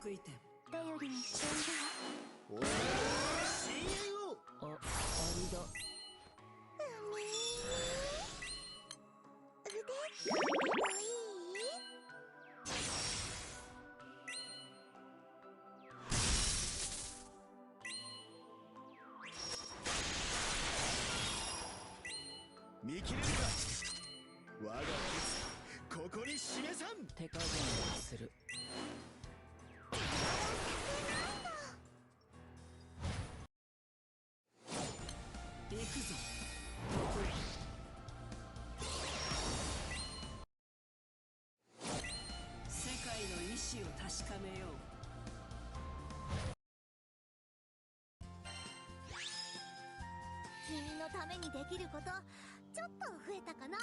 得意点。頼りにしているわ。深淵王。ありだ。腕もいい？見切れるか。我が決ここに示さん。手加減をする。行くぞ。世界の意志を確かめよう。君のためにできることちょっと増えたかな。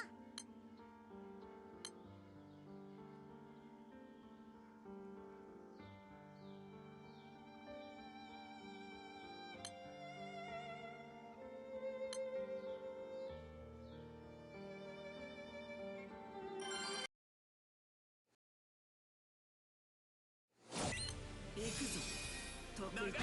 行くぞ。得意だ。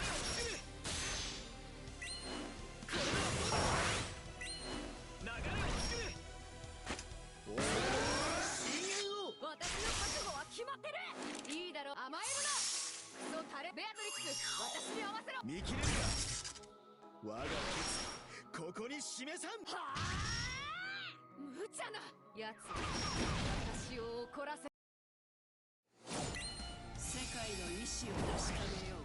見切れるか。我が決ここに示さん。はあ、無茶なやつ。私を怒らせ。世界の意志を確かめよ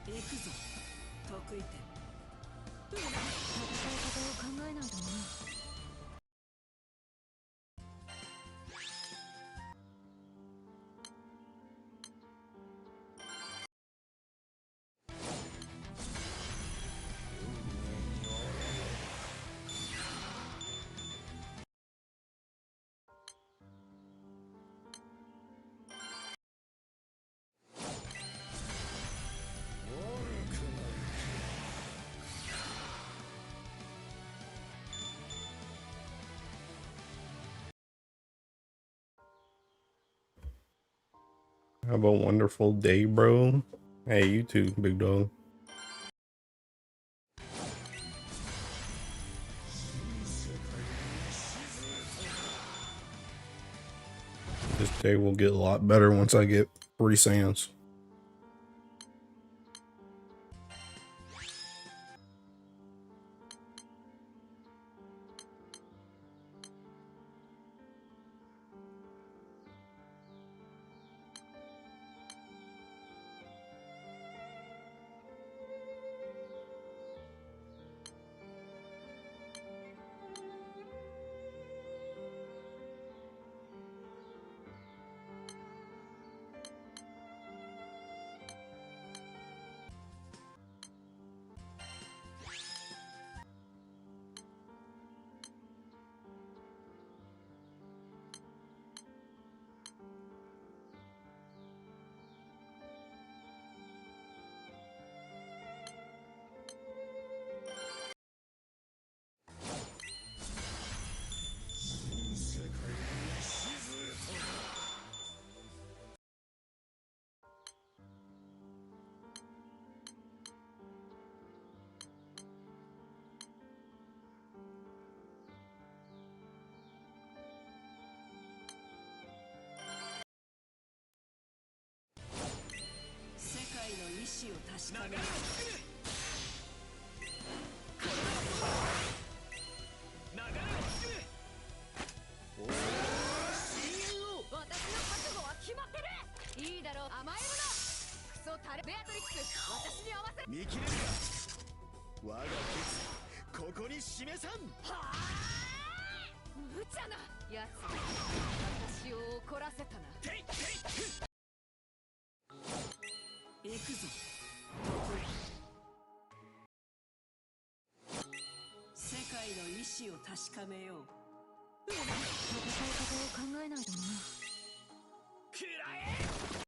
う。行くぞ。得意点。戦い方を考えないとな。Have a wonderful day, bro. Hey, you too, big dog. This day will get a lot better once I get 3 sands.確かめよう。私の覚悟は決まってる。いいだろう、甘えるな。クソタレベアトリックス、私に合わせる。見切れるか。我が決ここに示さん。はあ、無茶なやつ。私を怒らせたな。行くぞ。世界の意志を確かめよう。戦い方を考えないとな。くらえ。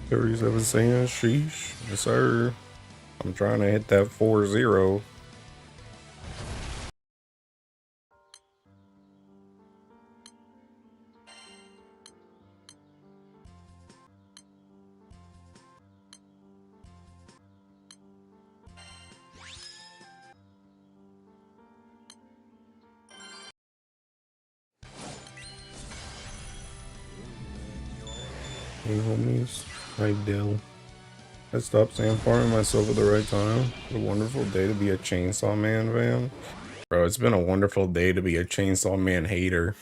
37 cents, sheesh. Yes, sir. I'm trying to hit that 4-0. Hey homies, hi Dill. I stopped saying farming myself at the right time. What a wonderful day to be a Chainsaw Man fan. Bro, it's been a wonderful day to be a Chainsaw Man hater.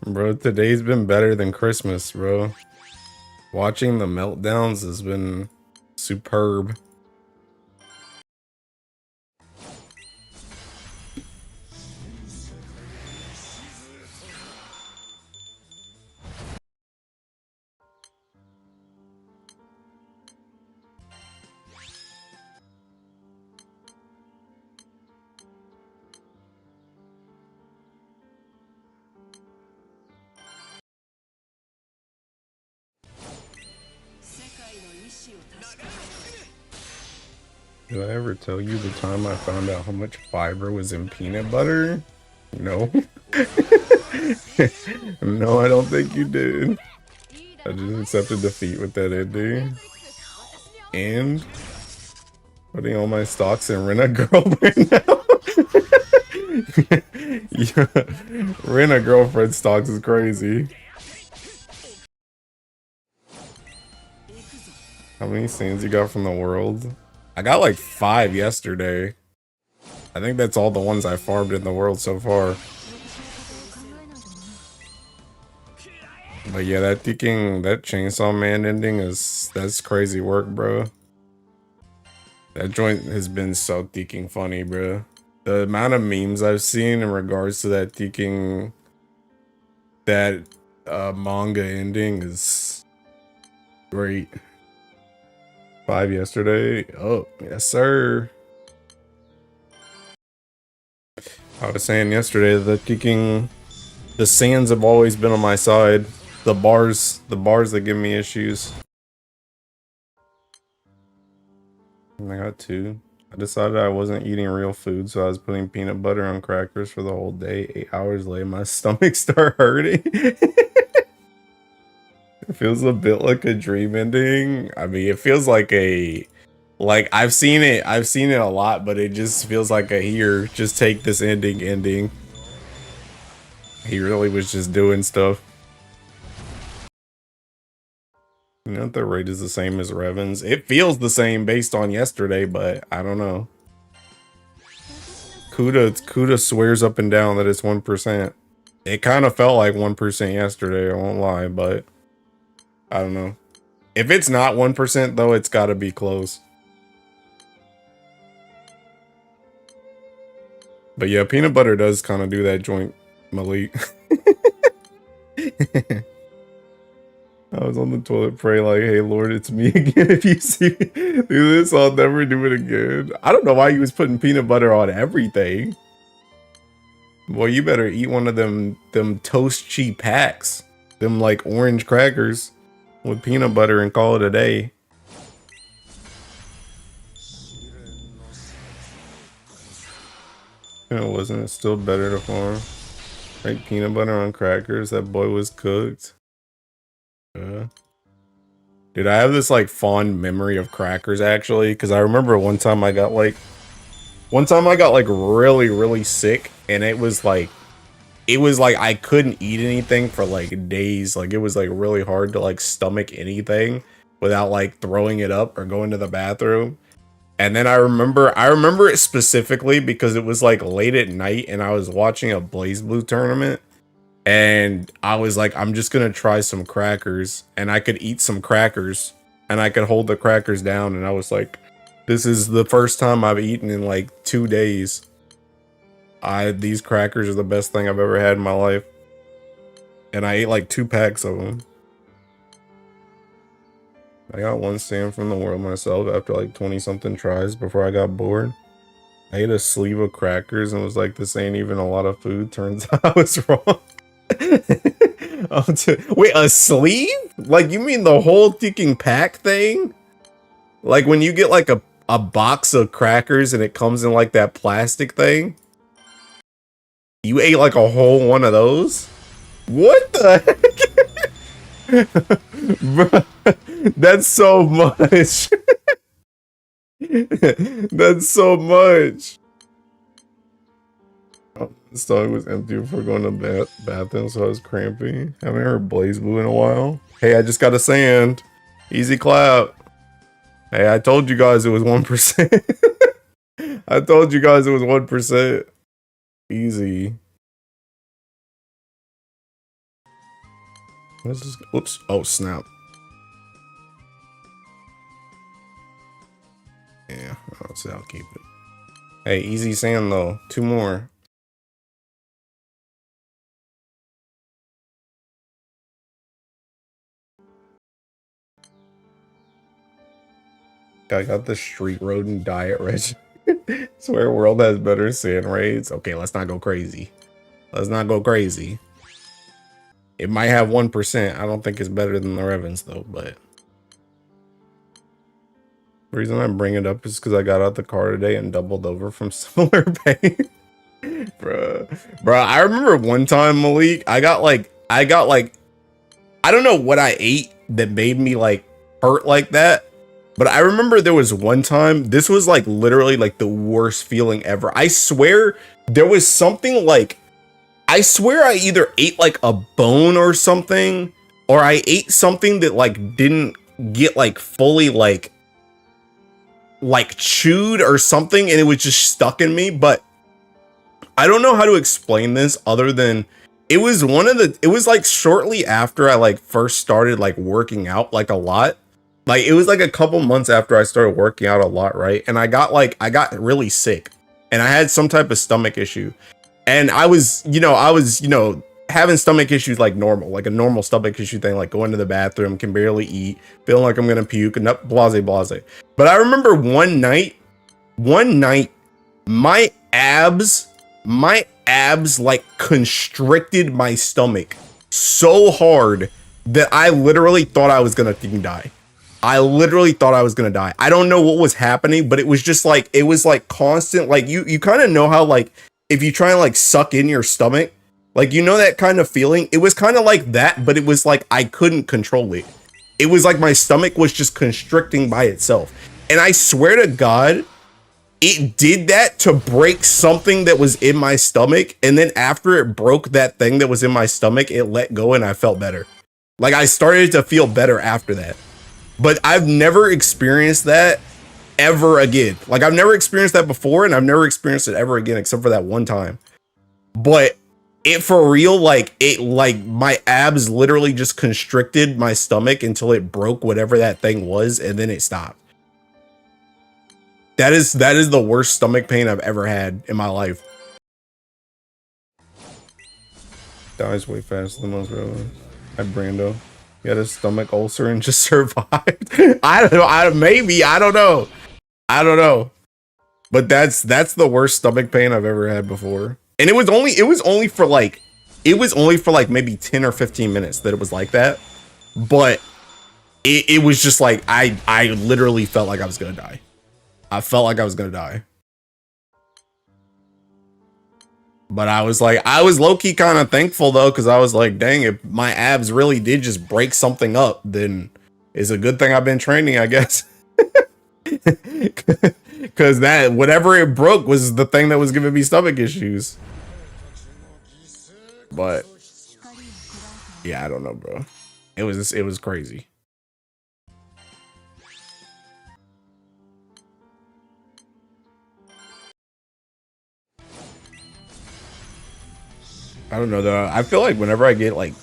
Bro, today's been better than Christmas, bro. Watching the meltdowns has been superb. Did I ever tell you the time I found out how much fiber was in peanut butter? No. No, I don't think you did. I just accepted defeat with that ending. And putting all my stocks in Rent a Girlfriend now. Yeah. Rent a Girlfriend stocks is crazy. How many scenes you got from the world? I got like 5 yesterday. I think that's all the ones I farmed in the world so far. But yeah, that Chainsaw Man ending that's crazy work, bro. That joint has been so freaking funny, bro. The amount of memes I've seen in regards to that manga ending is great. 5 yesterday. Oh, yes, sir. I was saying yesterday that the sands have always been on my side. The bars that give me issues. And I got 2. I decided I wasn't eating real food, so I was putting peanut butter on crackers for the whole day. 8 hours later, my stomach started hurting. It feels a bit like a dream ending. I mean, it feels like I've seen it a lot, but it just feels like here, just take this ending. He really was just doing stuff. You know, the rate is the same as Revan's. It feels the same based on yesterday, but I don't know. Kuda swears up and down that it's 1%. It kind of felt like 1% yesterday, I won't lie, but I don't know. If it's not 1% though, it's gotta be close. But yeah, peanut butter does kind of do that joint, Malik. I was on the toilet praying like, hey Lord, it's me again. If you see me do this, I'll never do it again. I don't know why you was putting peanut butter on everything. Boy, you better eat one of them toast cheap packs. Them like orange crackers with peanut butter and call it a day. Wasn't it still better to farm? Like peanut butter on crackers, that boy was cooked. Dude, I have this like fond memory of crackers actually, because I remember one time I got like really, really sick, and it was like I couldn't eat anything for like days. Like it was like really hard to like stomach anything without like throwing it up or going to the bathroom. And then I remember it specifically because it was like late at night and I was watching a BlazBlue tournament. And I was like, I'm just gonna try some crackers, and I could eat some crackers, and I could hold the crackers down, and I was like, this is the first time I've eaten in like 2 days. These crackers are the best thing I've ever had in my life. And I ate like 2 packs of them. I got 1 stand from the world myself after like 20 something tries before I got bored. I ate a sleeve of crackers and was like, this ain't even a lot of food. Turns out I was wrong. Wait, a sleeve? Like, you mean the whole ticking pack thing? Like when you get like a box of crackers and it comes in like that plastic thing? You ate like a whole one of those? What the heck? Bruh, that's so much. That's so much. Oh, the stomach was empty before going to bathroom, so I was crampy. Haven't heard Blaze Blue in a while. Hey, I just got a sand. Easy clap. Hey, I told you guys it was 1%. I told you guys it was 1%. Easy. What is this? Oops. Oh, snap. Yeah, I'll say I'll keep it. Hey, easy sand though. 2 more. I got the street rodent diet regimen. Swear world has better sand rates. Okay, let's not go crazy. Let's not go crazy. It might have 1%. I don't think it's better than the Revens though, but the reason I bring it up is because I got out the car today and doubled over from similar pain. Bruh, I remember one time, Malik, I got like, I don't know what I ate that made me like hurt like that. But I remember there was one time, this was like literally like the worst feeling ever. I swear there was something like, I swear I either ate like a bone or something, or I ate something that like didn't get like fully like chewed or something, and it was just stuck in me. But I don't know how to explain this other than it was it was like shortly after I like first started like working out like a lot. Like it was like a couple months after I started working out a lot, right? And I got really sick and I had some type of stomach issue. And I was having stomach issues like normal, like a normal stomach issue thing, like going to the bathroom, can barely eat, feeling like I'm gonna puke, and blase. But I remember one night, my abs like constricted my stomach so hard that I literally thought I was gonna fucking die. I literally thought I was gonna die. I don't know what was happening, but it was just like, it was like constant, like you kind of know how like if you try and like suck in your stomach, like, you know, that kind of feeling. It was kind of like that, but it was like I couldn't control it. It was like my stomach was just constricting by itself. And I swear to God, it did that to break something that was in my stomach. And then after it broke that thing that was in my stomach, it let go and I felt better. Like I started to feel better after that. But I've never experienced that ever again. Like I've never experienced that before, and I've never experienced it ever again except for that one time. But it for real, like my abs literally just constricted my stomach until it broke whatever that thing was, and then it stopped. That is the worst stomach pain I've ever had in my life. Dies way faster than most real. Hi Brando. He had a stomach ulcer and just survived. I don't know. Maybe. I don't know. I don't know. But that's the worst stomach pain I've ever had before. And it was only for like maybe 10 or 15 minutes that it was like that. But it was just like I literally felt like I was gonna die. I felt like I was gonna die. But I was low-key kind of thankful though, because I was like, dang, if my abs really did just break something up, then it's a good thing I've been training, I guess. Because that whatever it broke was the thing that was giving me stomach issues. But yeah, I don't know, bro. It was crazy. I don't know though. I feel like whenever I get like,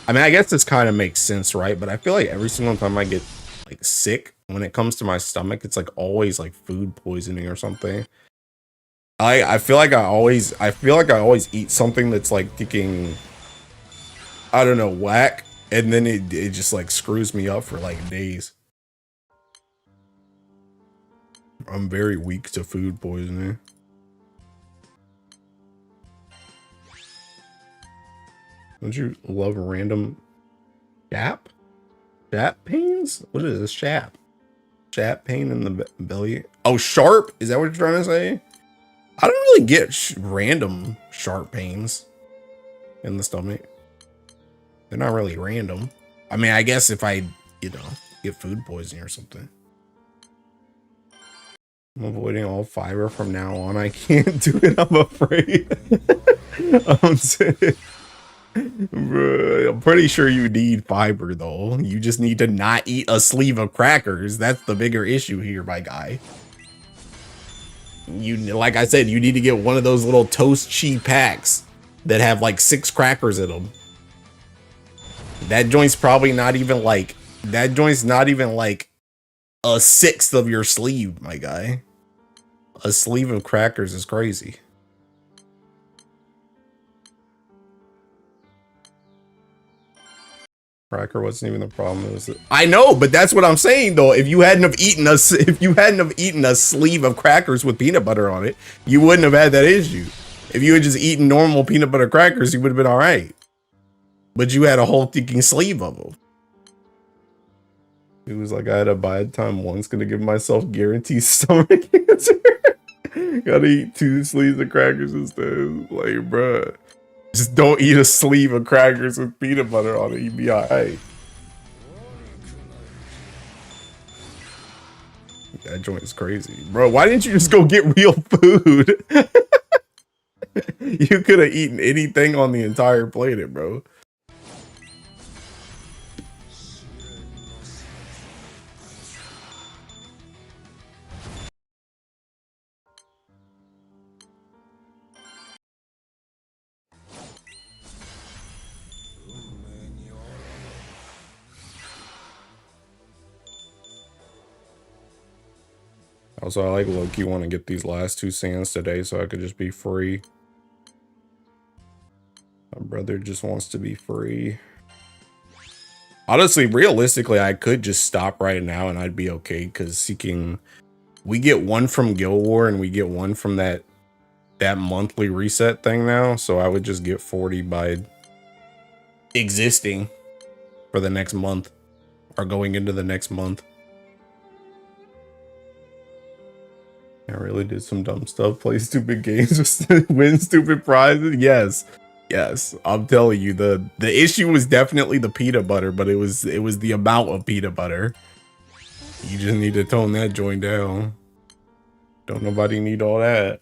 I mean, I guess this kind of makes sense, right? But I feel like every single time I get like sick, when it comes to my stomach, it's like always like food poisoning or something. I feel like I always eat something that's like thinking, I don't know, whack, and then it just like screws me up for like days. I'm very weak to food poisoning. Don't you love random chap? Chap pains? What is this chap? Chap pain in the belly? Oh, sharp? Is that what you're trying to say? I don't really get random sharp pains in the stomach. They're not really random. I mean, I guess if I, you know, get food poisoning or something. I'm avoiding all fiber from now on. I can't do it, I'm afraid. Bruh, I'm pretty sure you need fiber though. You just need to not eat a sleeve of crackers. That's the bigger issue here, my guy. You, like I said, you need to get one of those little toast chi packs that have like 6 crackers in them. That joint's probably not even like, that joint's not even like a 1/6 of your sleeve, my guy. A sleeve of crackers is crazy. Cracker wasn't even the problem. It was I know, but that's what I'm saying though. If you hadn't have eaten a sleeve of crackers with peanut butter on it, you wouldn't have had that issue. If you had just eaten normal peanut butter crackers, you would have been all right. But you had a whole freaking sleeve of them. It was like I had a bad time once, gonna give myself guaranteed stomach cancer. Gotta eat 2 sleeves of crackers instead. Like, bruh. Just don't eat a sleeve of crackers with peanut butter on it. You'd be alright. That joint is crazy. Bro, why didn't you just go get real food? You could have eaten anything on the entire planet, bro. Also, I like low-key want to get these last 2 sands today so I could just be free. My brother just wants to be free. Honestly, realistically, I could just stop right now and I'd be okay because seeking... We get 1 from Guild War and we get 1 from that monthly reset thing now. So I would just get 40 by existing for the next month or going into the next month. I really did some dumb stuff, play stupid games, win stupid prizes. Yes, yes, I'm telling you, the issue was definitely the peanut butter, but it was the amount of peanut butter. You just need to tone that joint down. Don't nobody need all that.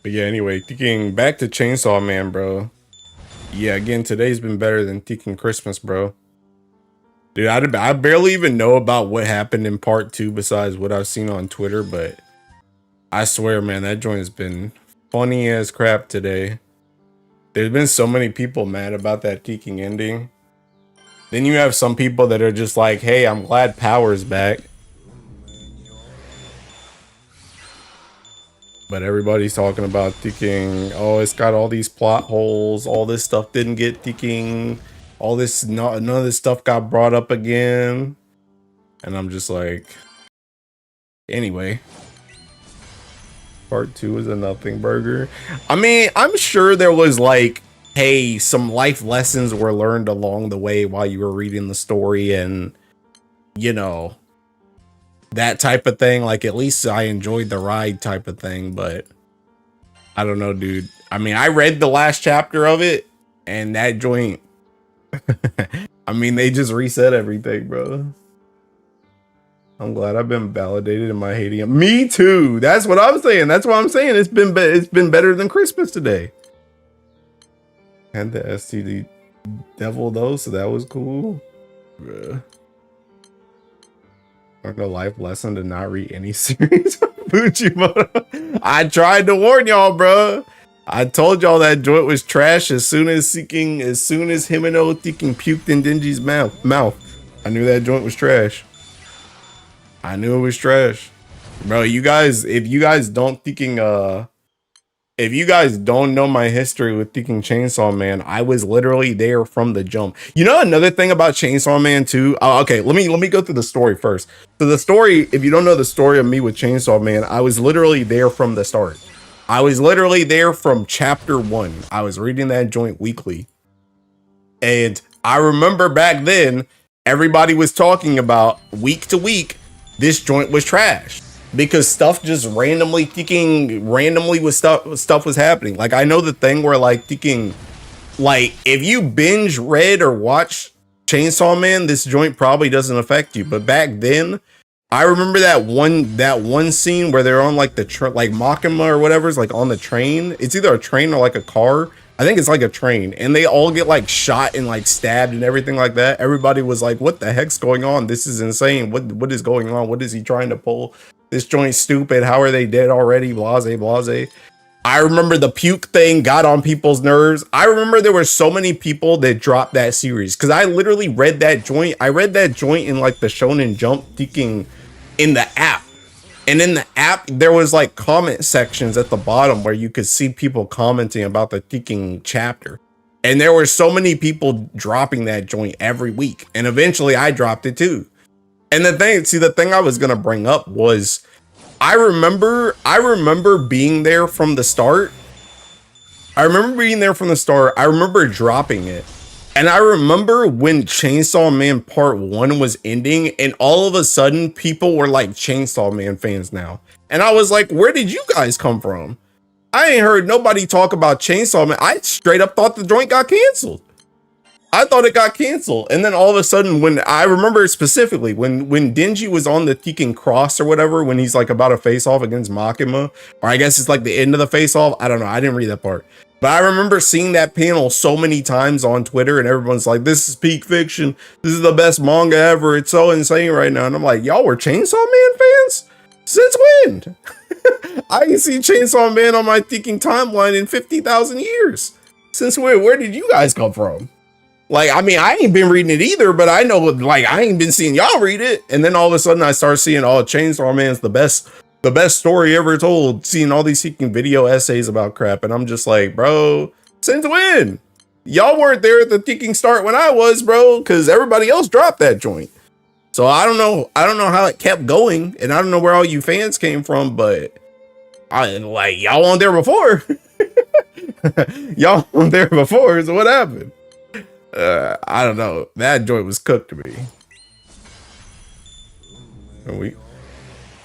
But yeah, anyway, thinking back to Chainsaw Man, bro. Yeah, again, today's been better than thinking Christmas, bro. Dude, I barely even know about what happened in part 2 besides what I've seen on Twitter, but I swear, man, that joint has been funny as crap today. There's been so many people mad about that Teking ending. Then you have some people that are just like, hey, I'm glad Power's back. But everybody's talking about Teking. Oh, it's got all these plot holes. All this stuff didn't get Teking. All this, none of this stuff got brought up again. And I'm just like, anyway. Part 2 is a nothing burger. I mean, I'm sure there was like, hey, some life lessons were learned along the way while you were reading the story and, you know, that type of thing. Like, at least I enjoyed the ride type of thing, but I don't know, dude. I mean, I read the last chapter of it and that joint, I mean, they just reset everything, bro. I'm glad I've been validated in my hating him. Me too. That's what I'm saying. That's what I'm saying. It's been better than Christmas today. And the STD devil though, so that was cool. Bruh. Learned a life lesson to not read any series of Fujimoto. I tried to warn y'all, bro. I told y'all that joint was trash as soon as Himeno Teking puked in Denji's mouth. I knew that joint was trash. I knew it was trash. Bro, you guys, if you guys don't Teking if you guys don't know my history with Thinking Chainsaw Man, I was literally there from the jump. You know another thing about Chainsaw Man too? Okay, let me go through the story first. So the story, if you don't know the story of me with Chainsaw Man, I was literally there from the start. I was literally there from chapter 1. I was reading that joint weekly. And I remember back then, everybody was talking about week to week, this joint was trash. Because stuff just randomly was stuff was happening. Like I know the thing where like thinking, like if you binge read or watch Chainsaw Man, this joint probably doesn't affect you. But back then, I remember that one scene where they're on like the like Makima or whatever is like on the train. It's either a train or like a car. I think it's like a train, and they all get like shot and like stabbed and everything like that. Everybody was like, "What the heck's going on? This is insane. What is going on? What is he trying to pull? This joint's stupid. How are they dead already? Blase, blase." I remember the puke thing got on people's nerves. I remember there were so many people that dropped that series because I literally read that joint. I read that joint in like the Shonen Jump thinking in the app. And in the app, there was like comment sections at the bottom where you could see people commenting about the thinking chapter. And there were so many people dropping that joint every week. And eventually I dropped it too. And the thing I was going to bring up was I remember being there from the start. I remember dropping it. And I remember when Chainsaw Man Part 1 was ending, and all of a sudden people were like Chainsaw Man fans now. And I was like, where did you guys come from? I ain't heard nobody talk about Chainsaw Man. I straight up thought the joint got canceled. I thought it got canceled. And then all of a sudden, when I remember specifically when Denji was on the Tekken Cross or whatever, when he's like about to face off against Makima, or I guess it's like the end of the face off. I don't know. I didn't read that part. But I remember seeing that panel so many times on Twitter, and everyone's like, this is peak fiction. This is the best manga ever. It's so insane right now. And I'm like, y'all were Chainsaw Man fans? Since when? I can see Chainsaw Man on my thinking timeline in 50,000 years. Since when? Where did you guys come from? Like, I mean, I ain't been reading it either, but I know, like, I ain't been seeing y'all read it. And then all of a sudden I start seeing, oh, Chainsaw Man's the best story ever told, seeing all these seeking video essays about crap. And I'm just like, bro, since when? Y'all weren't there at the thinking start when I was, bro, because everybody else dropped that joint. So I don't know how it kept going, and I don't know where all you fans came from, but y'all weren't there before. Y'all weren't there before, so what happened? I don't know. That joint was cooked to me.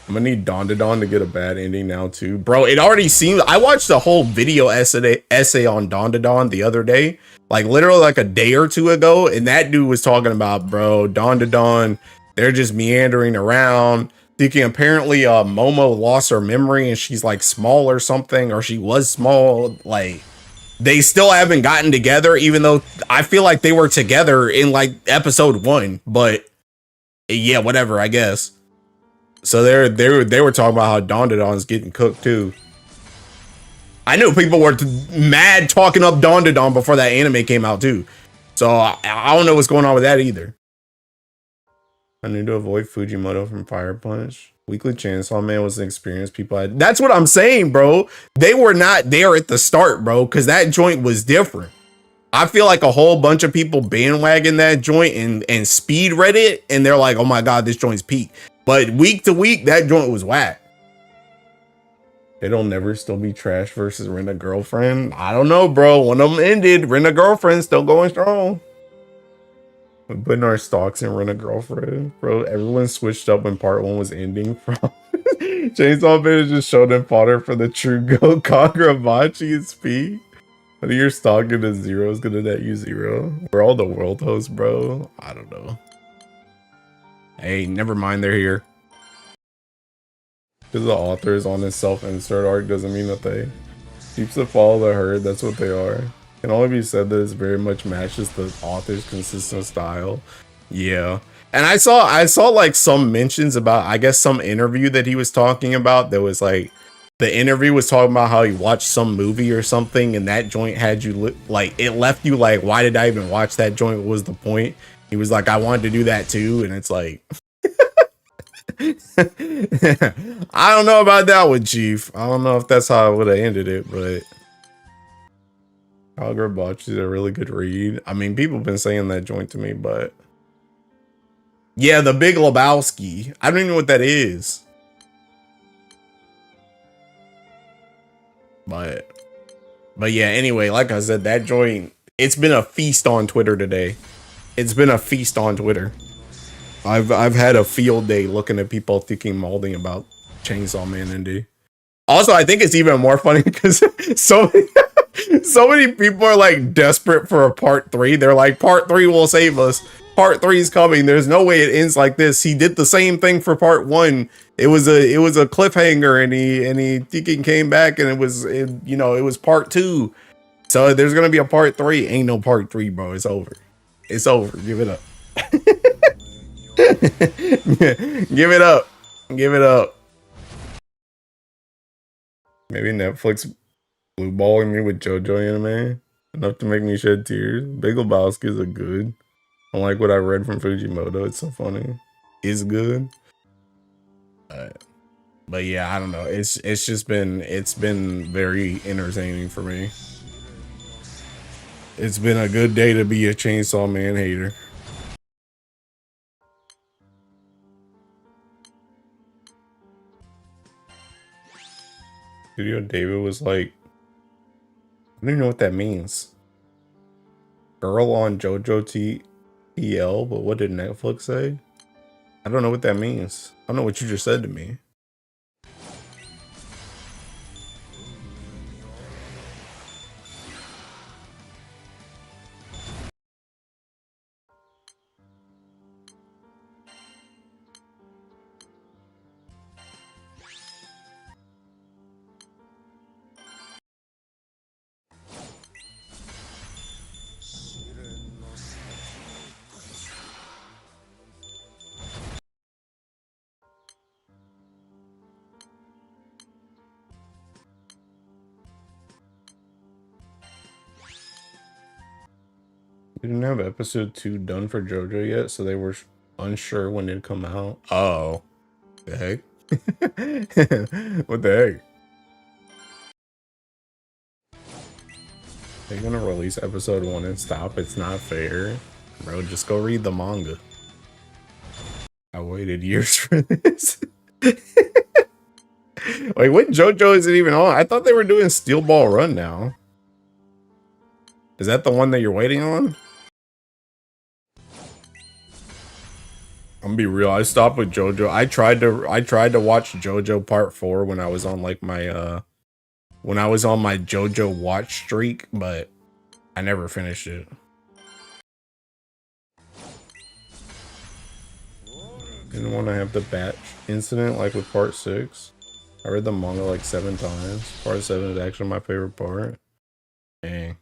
I'm gonna need Dawn to get a bad ending now too, bro. It already seems. I watched a whole video essay on Dawn the other day, like literally like a day or two ago, and that dude was talking about, bro, Dawn, they're just meandering around. Thinking apparently Momo lost her memory and she's like small or something, or she was small. Like they still haven't gotten together, even though I feel like they were together in like episode 1. But yeah, whatever, I guess. So they were talking about how Dawn's getting cooked too. I knew people were mad talking up Dawn before that anime came out too. So I don't know what's going on with that either. I need to avoid Fujimoto from Fire Punch. Weekly Chainsaw Man was an experience people had. That's what I'm saying, bro. They were not there at the start, bro, because that joint was different. I feel like a whole bunch of people bandwagon that joint and speed read it, and they're like, oh my god, this joint's peak. But week to week, that joint was whack. It'll never still be Trash versus Rent a Girlfriend. I don't know, bro. One of them ended. Rent a Girlfriend still going strong. We're putting our stocks in Rent a Girlfriend, bro. Everyone switched up when part 1 was ending from Chainsaw Man just showed them fodder for the true Go Kagurabachi and Speed. Putting your stock into 0 is gonna net you 0. We're all the world hosts, bro. I don't know. Hey, never mind, they're here. Because the author is on his self-insert arc doesn't mean that they keeps to follow the herd. That's what they are. Can only be said that it very much matches the author's consistent style. Yeah. And I saw like some mentions about, I guess, some interview that he was talking about that was like, the interview was talking about how he watched some movie or something, and that joint had you like, it left you like, why did I even watch that joint? What was the point? He was like, I wanted to do that too. And it's like, I don't know about that one, Chief. I don't know if that's how I would have ended it, but Kagurabachi is a really good read. I mean, people have been saying that joint to me, but yeah, The Big Lebowski. I don't even know what that is. But yeah, anyway, like I said, that joint, it's been a feast on Twitter today. It's been a feast on Twitter. I've had a field day looking at people thinking molding about Chainsaw Man Indie. Also, I think it's even more funny because so many people are like desperate for a part 3. They're like, part 3 will save us. Part 3 is coming. There's no way it ends like this. He did the same thing for part 1. It was a cliffhanger, and he thinking came back, and it was part 2. So there's gonna be a part 3. Ain't no part 3, bro. It's over. It's over. Give it up. Give it up. Give it up. Maybe Netflix blue balling me with Jojo anime enough to make me shed tears. Big Lebowski's are good. Unlike what I read from Fujimoto, it's so funny. It's good. But yeah, I don't know. It's been very entertaining for me. It's been a good day to be a Chainsaw Man hater. Studio David was like, I don't even know what that means. Girl on Jojo TL, but what did Netflix say? I don't know what that means. I don't know what you just said to me. They didn't have episode 2 done for JoJo yet, so they were unsure when it'd come out. Oh, the heck? What the heck? They're gonna release episode 1 and stop. It's not fair, bro. Just go read the manga. I waited years for this. Like, what JoJo is it even on? I thought they were doing Steel Ball Run now. Is that the one that you're waiting on? I'm gonna be real. I stopped with JoJo. I tried to watch JoJo Part 4 when I was on like my JoJo watch streak, but I never finished it. Didn't want to have the batch incident like with Part 6. I read the manga like 7 times. Part 7 is actually my favorite part. Dang.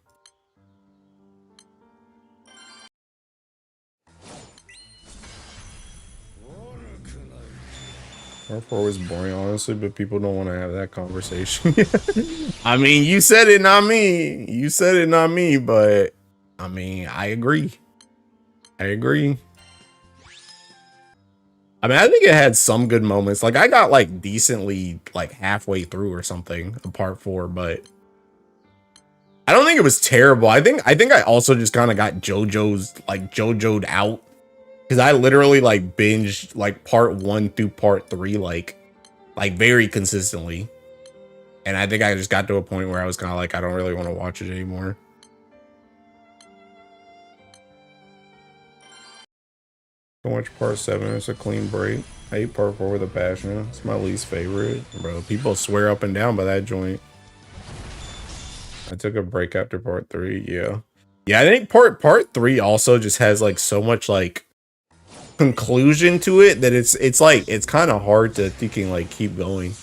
Part 4 was boring, honestly, but people don't want to have that conversation. I mean, you said it, not me. You said it, not me, but I mean, I agree. I agree. I mean, I think it had some good moments. Like, I got like decently like halfway through or something of Part 4, but I don't think it was terrible. I think I also just kind of got JoJo'd out. Because I literally like binged like Part 1 through Part 3 like very consistently. And I think I just got to a point where I was kind of like, I don't really want to watch it anymore. Go watch Part 7. It's a clean break. I hate Part 4 with a passion. It's my least favorite. Bro, people swear up and down by that joint. I took a break after Part 3. Yeah. Yeah, I think Part 3 also just has like so much like conclusion to it that it's kind of hard to thinking like keep going.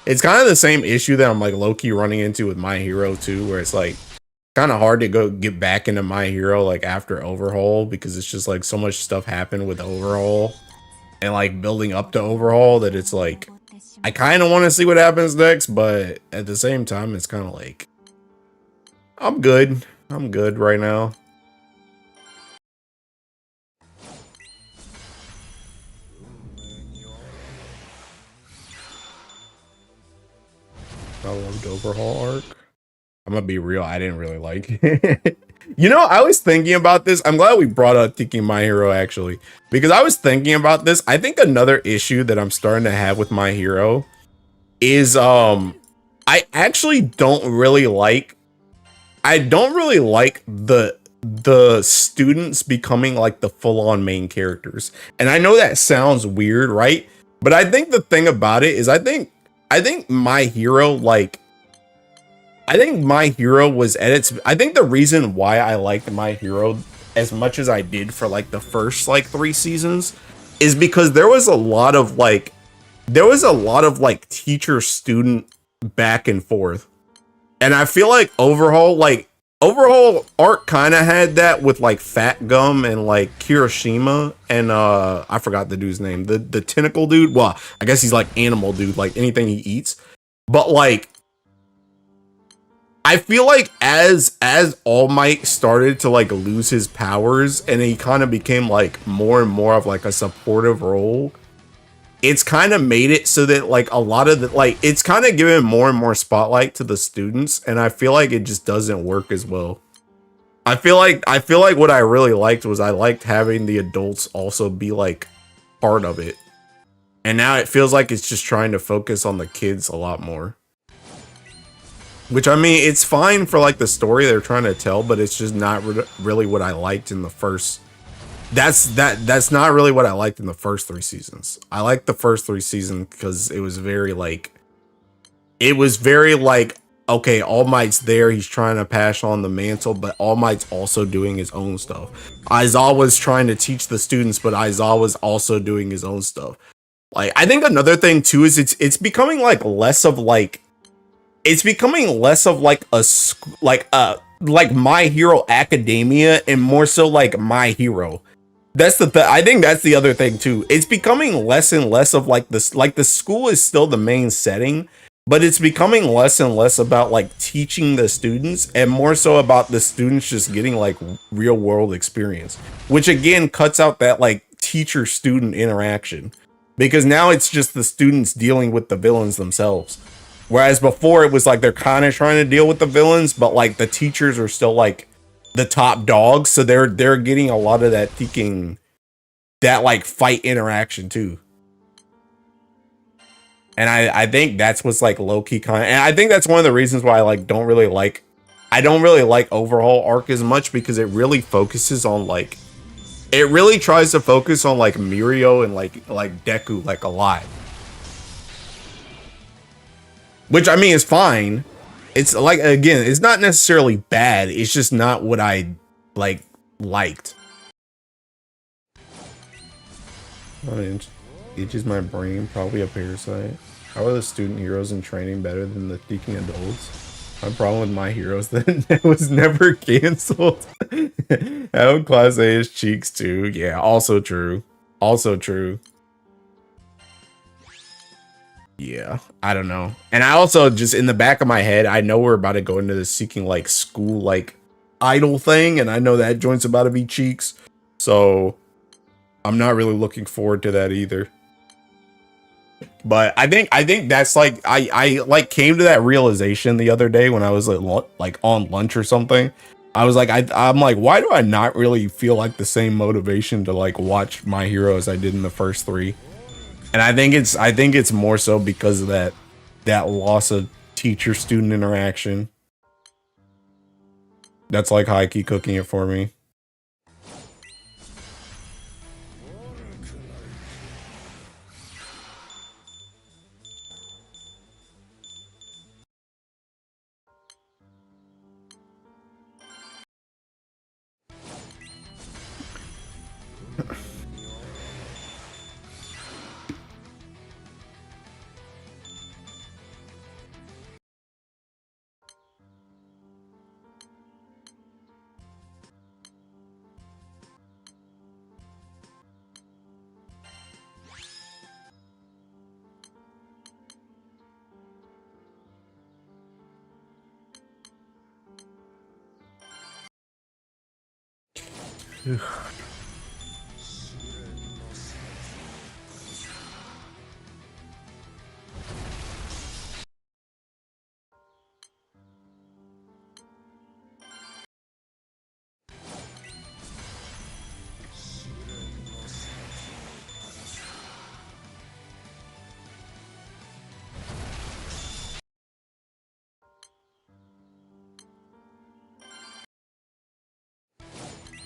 It's kind of the same issue that I'm like low-key running into with My Hero too, where it's like kind of hard to go get back into My Hero like after Overhaul, because it's just like so much stuff happened with Overhaul and like building up to Overhaul that it's like I kind of want to see what happens next, but at the same time it's kind of like I'm good right now. overhaul arc. I'm gonna be real, I didn't really like it. You know, I was thinking about this. I'm glad we brought up Tiki My Hero actually, because I was thinking about this. I think another issue that I'm starting to have with My Hero is I actually don't really like the students becoming like the full-on main characters. And I know that sounds weird, right? But I think the thing about it is I think My Hero, like, I think My Hero was at its, I think the reason why I liked My Hero as much as I did for like the first like 3 seasons is because there was a lot of like teacher student back and forth. And I feel like Overhaul arc kind of had that with like Fat Gum and like Kirishima and I forgot the dude's name, the tentacle dude. Well, I guess he's like animal dude, like anything he eats. But like I feel like as All Might started to like lose his powers and he kind of became like more and more of like a supportive role, it's kind of made it so that like a lot of the like it's kind of given more and more spotlight to the students, and I feel like it just doesn't work as well. I feel like what I really liked was I liked having the adults also be like part of it, and now it feels like it's just trying to focus on the kids a lot more. Which, I mean, it's fine for like the story they're trying to tell, but it's just not really what I liked in the first. That's not really what I liked in the first 3 seasons. I liked the first 3 seasons because it was very like, okay, All Might's there, he's trying to pass on the mantle, but All Might's also doing his own stuff. Aizawa was trying to teach the students, but Aizawa was also doing his own stuff. Like, I think another thing too is it's becoming like less of like like My Hero Academia and more so like My Hero. That's I think that's the other thing too. It's becoming less and less of like this, like the school is still the main setting, but it's becoming less and less about like teaching the students and more so about the students just getting like real world experience, which again cuts out that like teacher student interaction, because now it's just the students dealing with the villains themselves. Whereas before it was like they're kind of trying to deal with the villains, but like the teachers are still like the top dogs, so they're getting a lot of that thinking, that like fight interaction too. And I think that's what's like low-key kind of, and I think that's one of the reasons why I don't really like Overhaul arc as much, because it really focuses on like, it really tries to focus on like Mirio and like Deku like a lot. Which, I mean, is fine. It's like, again, it's not necessarily bad. It's just not what I liked. Itches my brain, probably a parasite. How are the student heroes in training better than the thinking adults? My problem with My Heroes that it was never canceled. How class A is cheeks too. Yeah, also true. Also true. Yeah, I don't know. And I also just, in the back of my head, I know we're about to go into the seeking like school like idol thing, and I know that joint's about to be cheeks, so I'm not really looking forward to that either. But I think that's like, I like came to that realization the other day when I was like on lunch or something. I was like, I'm like, why do I not really feel like the same motivation to like watch My Hero as I did in the first 3? And I think it's more so because of that loss of teacher student interaction. That's like high key cooking it for me.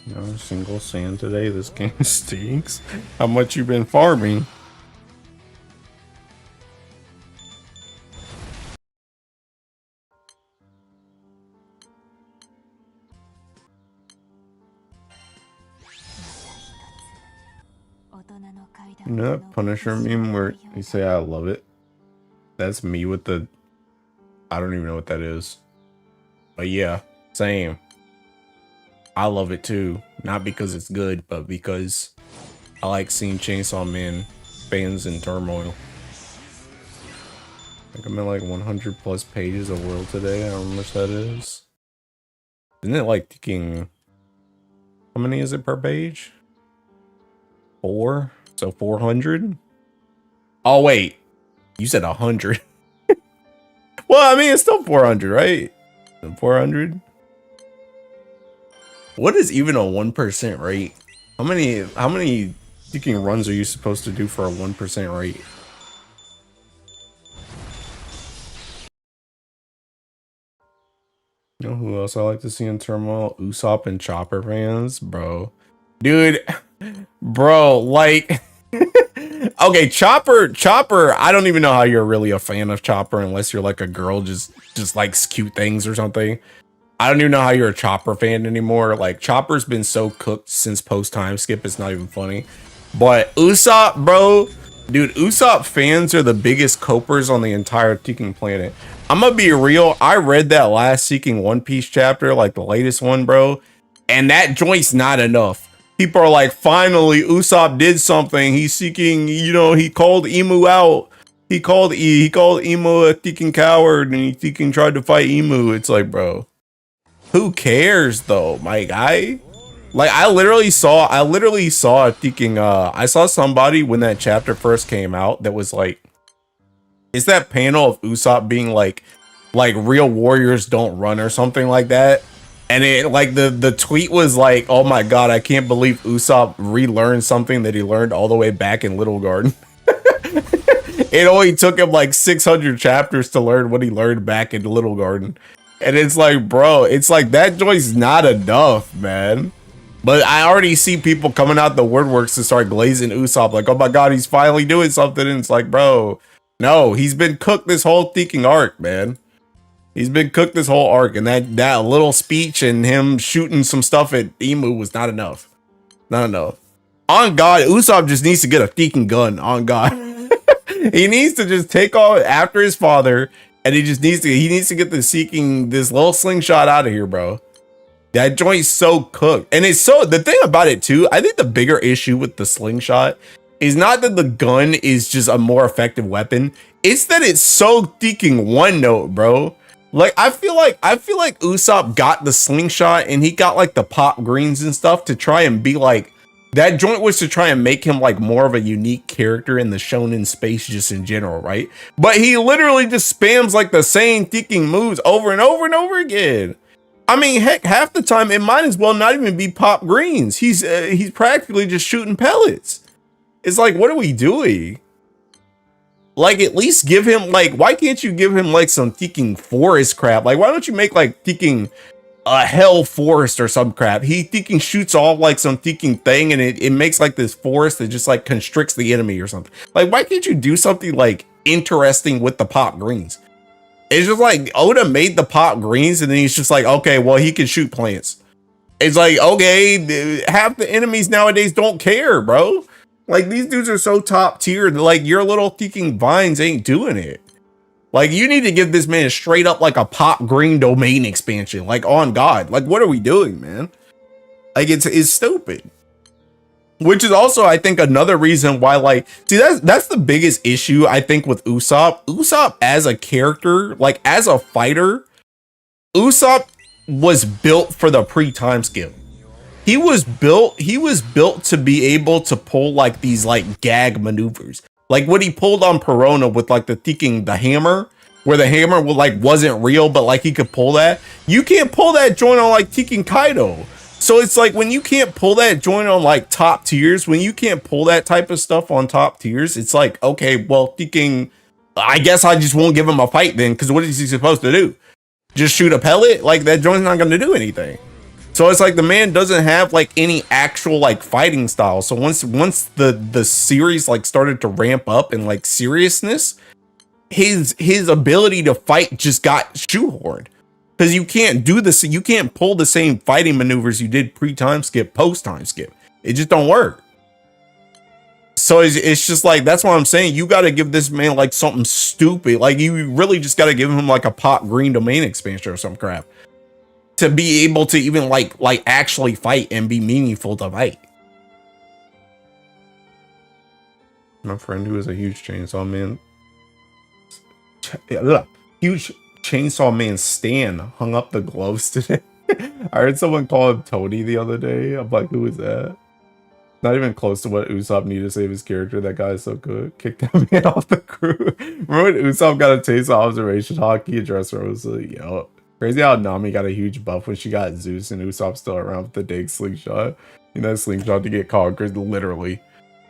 No single sand today. This game stinks. How much you been farming? You know that Punisher meme where you say I love it? That's me with the... I don't even know what that is. But yeah, same. I love it too. Not because it's good, but because I like seeing Chainsaw Man fans in turmoil. I think I'm at like 100 plus pages of world today. I don't know how much that is. Isn't it like taking... How many is it per page? 4? So 400? Oh wait, you said 100. Well, I mean, it's still 400, right? 400? What is even a 1% rate? How many seeking runs are you supposed to do for a 1% rate? You know who else I like to see in turmoil? Usopp and Chopper fans, bro. Dude, bro, like... Okay, Chopper, I don't even know how you're really a fan of Chopper unless you're like a girl just likes cute things or something. I don't even know how you're a Chopper fan anymore. Like, Chopper's been so cooked since post-time skip, it's not even funny. But Usopp, bro, dude, Usopp fans are the biggest copers on the entire Seeking planet. I'm gonna be real, I read that last Seeking One Piece chapter, like the latest one, bro, and that joint's not enough. People are like, finally, Usopp did something. He's seeking, you know, he called Emu out. He called Emu a seeking coward, and he seeking tried to fight Emu. It's like, bro, who cares though, my guy? Like, I literally saw a seeking, I saw somebody when that chapter first came out that was like, it's that panel of Usopp being like real warriors don't run or something like that. And it like the tweet was like, oh my god, I can't believe Usopp relearned something that he learned all the way back in Little Garden. It only took him like 600 chapters to learn what he learned back in Little Garden. And it's like, bro, it's like that joint's not enough, man. But I already see people coming out the woodworks to start glazing Usopp like, oh my god, he's finally doing something. And it's like, bro, no, he's been cooked this whole Seeking arc, man. He's been cooked this whole arc, and that little speech and him shooting some stuff at Emu was not enough. Not enough. On God, Usopp just needs to get a Seeking gun. On God. He needs to just take off after his father, and he needs to get the Seeking, this little slingshot out of here, bro. That joint's so cooked. And it's so, the thing about it too, I think the bigger issue with the slingshot is not that the gun is just a more effective weapon. It's that it's so Seeking one note, bro. Like, I feel like Usopp got the slingshot and he got like the pop greens and stuff to try and be like, that joint was to try and make him like more of a unique character in the shonen space just in general, right? But he literally just spams like the same Seeking moves over and over and over again. I mean, heck, half the time it might as well not even be pop greens. He's practically just shooting pellets. It's like, what are we doing? Like, at least give him, like, why can't you give him, like, some Seeking forest crap? Like, why don't you make, like, Seeking a hell forest or some crap? He Seeking shoots off, like, some Seeking thing, and it makes, like, this forest that just, like, constricts the enemy or something. Like, why can't you do something, like, interesting with the pop greens? It's just, like, Oda made the pop greens, and then he's just like, okay, well, he can shoot plants. It's like, okay, half the enemies nowadays don't care, bro. Like, these dudes are so top tier, like, your little Seeking vines ain't doing it. Like, you need to give this man straight up, like, a pop green domain expansion. Like, on God. Like, what are we doing, man? Like, it's stupid. Which is also, I think, another reason why, like, see, that's the biggest issue, I think, with Usopp. Usopp as a character, like, as a fighter, Usopp was built for the pre-time skip. He was built to be able to pull like these like gag maneuvers. Like what he pulled on Perona with like the hammer, where the hammer wasn't real, but like he could pull that. You can't pull that joint on like Seeking Kaido. So it's like when you can't pull that joint on like top tiers, when you can't pull that type of stuff on top tiers, it's like, okay, well, Seeking, I guess I just won't give him a fight then, because what is he supposed to do? Just shoot a pellet? Like that joint's not gonna do anything. So it's like the man doesn't have like any actual like fighting style. So once the series like started to ramp up in like seriousness, his ability to fight just got shoehorned. Because you can't do this, you can't pull the same fighting maneuvers you did pre-time skip, post-time skip. It just don't work. So it's just like, that's what I'm saying. You got to give this man like something stupid. Like you really just got to give him like a pop green domain expansion or some crap to be able to even like actually fight and be meaningful to fight. My friend who is a huge Chainsaw Man, huge Chainsaw Man stan, hung up the gloves today. I heard someone call him Tony the other day. I'm like, who is that? Not even close to what Usopp needed to save his character. That guy is so good. Kicked that man off the crew. Remember when Usopp got a taste of observation hockey? Dresser was like, yo. Crazy how Nami got a huge buff when she got Zeus and Usopp still around with the dig slingshot. You know, slingshot to get conquered, literally.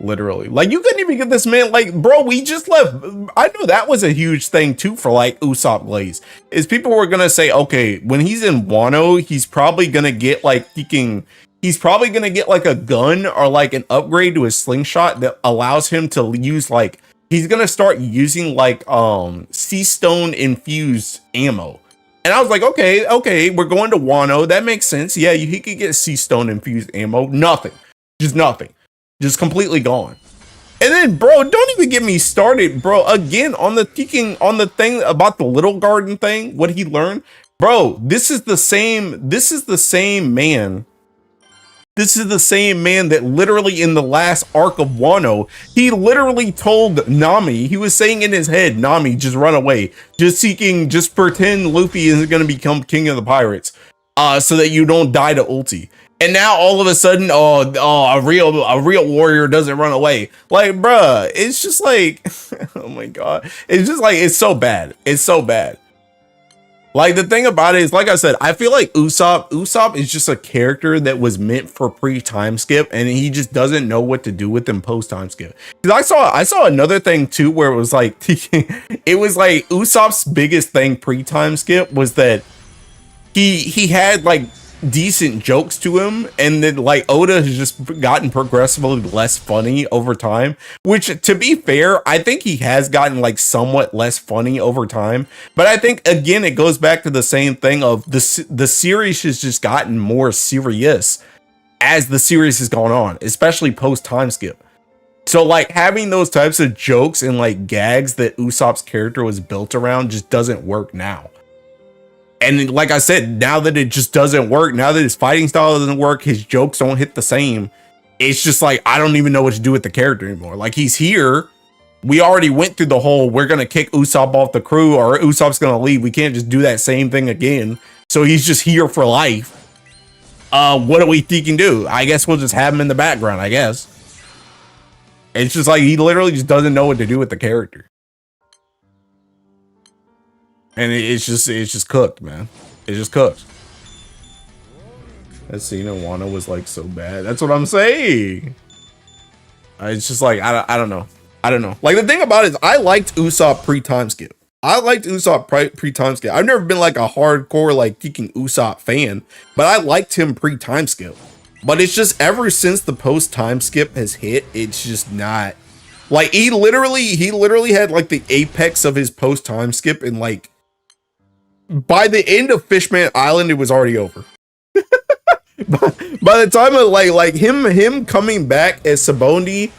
Like, you couldn't even get this man, like, bro, we just left. I know that was a huge thing, too, for, like, Usopp Glaze. Is people were gonna say, okay, when he's in Wano, he's probably gonna get, like, he's probably gonna get, like, a gun or, like, an upgrade to his slingshot that allows him to use, like, he's gonna start using, like, sea stone infused ammo. And I was like, okay, we're going to Wano. That makes sense. Yeah, he could get sea stone infused ammo. Nothing. Just completely gone. And then, bro, don't even get me started, bro. Again, on the thing about the little garden thing, what he learned. Bro, this is the same man. This is the same man that literally in the last arc of Wano, he literally told Nami, he was saying in his head, Nami, just run away. Just pretend Luffy isn't going to become king of the pirates. So that you don't die to ulti. And now all of a sudden, a real warrior doesn't run away. Like, bruh, it's just like, oh my God. It's just like, it's so bad. It's so bad. Like, the thing about it is, like I said, I feel like Usopp is just a character that was meant for pre-time skip, and he just doesn't know what to do with them post-time skip. Because I saw another thing too, where it was like, Usopp's biggest thing pre-time skip was that he had like decent jokes to him, and then like Oda has just gotten progressively less funny over time, which, to be fair, I think he has gotten like somewhat less funny over time. But I think again it goes back to the same thing of the series has just gotten more serious as the series has gone on, especially post time skip. So like having those types of jokes and like gags that Usopp's character was built around just doesn't work now. And like I said, now that it just doesn't work, now that his fighting style doesn't work, his jokes don't hit the same. It's just like, I don't even know what to do with the character anymore. Like, he's here. We already went through the whole, we're going to kick Usopp off the crew or Usopp's going to leave. We can't just do that same thing again. So he's just here for life. What do we think he can do? I guess we'll just have him in the background, I guess. It's just like, he literally just doesn't know what to do with the character. And it's just cooked, man. It's just cooked. That scene in Wano was like so bad. That's what I'm saying. It's just like, I don't know. Like, the thing about it is, I liked Usopp pre-time skip. Pre-time skip. I've never been like a hardcore like geeking Usopp fan, but I liked him pre-time skip. But it's just ever since the post-time skip has hit, it's just not. Like, he literally had like the apex of his post-time skip, and like by the end of Fishman Island, it was already over. by the time of like him coming back as Sabondi,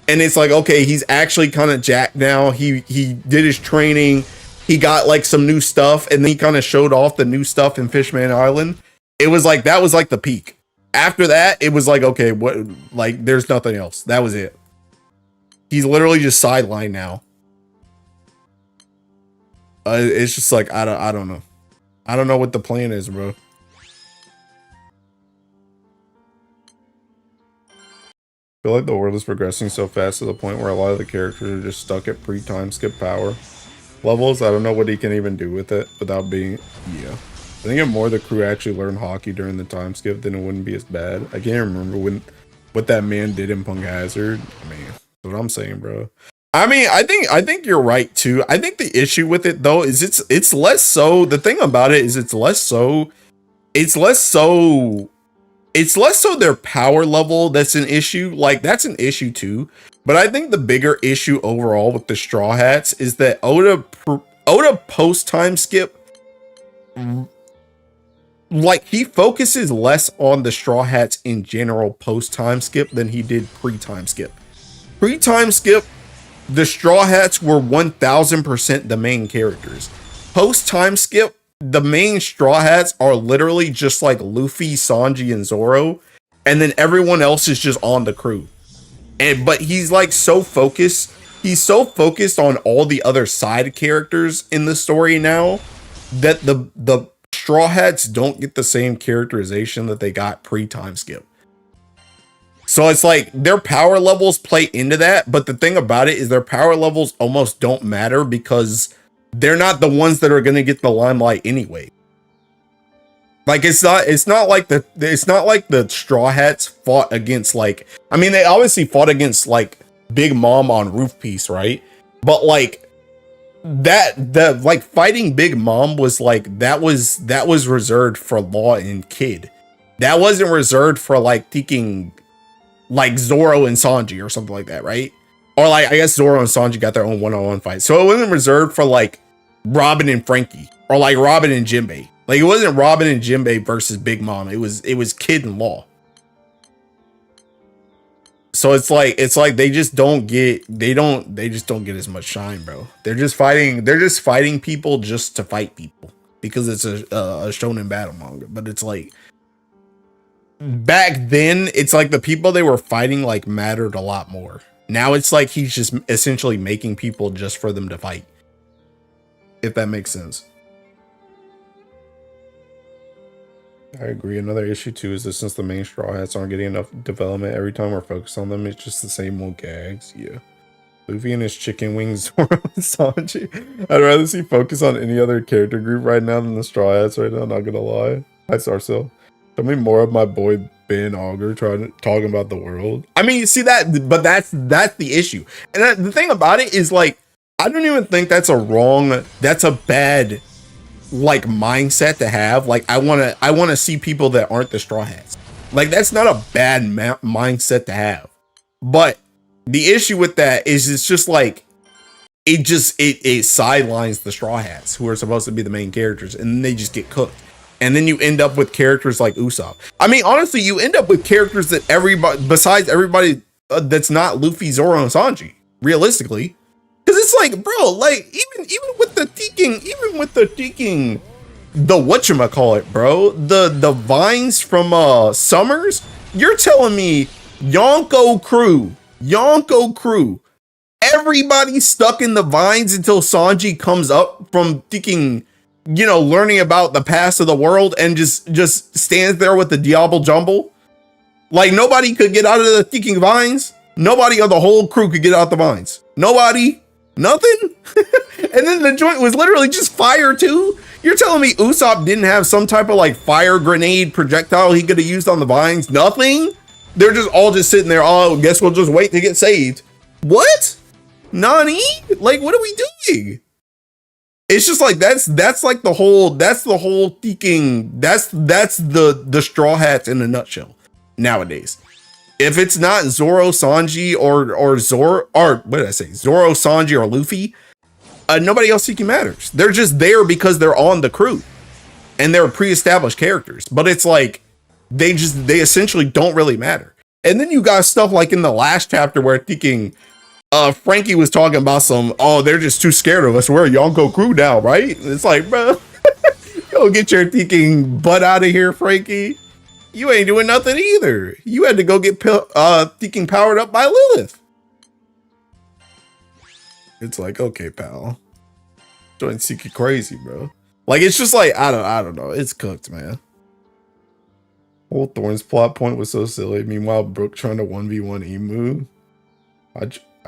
and it's like, okay, he's actually kind of jacked now. He did his training. He got like some new stuff, and then he kind of showed off the new stuff in Fishman Island. It was like, that was like the peak. After that, it was like, okay, what? Like, there's nothing else. That was it. He's literally just sidelined now. It's just like, I don't know. I don't know what the plan is, bro. I feel like the world is progressing so fast to the point where a lot of the characters are just stuck at pre-time skip power levels. I don't know what he can even do with it without being, yeah. I think if more of the crew actually learned hockey during the time skip, then it wouldn't be as bad. I can't remember what that man did in Punk Hazard. I mean, that's what I'm saying, bro. I mean, I think you're right too. I think the issue with it though is it's less so. The thing about it is it's less so it's less so their power level that's an issue. Like, that's an issue too. But I think the bigger issue overall with the Straw Hats is that Oda post time skip, like, he focuses less on the Straw Hats in general post time skip than he did pre time skip. Pre time skip, the Straw Hats were 1000% the main characters. Post time skip, the main Straw Hats are literally just like Luffy, Sanji, and Zoro, and then everyone else is just on the crew. But he's like so focused. He's so focused on all the other side characters in the story now that the Straw Hats don't get the same characterization that they got pre-time skip. So it's like their power levels play into that, but the thing about it is their power levels almost don't matter because they're not the ones that are going to get the limelight anyway. Like it's not like the Straw Hats fought against, like, I mean, they obviously fought against like Big Mom on Roof Piece, right? But like fighting Big Mom was like that was reserved for Law and Kid. That wasn't reserved for like taking like Zoro and Sanji or something like that, right? Or like I guess Zoro and Sanji got their own one-on-one fight. So it wasn't reserved for like Robin and Frankie or like Robin and Jinbei. Like it wasn't Robin and Jinbei versus Big Mom. It was Kid and Law. So it's like they just don't get as much shine, bro. They're just fighting people just to fight people because it's a shonen battle manga. But it's like back then, it's like the people they were fighting like mattered a lot more. Now it's like he's just essentially making people just for them to fight. If that makes sense. I agree. Another issue too is that since the main Straw Hats aren't getting enough development every time we're focused on them, it's just the same old gags. Yeah. Luffy and his chicken wings, Zoro and Sanji. I'd rather see focus on any other character group right now than the Straw Hats right now, not gonna lie. Hi Sarcel. Tell me more of my boy Ben Auger talking about the world. I mean, you see that, but that's the issue. And the thing about it is like, I don't even think that's a bad like mindset to have. Like I want to see people that aren't the Straw Hats. Like that's not a bad mindset to have. But the issue with that is it's just like it sidelines the Straw Hats who are supposed to be the main characters, and then they just get cooked. And then you end up with characters like Usopp. I mean, honestly, you end up with characters that besides everybody that's not Luffy, Zoro, and Sanji, realistically. Because it's like, bro, like, even with the teaking, the whatchamacallit, bro, the vines from Summers, you're telling me Yonko crew, everybody's stuck in the vines until Sanji comes up from thinking, you know, learning about the past of the world and just stands there with the Diablo Jumble. Like nobody could get out of the thinking vines. Nobody of the whole crew could get out the vines. Nobody. Nothing. And then the joint was literally just fire too. You're telling me Usopp didn't have some type of like fire grenade projectile he could have used on the vines? Nothing. They're just all just sitting there. Oh, guess we'll just wait to get saved. What? Nani? Like, what are we doing? It's just like that's the whole thinking. That's the Straw Hats in a nutshell nowadays. If it's not Zoro, Sanji, or Zoro, Sanji, or Luffy, nobody else thinking matters. They're just there because they're on the crew and they're pre-established characters. But it's like they essentially don't really matter. And then you got stuff like in the last chapter where thinking Frankie was talking about they're just too scared of us. We're a Yonko crew now, right? It's like, bro, go get your thinking butt out of here, Frankie. You ain't doing nothing either. You had to go get thinking powered up by Lilith. It's like, okay, pal. Join Seeking crazy, bro. Like, it's just like, I don't know. It's cooked, man. Old Thorn's plot point was so silly. Meanwhile, Brooke trying to 1v1 Emu. I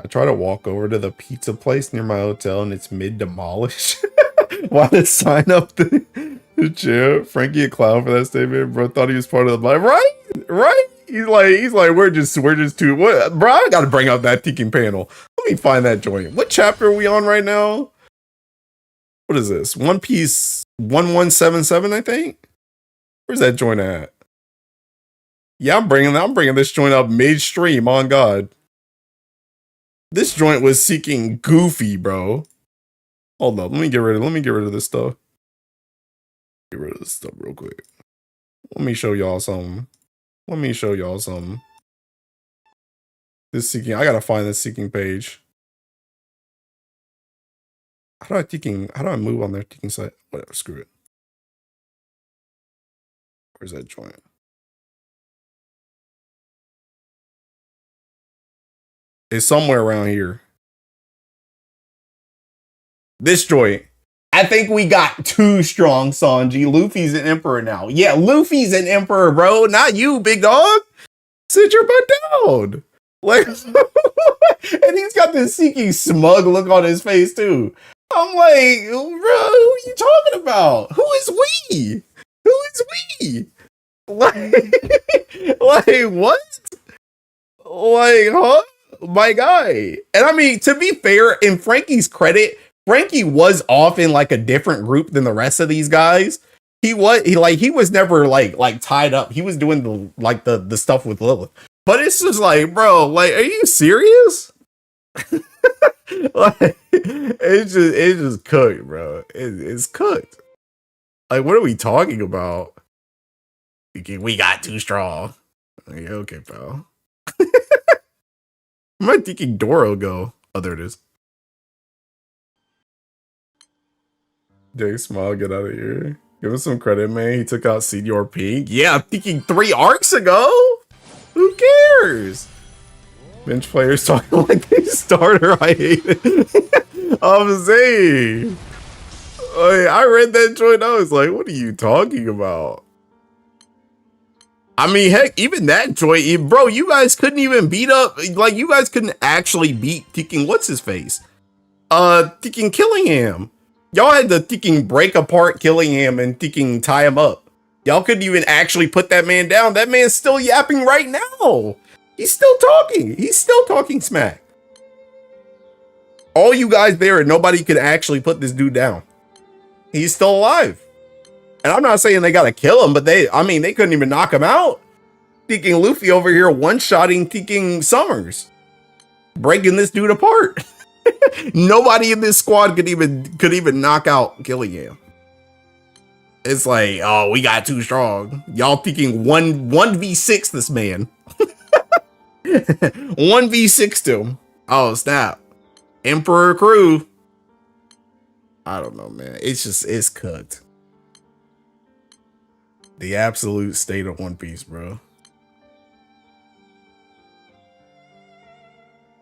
try to walk over to the pizza place near my hotel and it's mid-demolish. Why did sign up the chair? Frankie a clown for that statement. Bro thought he was part of the vibe. Right? He's like, we're just too, what? Bro, I gotta bring up that thinking panel. Let me find that joint. What chapter are we on right now? What is this? One Piece 1177, I think? Where's that joint at? Yeah, I'm bringing this joint up midstream. On God, this joint was seeking goofy, bro. Hold up, let me get rid of this stuff. Get rid of this stuff real quick. Let me show y'all something. This seeking, I gotta find this seeking page. How do I move on their seeking site? Whatever, screw it. Where's that joint? It's somewhere around here. This joint. I think we got too strong, Sanji. Luffy's an emperor now. Yeah, Luffy's an emperor, bro. Not you, big dog. Sit your butt down. Like, and he's got this seeking smug look on his face, too. I'm like, bro, who are you talking about? Who is we? Who is we? Like what? Like, huh? My guy. And I mean, to be fair, in Frankie's credit, Frankie was off in like a different group than the rest of these guys. He was never like tied up. He was doing the stuff with Lilith. But it's just like, bro, like, are you serious? Like, it's just cooked, bro. It's cooked. Like, what are we talking about? We got too strong. Like, okay, pal. Where am I thinking Doro go? Oh, there it is. Jake Smile, get out of here. Give him some credit, man. He took out Senior Pink. Yeah, I'm thinking 3 arcs ago. Who cares? Bench players talking like they starter. I hate it. I'm saying. I read that joint. I was like, what are you talking about? I mean, heck, even that joint, bro, you guys couldn't even beat up, like, you guys couldn't actually beat Thinking what's his face? Thinking Killingham. Y'all had to Thinking break apart Killingham and Thinking tie him up. Y'all couldn't even actually put that man down. That man's still yapping right now. He's still talking. He's still talking smack. All you guys there and nobody could actually put this dude down. He's still alive. And I'm not saying they gotta kill him, but they couldn't even knock him out. Thinking Luffy over here one-shotting Thinking Summers. Breaking this dude apart. Nobody in this squad could even knock out Gilliam. It's like, oh, we got too strong. Y'all thinking 1v6 this man. 1v6 to him. Oh, snap. Emperor crew. I don't know, man. It's cooked. The absolute state of One Piece, bro.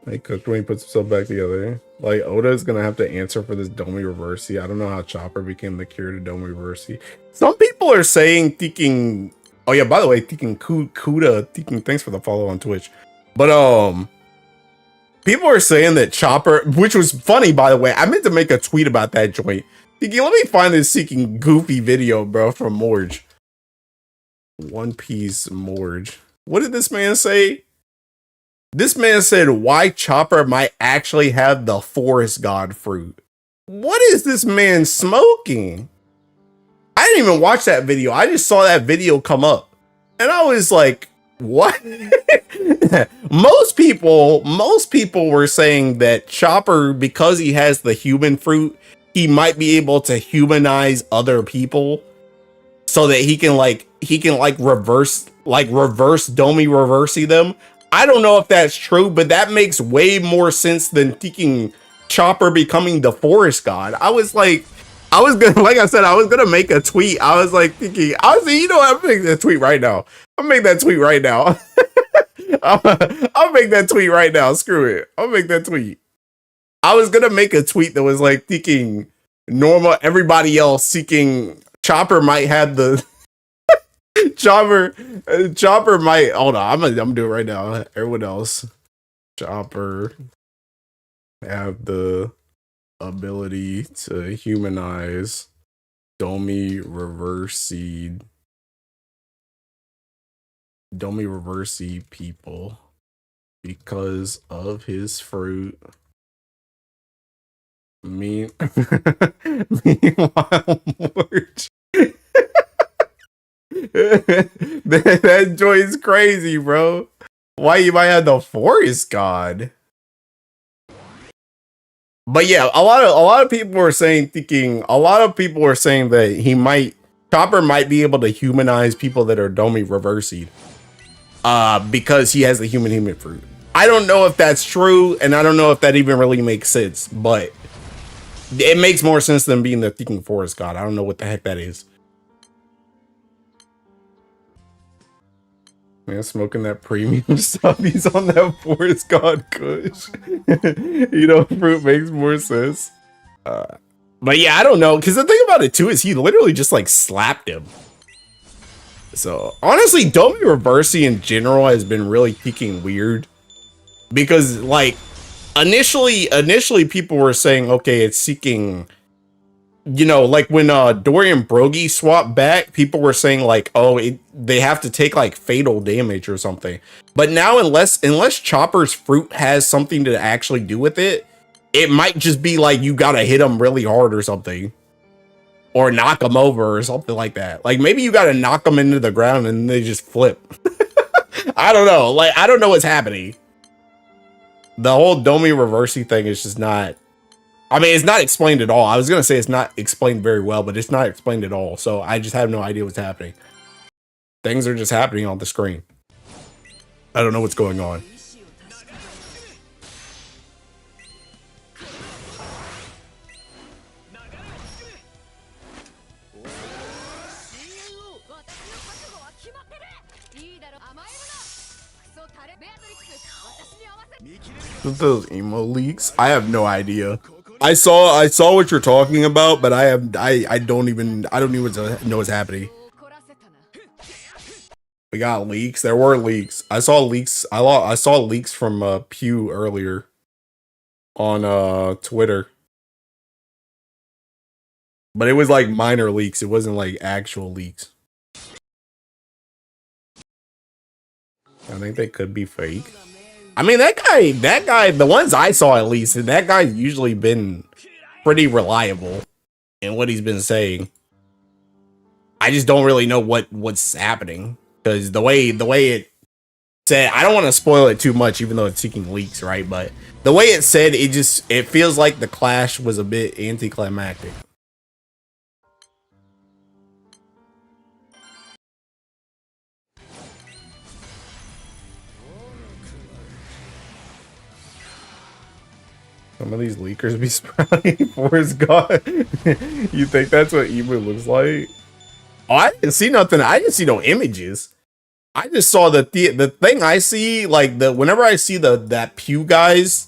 He cooked when he puts himself back together. Like, Oda is gonna have to answer for this Domi Reversi. I don't know how Chopper became the cure to Domi Reversi. Some people are saying thinking. Oh yeah, by the way, thinking Kuda, thinking thanks for the follow on Twitch. But people are saying that Chopper, which was funny by the way. I meant to make a tweet about that joint. Thinking, let me find this seeking goofy video, bro, from Morge. One Piece Morge. What did this man say? This man said why Chopper might actually have the Forest God fruit. What is this man smoking? I didn't even watch that video. I just saw that video come up. And I was like, what? Most people were saying that Chopper, because he has the human fruit, he might be able to humanize other people so that he can reverse Domi Reversi them. I don't know if that's true, but that makes way more sense than thinking Chopper becoming the Forest God. I was gonna make a tweet. I was like thinking, you know what, I'm making that tweet right now. I'll make that tweet right now. I'll make that tweet right now. Screw it. I'll make that tweet. I was gonna make a tweet that was like thinking normal, everybody else seeking Chopper might have the Chopper might, hold on, I'm gonna do it right now. Everyone else, Chopper have the ability to humanize Domi Reversi people because of his fruit. Meanwhile, Morge that joint's crazy, bro. Why you might have the forest god? But yeah, a lot of people were saying that Chopper might be able to humanize people that are Domi reversing. Because he has the human fruit. I don't know if that's true, and I don't know if that even really makes sense, but it makes more sense than being the thinking forest god. I don't know what the heck that is. Man, smoking that premium stuff. He's on that forest god kush. You know, fruit makes more sense. But yeah, I don't know, because the thing about it too is he literally just like slapped him. So honestly, Domi Reversi in general has been really peaking weird. Because like initially people were saying, okay, it's seeking, you know, like when Dorian Brogy swapped back, people were saying like, oh, they have to take like fatal damage or something. But now unless Chopper's fruit has something to actually do with it, it might just be like you gotta hit him really hard or something. Or knock him over or something like that. Like maybe you gotta knock them into the ground and they just flip. I don't know. Like I don't know what's happening. The whole Domi Reversi thing is just not. I mean, it's not explained at all. I was gonna say it's not explained very well, but it's not explained at all. So I just have no idea what's happening. Things are just happening on the screen. I don't know what's going on. Those emo leaks? I have no idea. I saw what you're talking about, but I don't even know what's happening. We got leaks. There were leaks. I saw leaks. I saw leaks from Pew earlier on Twitter. But it was like minor leaks. It wasn't like actual leaks. I think they could be fake. I mean, that guy, the ones I saw at least, that guy's usually been pretty reliable in what he's been saying. I just don't really know what's happening because the way it said, I don't want to spoil it too much, even though it's seeking leaks, right? But the way it said, it feels like the clash was a bit anticlimactic. Some of these leakers be sprouting forest god. You think that's what Emu looks like? Oh, I didn't see nothing. I didn't see no images. I just saw the thing I see, like whenever I see that Pew guy's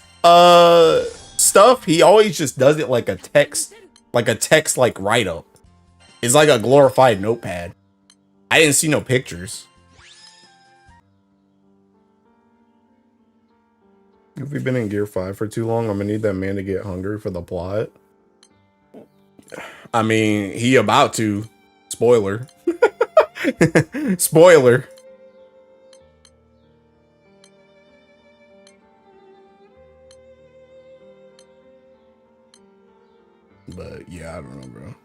stuff, he always just does it like a text like write up. It's like a glorified notepad. I didn't see no pictures. If we've been in Gear 5 for too long, I'm gonna need that man to get hungry for the plot. I mean, he about to. Spoiler. Spoiler. But yeah, I don't know, bro.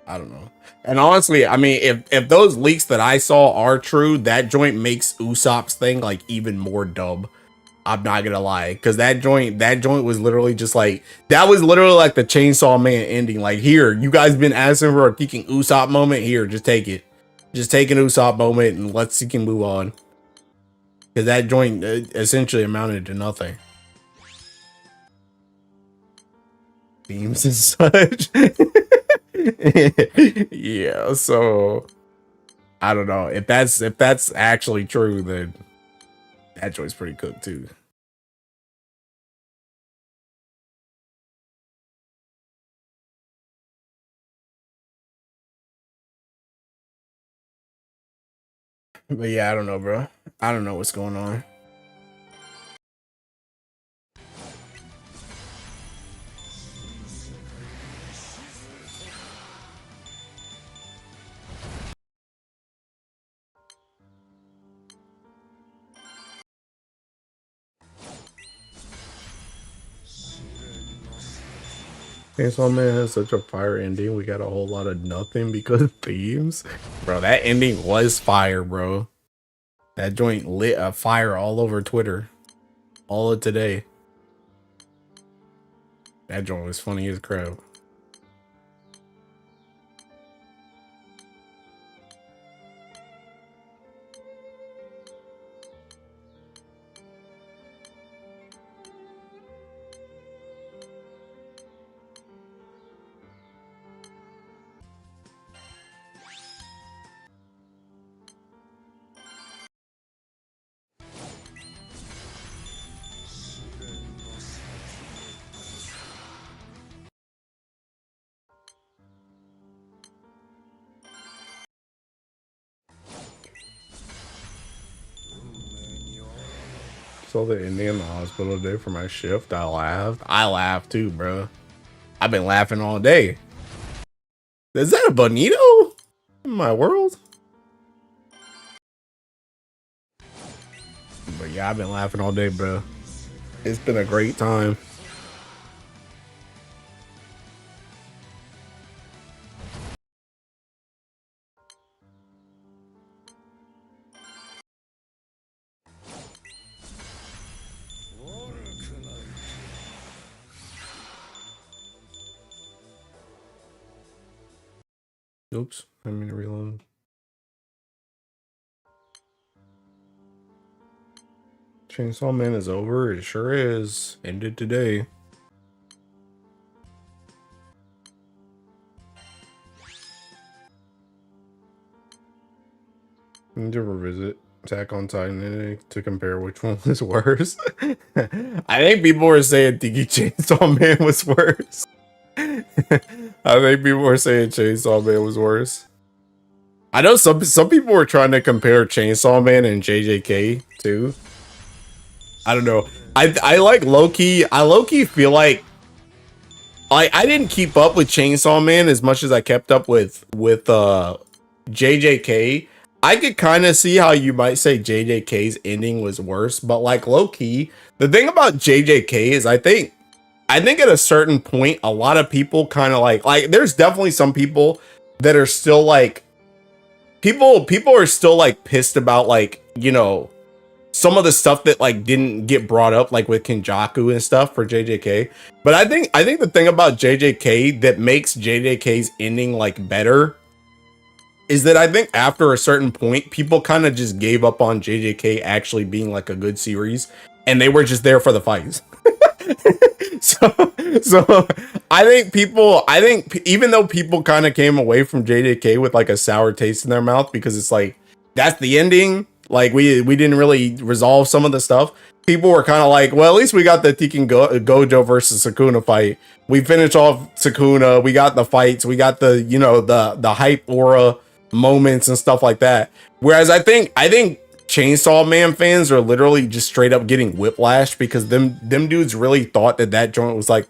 I don't know. And honestly, I mean, if those leaks that I saw are true, that joint makes Usopp's thing like even more dumb. I'm not gonna lie, because that joint was literally just like, that was literally like the Chainsaw Man ending. Like, here, you guys been asking for a peeking Usopp moment. Here, just take it. Just take an Usopp moment and let's you can move on. Because that joint essentially amounted to nothing. Themes and such. Yeah, so I don't know. If that's actually true, then that joint's pretty cooked too. But yeah, I don't know, bro. I don't know what's going on. Chainsaw Man has such a fire ending. We got a whole lot of nothing because of themes. Bro, that ending was fire, bro. That joint lit a fire all over Twitter. All of today. That joint was funny as crap. Saw the ending in the hospital today for my shift. I laughed. I laughed too, bro. I've been laughing all day. Is that a bonito in my world? But yeah, I've been laughing all day, bro. It's been a great time. Oops, I mean to reload. Chainsaw Man is over. It sure is. Ended today. Need to revisit Attack on Titan to compare which one was worse. I think people were saying Tiki Chainsaw Man was worse. I think people were saying Chainsaw Man was worse. I know some people were trying to compare Chainsaw Man and JJK too. I don't know. I like low-key. I low-key feel like I didn't keep up with Chainsaw Man as much as I kept up with JJK. I could kind of see how you might say JJK's ending was worse, but like low-key, the thing about JJK is I think at a certain point, a lot of people kind of like there's definitely some people that are still like people are still like pissed about like, you know, some of the stuff that like didn't get brought up like with Kenjaku and stuff for JJK. But I think the thing about JJK that makes JJK's ending like better is that I think after a certain point, people kind of just gave up on JJK actually being like a good series, and they were just there for the fights. so I think even though people kind of came away from JJK with like a sour taste in their mouth because it's like that's the ending, like we didn't really resolve some of the stuff. People were kind of like, well, at least we got the Tekken Gojo versus Sukuna fight. We finished off Sukuna. We got the fights. We got the, you know, the hype aura moments and stuff like that. Whereas I think Chainsaw Man fans are literally just straight up getting whiplash because them dudes really thought that joint was like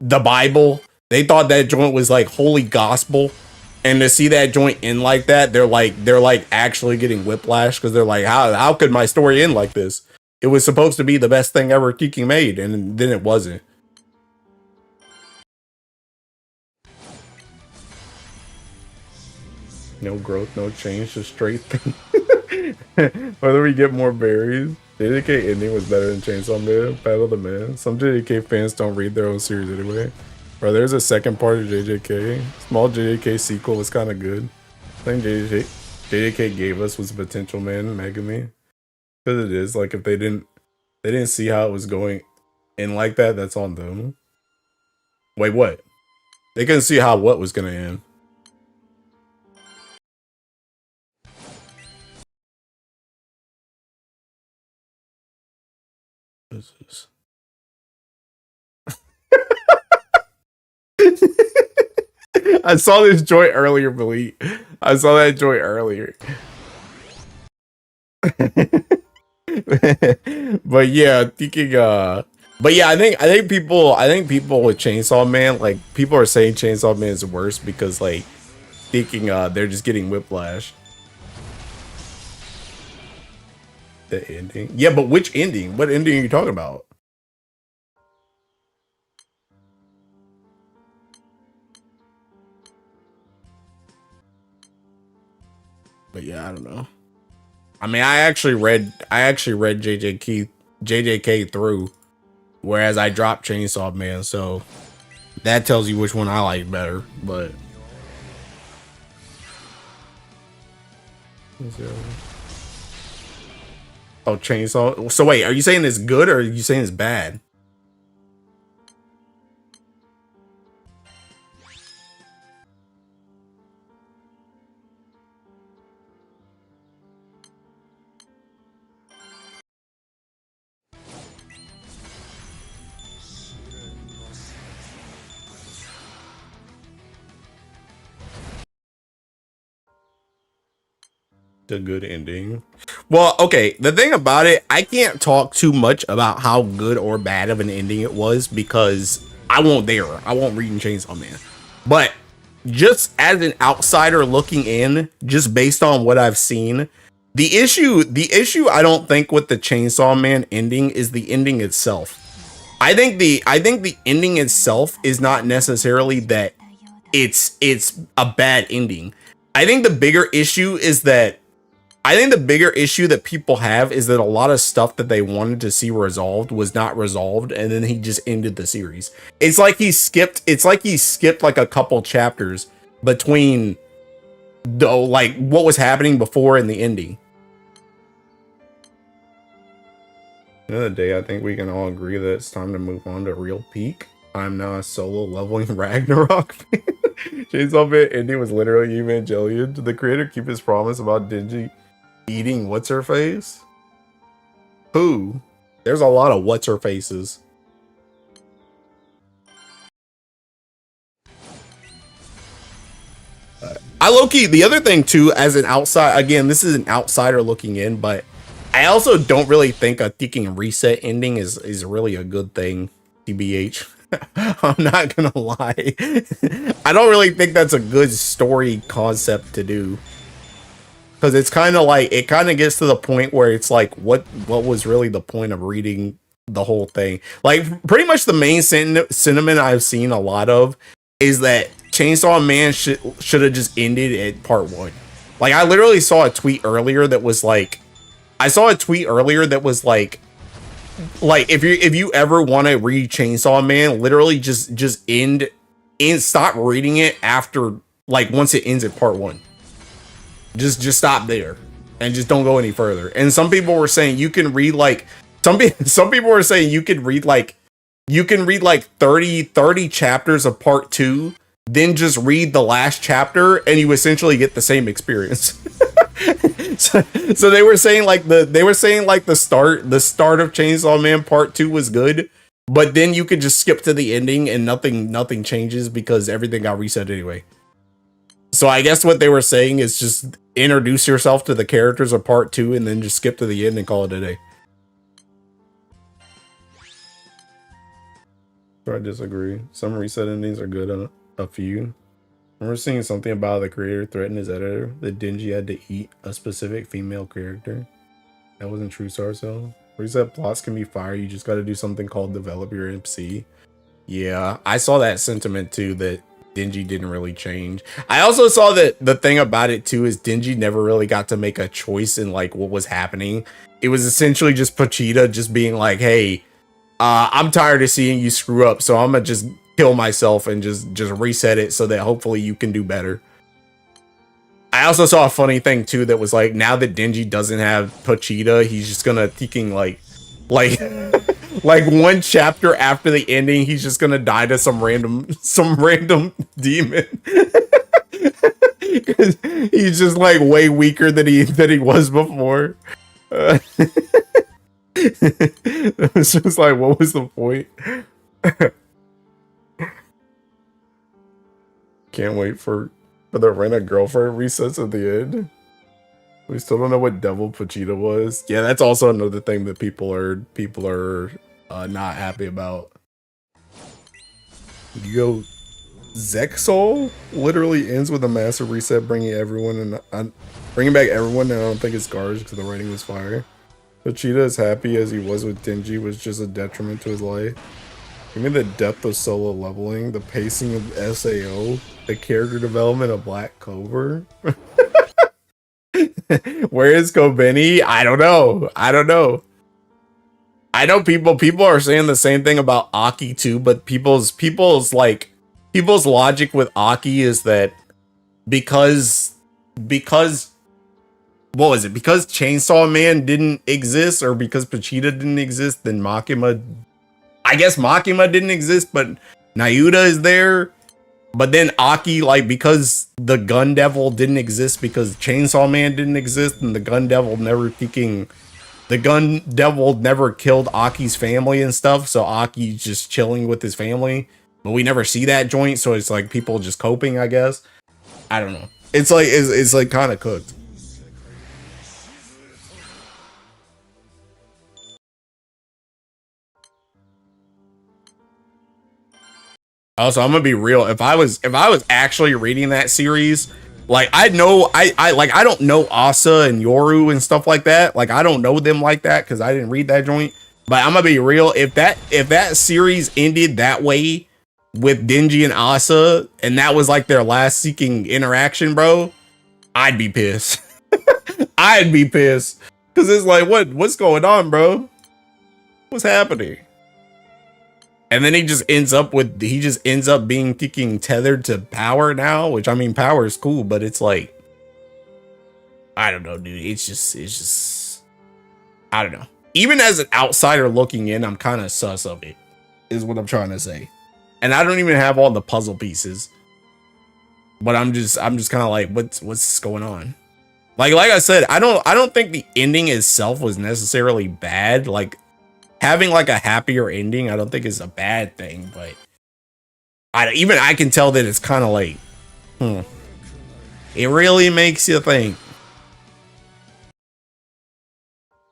the Bible. They thought that joint was like holy gospel, and to see that joint end like that, they're like actually getting whiplash because they're like, how could my story end like this? It was supposed to be the best thing ever Kiki made, and then it wasn't. No growth, no change, just straight thing. Whether we get more berries. JJK ending was better than Chainsaw Man. Battle of the Man. Some JJK fans don't read their own series anyway. Bro, there's a second part of JJK. Small JJK sequel was kind of good. I think JJK gave us was Potential Man and Megami. Because it is, like if they didn't see how it was going in like that, that's on them. Wait, what? They couldn't see how what was gonna end. What is this? I saw this joint earlier, Malik. I saw that joint earlier. But yeah, thinking but yeah, I think people with Chainsaw Man, like people are saying Chainsaw Man is worse because like thinking they're just getting whiplash. The ending? Yeah, but which ending? What ending are you talking about? But yeah, I don't know. I mean, I actually read JJK through, whereas I dropped Chainsaw Man, so that tells you which one I like better. But oh, Chainsaw. So wait, are you saying it's good or are you saying it's bad? The good ending. Well, okay, the thing about it, I can't talk too much about how good or bad of an ending it was because I won't read in Chainsaw Man. But just as an outsider looking in, just based on what I've seen, the issue I don't think with the Chainsaw Man ending is the ending itself. I think the ending itself is not necessarily that it's a bad ending. I think the bigger issue that people have is that a lot of stuff that they wanted to see resolved was not resolved, and then he just ended the series. It's like he skipped like a couple chapters between like what was happening before and the ending. Another day, I think we can all agree that it's time to move on to real peak. I'm now a solo leveling Ragnarok fan. Chainsaw Man ending was literally Evangelion. Did the creator keep his promise about Denji eating what's her face? Who? There's a lot of what's her faces. I low-key, the other thing too, as an outside, again, this is an outsider looking in, but I also don't really think a ticking reset ending is really a good thing, TBH. I'm not gonna lie. I don't really think that's a good story concept to do. Because it's kind of like, it kind of gets to the point where it's like, what was really the point of reading the whole thing? Like, pretty much the main sentiment I've seen a lot of is that Chainsaw Man should have just ended at part 1. Like, I literally saw a tweet earlier that was like, if you ever want to read Chainsaw Man, literally just end and stop reading it after, like, once it ends at part 1. Just stop there and just don't go any further. And some people were saying you can read like some people were saying you can read like 30 chapters of part 2, then just read the last chapter and you essentially get the same experience. so they were saying like the start of Chainsaw Man part 2 was good, but then you could just skip to the ending and nothing changes because everything got reset anyway. So I guess what they were saying is just introduce yourself to the characters of part 2 and then just skip to the end and call it a day. So I disagree. Some reset endings are good on a few. I remember seeing something about the creator threatened his editor that Denji had to eat a specific female character. That wasn't true, Sarcel. Reset plots can be fire. You just got to do something called develop your MC. Yeah, I saw that sentiment too, that Denji didn't really change. I also saw that the thing about it too is Denji never really got to make a choice in like what was happening. It was essentially just Pochita just being like, hey, I'm tired of seeing you screw up, so I'm gonna just kill myself and just reset it so that hopefully you can do better. I also saw a funny thing too that was like, now that Denji doesn't have Pochita, he's just gonna thinking like one chapter after the ending, he's just gonna die to some random demon. He's just like way weaker than he was before. It was just like, what was the point? Can't wait for the Rent-A-Girlfriend resets at the end. We still don't know what Devil Pochita was. Yeah, that's also another thing that people are not happy about. Yo, Zexol literally ends with a massive reset, bringing back everyone, and I don't think it's garbage because the writing was fire. Pochita, as happy as he was with Denji, was just a detriment to his life. Give me the depth of solo leveling, the pacing of SAO, the character development of Black Clover. Where is Kobeni? I don't know. I don't know. I know people are saying the same thing about Aki too, but people's logic with Aki is that because what was it? Because Chainsaw Man didn't exist, or because Pachita didn't exist, then Makima, I guess Makima didn't exist, but Nayuta is there. But then Aki, like, because the Gun Devil didn't exist, because Chainsaw Man didn't exist, and the Gun Devil never killed Aki's family and stuff, so Aki's just chilling with his family. But we never see that joint, so it's like people just coping, I guess. I don't know. It's like kind of cooked. Also, I'm gonna be real. If I was actually reading that series, like I don't know Asa and Yoru and stuff like that. Like I don't know them like that because I didn't read that joint. But I'm gonna be real. If that series ended that way with Denji and Asa, and that was like their last seeking interaction, bro, I'd be pissed. I'd be pissed because it's like, what's going on, bro? What's happening? And then he just ends up being fucking tethered to power now, which I mean, power is cool, but it's like, I don't know, dude. It's just, I don't know. Even as an outsider looking in, I'm kind of sus of it, is what I'm trying to say. And I don't even have all the puzzle pieces, but I'm just kind of like, what's going on? Like I said, I don't think the ending itself was necessarily bad. Like, having like a happier ending, I don't think is a bad thing, but I can tell that it's kind of like, it really makes you think.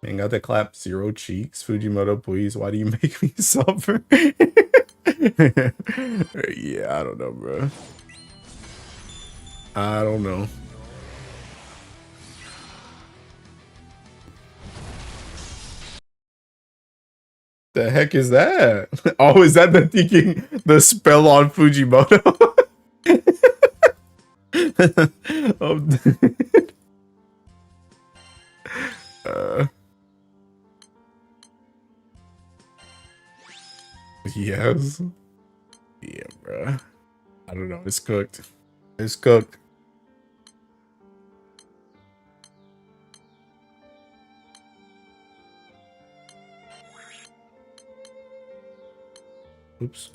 Man, got to clap 0 cheeks. Fujimoto, please. Why do you make me suffer? Yeah, I don't know, bro. I don't know. The heck is that? Oh, is that the spell on Fujimoto? Yes. Yeah, bro. I don't know. It's cooked. It's cooked. Oops.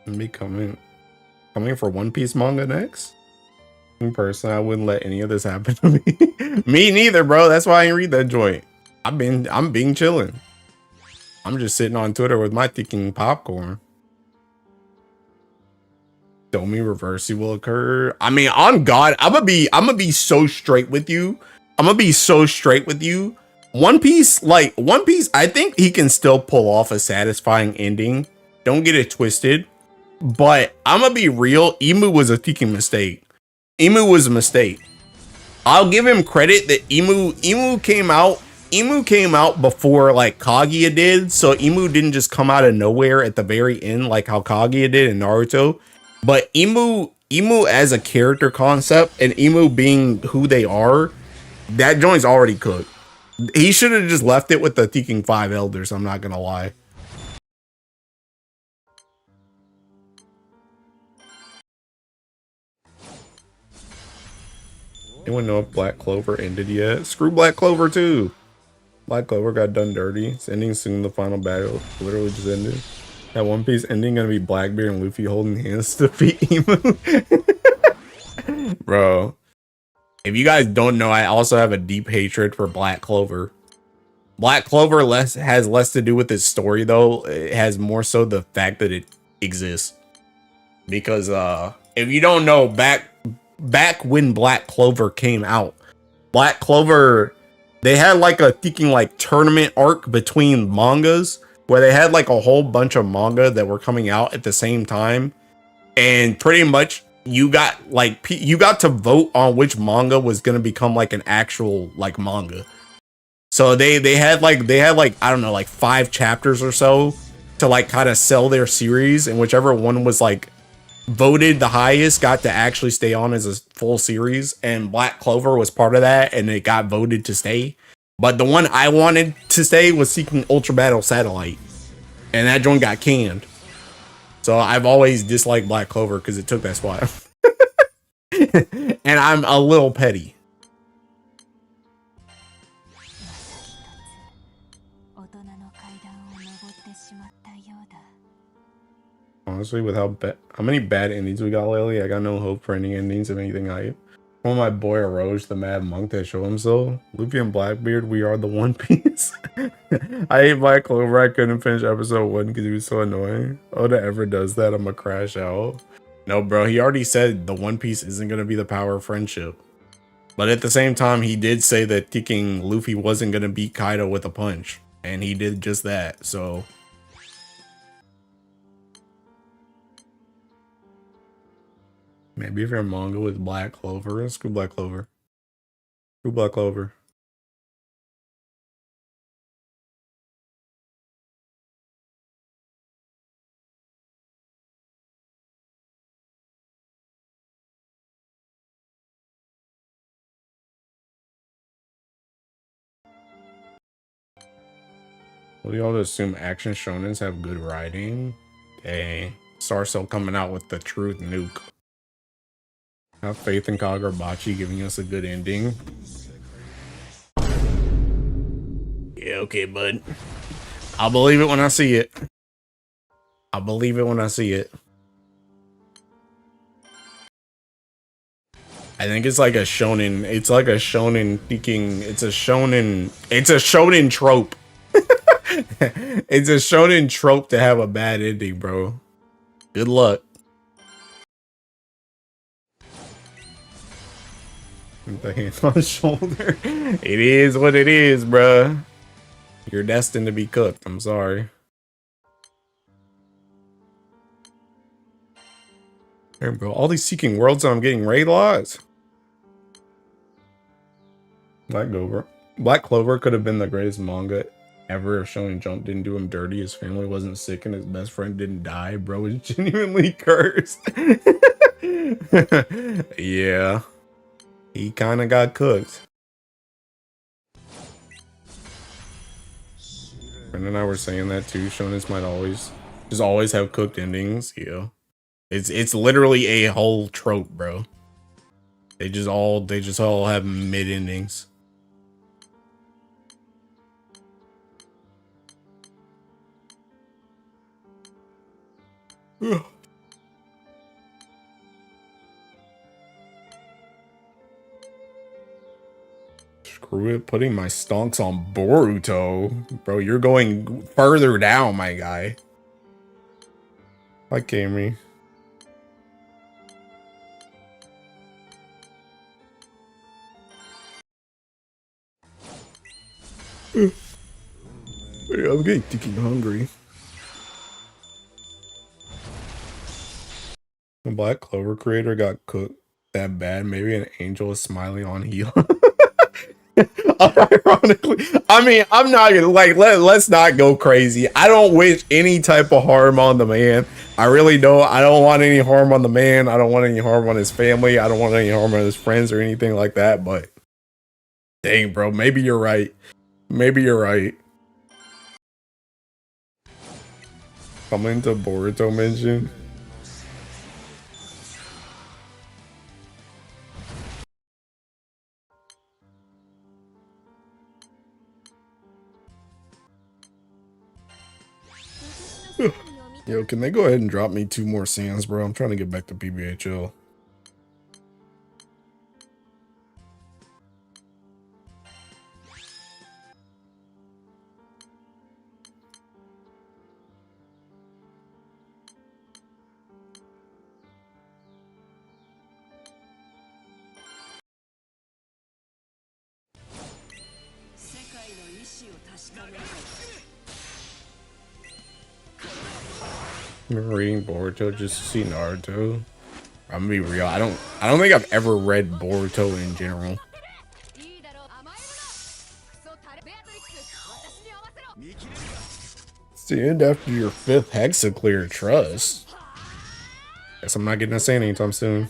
Me coming for One Piece manga next? In person, I wouldn't let any of this happen to me. Me neither, bro. That's why I ain't read that joint. I'm being chilling. I'm just sitting on Twitter with my thinking popcorn. Domi Reversi will occur. I mean, on God, I'm gonna be so straight with you. One Piece, I think he can still pull off a satisfying ending. Don't get it twisted. But I'm gonna be real, Emu was a fucking mistake. Emu was a mistake. I'll give him credit that Emu came out before like Kaguya did, so Emu didn't just come out of nowhere at the very end like how Kaguya did in Naruto. But Emu as a character concept and Emu being who they are, that joint's already cooked. He should have just left it with the Teking 5 elders, I'm not gonna lie. Anyone know if Black Clover ended yet? Screw Black Clover too. Black Clover got done dirty. It's ending soon. The final battle literally just ended. That One Piece ending gonna be Blackbeard and Luffy holding hands to defeat Emu. Bro, if you guys don't know, I also have a deep hatred for Black Clover. Black Clover has less to do with its story though. It has more so the fact that it exists. Because if you don't know, back when Black Clover came out, Black Clover, they had like a thinking like tournament arc between mangas where they had like a whole bunch of manga that were coming out at the same time, and pretty much you got to vote on which manga was going to become like an actual like manga. So they had like I don't know, like 5 chapters or so to like kind of sell their series, and whichever one was like voted the highest got to actually stay on as a full series, and Black Clover was part of that, and it got voted to stay. But the one I wanted to stay was Seeking Ultra Battle Satellite, and that joint got canned. So I've always disliked Black Clover because it took that spot. And I'm a little petty. Honestly, with how many bad endings we got lately, I got no hope for any endings of anything hype. From my boy Aroge, the mad monk that showed himself. Luffy and Blackbeard, we are the One Piece. I hate Black Clover. I couldn't finish episode 1 because he was so annoying. Oda ever does that, I'm gonna crash out. No, bro, he already said the One Piece isn't gonna be the power of friendship. But at the same time, he did say that kicking Luffy wasn't gonna beat Kaido with a punch. And he did just that, so... Maybe if you're a manga with Black Clover, screw Black Clover. Screw Black Clover. Well, y'all assume action shonens have good writing? Dang. Sarcel coming out with the truth nuke. Have faith in Kagurabachi giving us a good ending. Yeah, okay, bud. I'll believe it when I see it. I'll believe it when I see it. I think it's like a shonen. It's like a shonen thinking. It's a shonen. It's a shonen trope. It's a shonen trope to have a bad ending, bro. Good luck. The hand on the shoulder. It is what it is, bruh. You're destined to be cooked. I'm sorry. Hey, bro, all these Seeking Worlds and I'm getting raid laws. Black Clover could have been the greatest manga ever if Shonen Jump didn't do him dirty. His family wasn't sick and his best friend didn't die. Bro was genuinely cursed. Yeah. He kind of got cooked. Brenda and I were saying that too. Shonens might always have cooked endings. Yeah. It's literally a whole trope, bro. They just all have mid endings. Screw it, putting my stonks on Boruto. Bro, you're going further down, my guy. Hi, Camry. I'm getting thinking hungry. The Black Clover creator got cooked that bad. Maybe an angel is smiling on heel. Ironically, I mean, I'm not gonna let's not go crazy. I don't wish any type of harm on the man. I really don't. I don't want any harm on the man. I don't want any harm on his family. I don't want any harm on his friends or anything like that. But dang, bro, maybe you're right. Maybe you're right. Coming to Boruto mention. Yo, can they go ahead and drop me 2 more sands, bro? I'm trying to get back to PBHL. I'm reading Boruto just to see Naruto. I'm gonna be real. I don't think I've ever read Boruto in general. And after your 5th Hexa clear, trust. Guess I'm not getting a Sand anytime soon.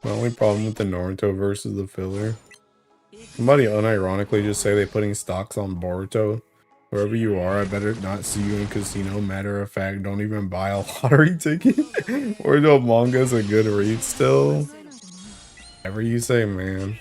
My only problem with the Naruto versus the filler. Somebody unironically just say they're putting stocks on Boruto. Wherever you are, I better not see you in casino. Matter of fact, don't even buy a lottery ticket. Or the manga's a good read still. Whatever you say, man.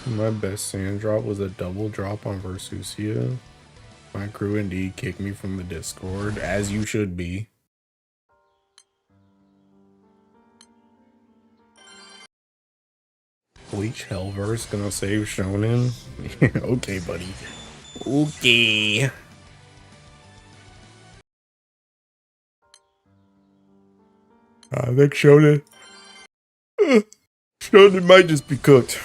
My best sand drop was a double drop on Versusia. My crew indeed kicked me from the Discord, as you should be. Bleach Hellverse gonna save Shonen? Okay, buddy. Okay. I think Shonen... Shonen might just be cooked.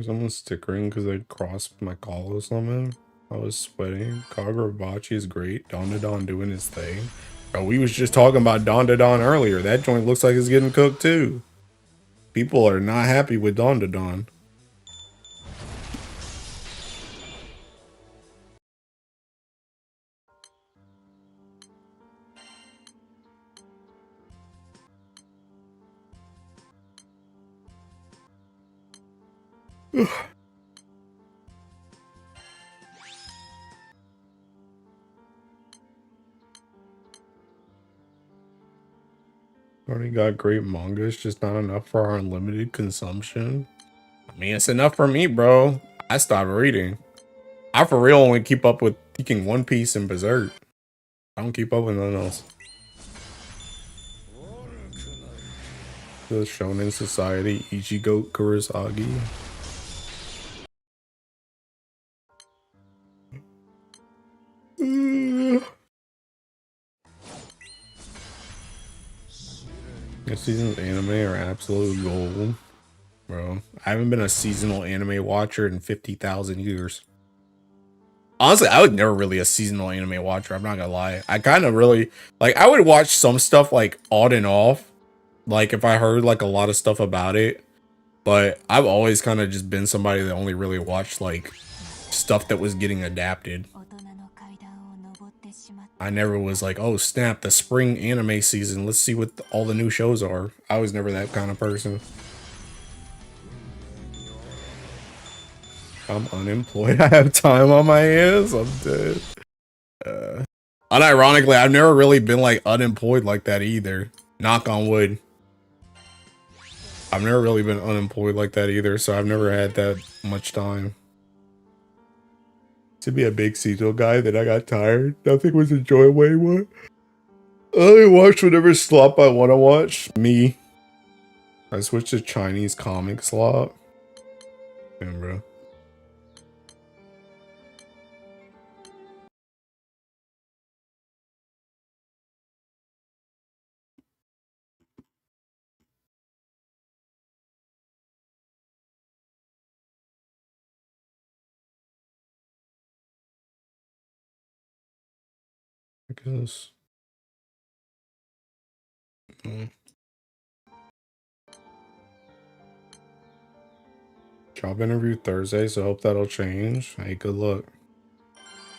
Someone's stickering because I crossed my collar something. I was sweating. Kagurabachi is great. Don doing his thing. Bro, we was just talking about Don earlier. That joint looks like it's getting cooked too. People are not happy with Don. Already got great manga. It's just not enough for our unlimited consumption. I mean, it's enough for me, bro. I stopped reading. I for real only keep up with Peking One Piece and Berserk. I don't keep up with nothing else. The Shonen Society, Ichigo Kurosagi. This season's anime are absolute gold, bro. I haven't been a seasonal anime watcher in 50,000 years. Honestly, I was never really a seasonal anime watcher. I'm not gonna lie. I kind of really like. I would watch some stuff like on and off, like if I heard like a lot of stuff about it. But I've always kind of just been somebody that only really watched like stuff that was getting adapted. I never was like, oh snap, the spring anime season, let's see what all the new shows are. I was never that kind of person. I'm unemployed. I have time on my hands. I'm dead. Unironically, I've never really been like unemployed like that either. Knock on wood. I've never really been unemployed like that either, so I've never had that much time. To be a big Cito guy, then I got tired. Nothing was enjoyable anymore. I only watch whatever slop I want to watch. Me. I switched to Chinese comic slop. Damn, bro. I guess. Job interview Thursday, so I hope that'll change. Hey, good luck.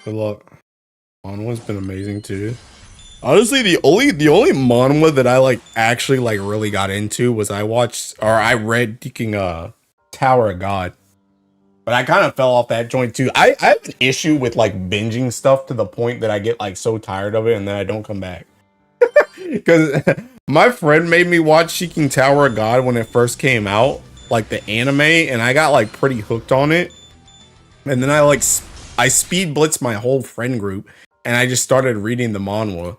Good luck. Manhwa's been amazing too. Honestly, the only manhwa that I like actually like really got into was I read Tower of God. But I kind of fell off that joint too. I have an issue with like binging stuff to the point that I get like so tired of it and then I don't come back. Because my friend made me watch Seeking Tower of God when it first came out, like the anime, and I got like pretty hooked on it. And then I speed blitzed my whole friend group and I just started reading the manhwa.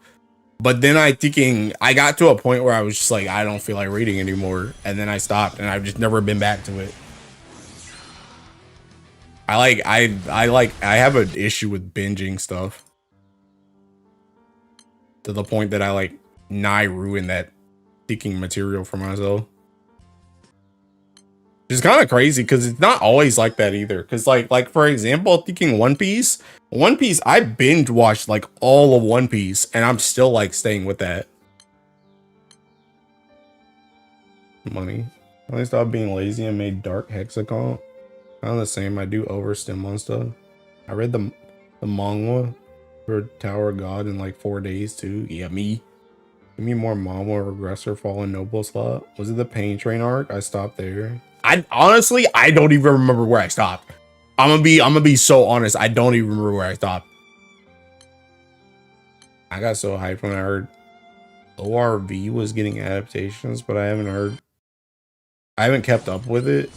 But then I got to a point where I was just like, I don't feel like reading anymore. And then I stopped and I've just never been back to it. I have an issue with binging stuff. To the point that I like nigh ruin that seeking material for myself. It's kind of crazy because it's not always like that either. Because like for example, thinking One Piece, I binge watched like all of One Piece, and I'm still like staying with that. Money. I stopped being lazy and made Dark Hexagon. Kind of the same. I do overstim on stuff. I read the manga for Tower of God in like 4 days too. Yeah, me. Give me more Mama Regressor Fallen Noble slot. Was it the Pain Train arc? I stopped there. I honestly don't even remember where I stopped. I'm gonna be so honest. I don't even remember where I stopped. I got so hyped when I heard ORV was getting adaptations, but I haven't kept up with it.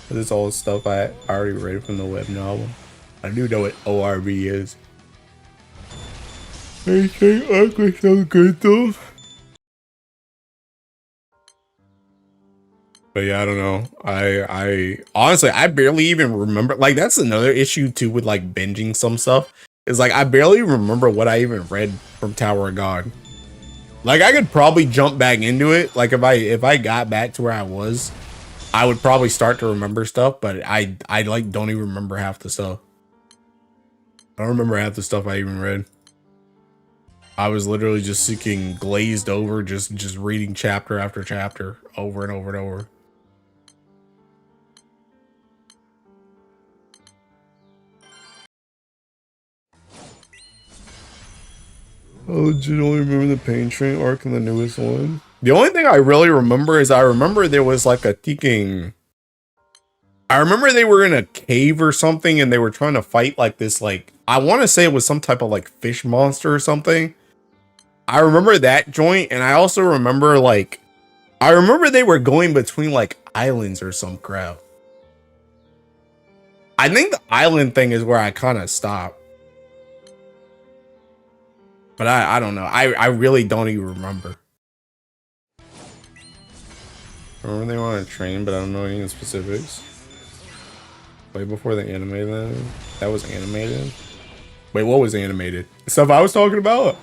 But it's all stuff I already read from the web novel. I do know what ORV is. They say arc was so good though. But yeah, I don't know. I honestly, I barely even remember. Like, that's another issue too with like binging some stuff. Is like I barely remember what I even read from Tower of God. Like, I could probably jump back into it. Like if I got back to where I was, I would probably start to remember stuff. But I like don't even remember half the stuff. I don't remember half the stuff I even read. I was literally just seeking glazed over, just reading chapter after chapter over and over and over. Oh, did you only remember the Pain Train arc in the newest one? The only thing I really remember is I remember there was like a teaking. I remember they were in a cave or something and they were trying to fight like this, like, I want to say it was some type of like fish monster or something. I remember that joint, and I also remember like, I remember they were going between like islands or some crap. I think the island thing is where I kind of stopped. But I don't know. I really don't even remember. I remember they were on a train, but I don't know any of the specifics. Way before the animated then? That was animated? Wait, what was animated? The stuff I was talking about?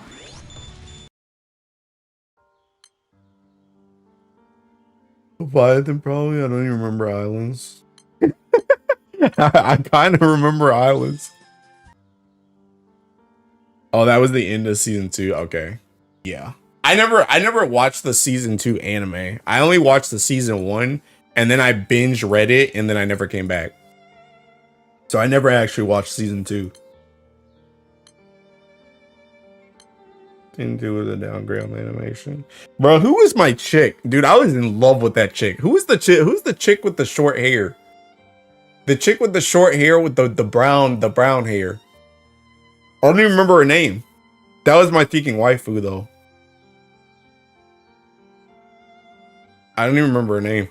Leviathan probably? I don't even remember Islands. I kind of remember Islands. Oh, that was the end of season 2. Okay. Yeah. I never watched the season 2 anime. I only watched the season 1 and then I binge read it and then I never came back. So I never actually watched season 2. Didn't do with the downgrade on the animation. Bro, who was my chick? Dude, I was in love with that chick. Who's the chick with the short hair? The chick with the short hair with the brown hair. I don't even remember her name. That was my thinking waifu though. I don't even remember her name.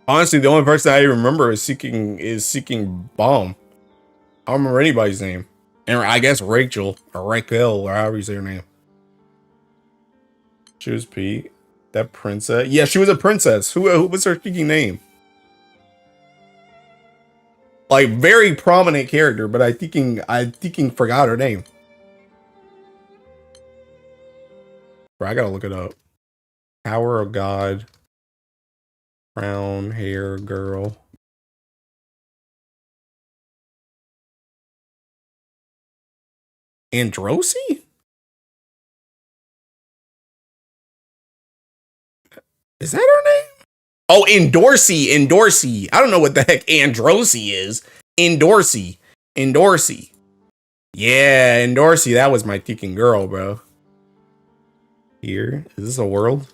Honestly, the only person I even remember is seeking bomb. I don't remember anybody's name. And I guess Rachel or Raquel or however you say her name. She was Pete. That princess. Yeah, she was a princess. Who was her speaking name? Like, very prominent character, but I thinking forgot her name. Bro, I gotta look it up. Tower of God. Brown hair girl. Androsi? Is that her name? Oh, Endorsey. I don't know what the heck Androsi is. Endorsey. Yeah, Endorsey. That was my thinking girl, bro. Here. Is this a world?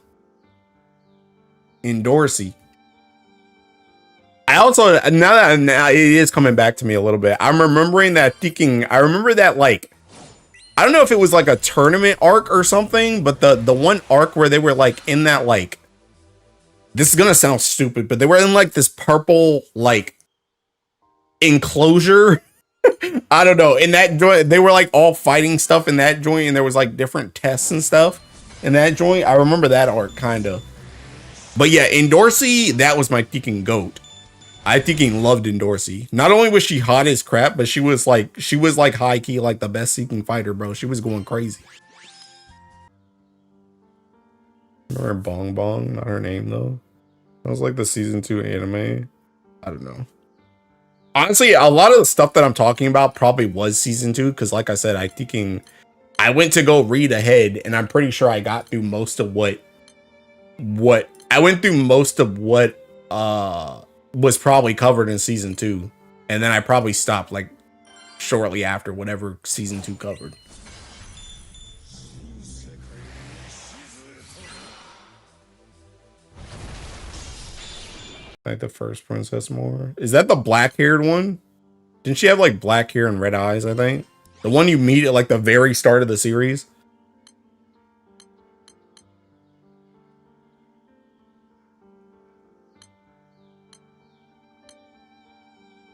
Endorsey. I also, now it is coming back to me a little bit. I'm remembering that thinking, I remember that like, I don't know if it was like a tournament arc or something, but the one arc where they were like in that like, this is gonna sound stupid, but they were in like this purple, like, enclosure. I don't know. In that joint, they were like all fighting stuff in that joint, and there was like different tests and stuff in that joint. I remember that arc kind of. But yeah, in Dorsey, that was my freaking goat. I freaking loved Dorsey. Not only was she hot as crap, but she was like high key like the best seeking fighter, bro. She was going crazy. Remember Bong Bong? Not her name though. That was like the season 2 anime. I don't know. Honestly, a lot of the stuff that I'm talking about probably was season 2, because like I said, I went to go read ahead, and I'm pretty sure I got through most of what was probably covered in season 2, and then I probably stopped like shortly after whatever season 2 covered. Like the first Princess more. Is that the black-haired one? Didn't she have like black hair and red eyes, I think? The one you meet at like the very start of the series?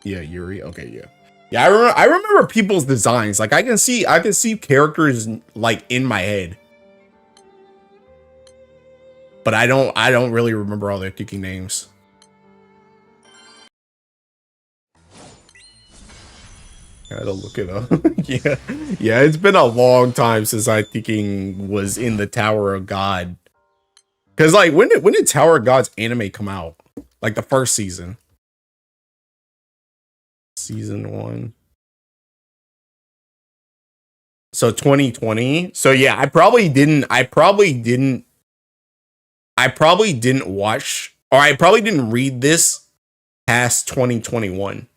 Yeah, Yuri. Okay, yeah. Yeah, I remember people's designs. Like I can see characters like in my head. But I don't really remember all their freaking names. I had to look it up. yeah, it's been a long time since I freaking was in the Tower of God. Cause like when did Tower of God's anime come out? Like the first season. Season 1. So 2020. So yeah, I probably didn't watch, or I probably didn't read this past 2021.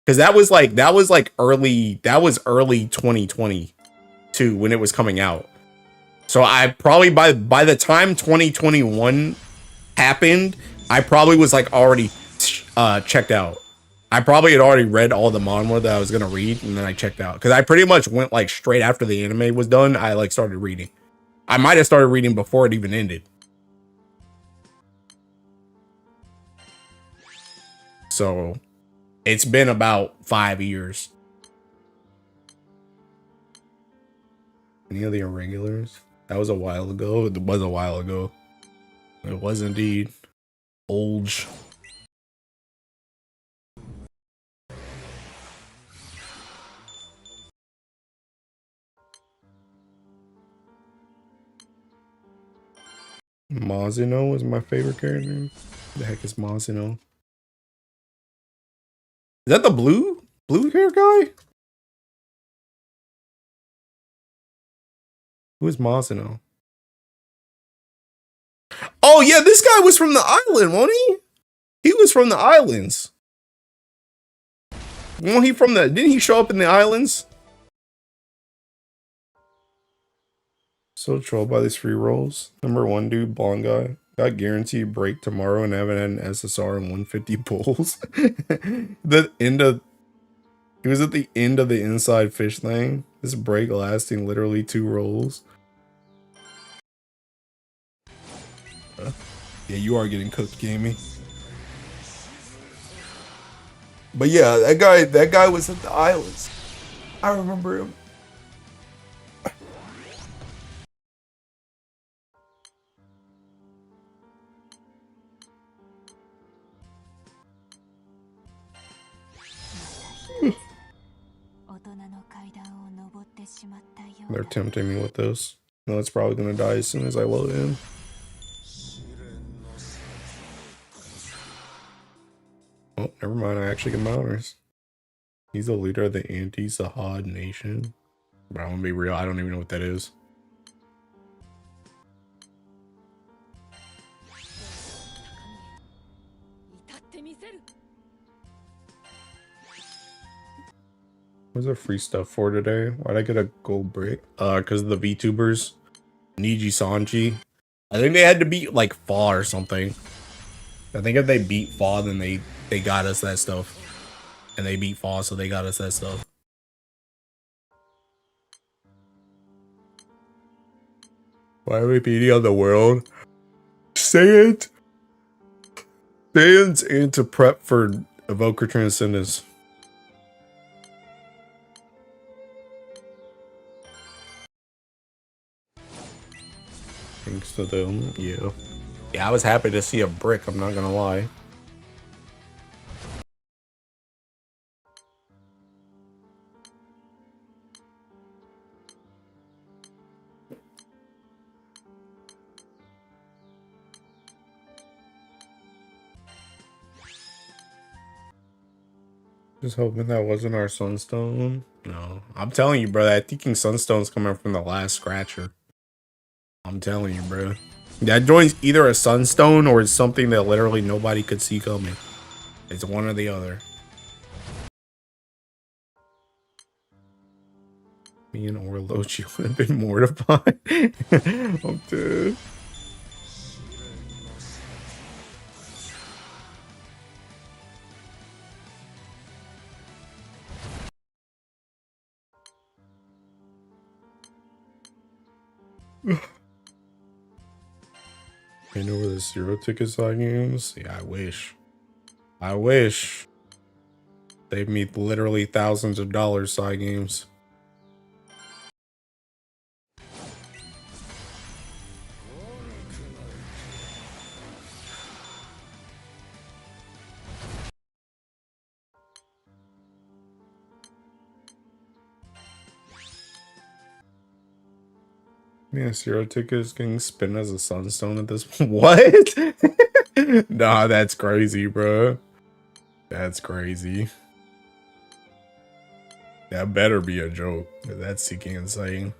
Because that was early 2022 when it was coming out. So I probably by the time 2021 happened, I probably was like already checked out. I probably had already read all the manga that I was gonna read, and then I checked out. Because I pretty much went like straight after the anime was done, I like started reading. I might have started reading before it even ended. So it's been about 5 years. Any of the irregulars? That was a while ago. It was a while ago. It was indeed. Olge. Mazino was my favorite character. Who the heck is Mazino? Is that the blue hair guy? Who is Mazino? Oh yeah, this guy was from the island, wasn't he? He was from the islands. Wasn't he from the? Didn't he show up in the islands? So trolled by these free rolls. Number 1 dude, blonde guy. Got guaranteed break tomorrow and haven't had an SSR in 150 pulls. He was at the end of the inside fish thing. This break lasting literally 2 rolls. Yeah, you are getting cooked, Gamey. But yeah, that guy was at the islands. I remember him. They're tempting me with this. No, it's probably gonna die as soon as I load in. Oh, never mind. I actually get my honors. He's the leader of the anti-Sahad nation. But I'm gonna be real. I don't even know what that is. What's the free stuff for today? Why'd I get a gold brick? Because of the VTubers. Niji Sanji. I think they had to beat like Fa or something. I think if they beat Fa, then they got us that stuff. And they beat Fa, so they got us that stuff. Why are we beating on the world? Saiyans and to prep for Evoker Transcendence. thanks to them. Yeah. Yeah, I was happy to see a brick, I'm not gonna lie. Just hoping that wasn't our sunstone. No, I'm telling you, bro. That thinking sunstone's coming from the last scratcher. I'm telling you, bro. That joins either a sunstone or it's something that literally nobody could see coming. It's one or the other. Me and Orlochi would have been mortified. I'm dead. You know where the 0 ticket side games? Yeah, I wish. I wish. They meet literally thousands of dollars side games. Yeah, 0 ticket is getting spin as a sunstone at this point. What? Nah, that's crazy, bro. That's crazy. That better be a joke. That's seeking insane.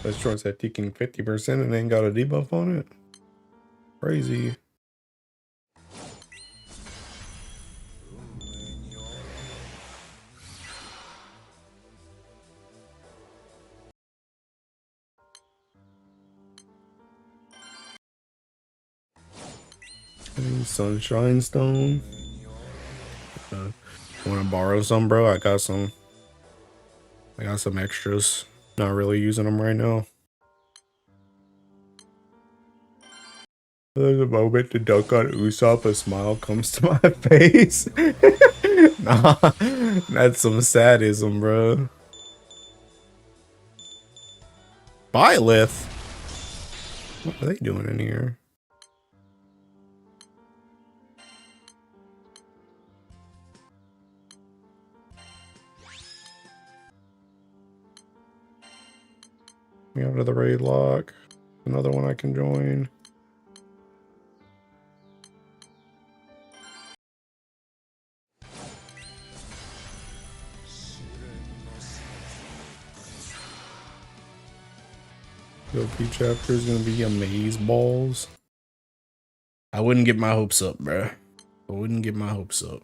That short said taking 50% and ain't got a debuff on it. Crazy. Sunshine Stone. Want to borrow some, bro? I got some. I got some extras. Not really using them right now. There's a moment to dunk on Usopp, a smile comes to my face. Nah, that's some sadism, bro. Byleth? What are they doing in here? Me out of the raid lock. Another one I can join. Goku chapter is gonna be amaze balls. I wouldn't get my hopes up, bruh. I wouldn't get my hopes up.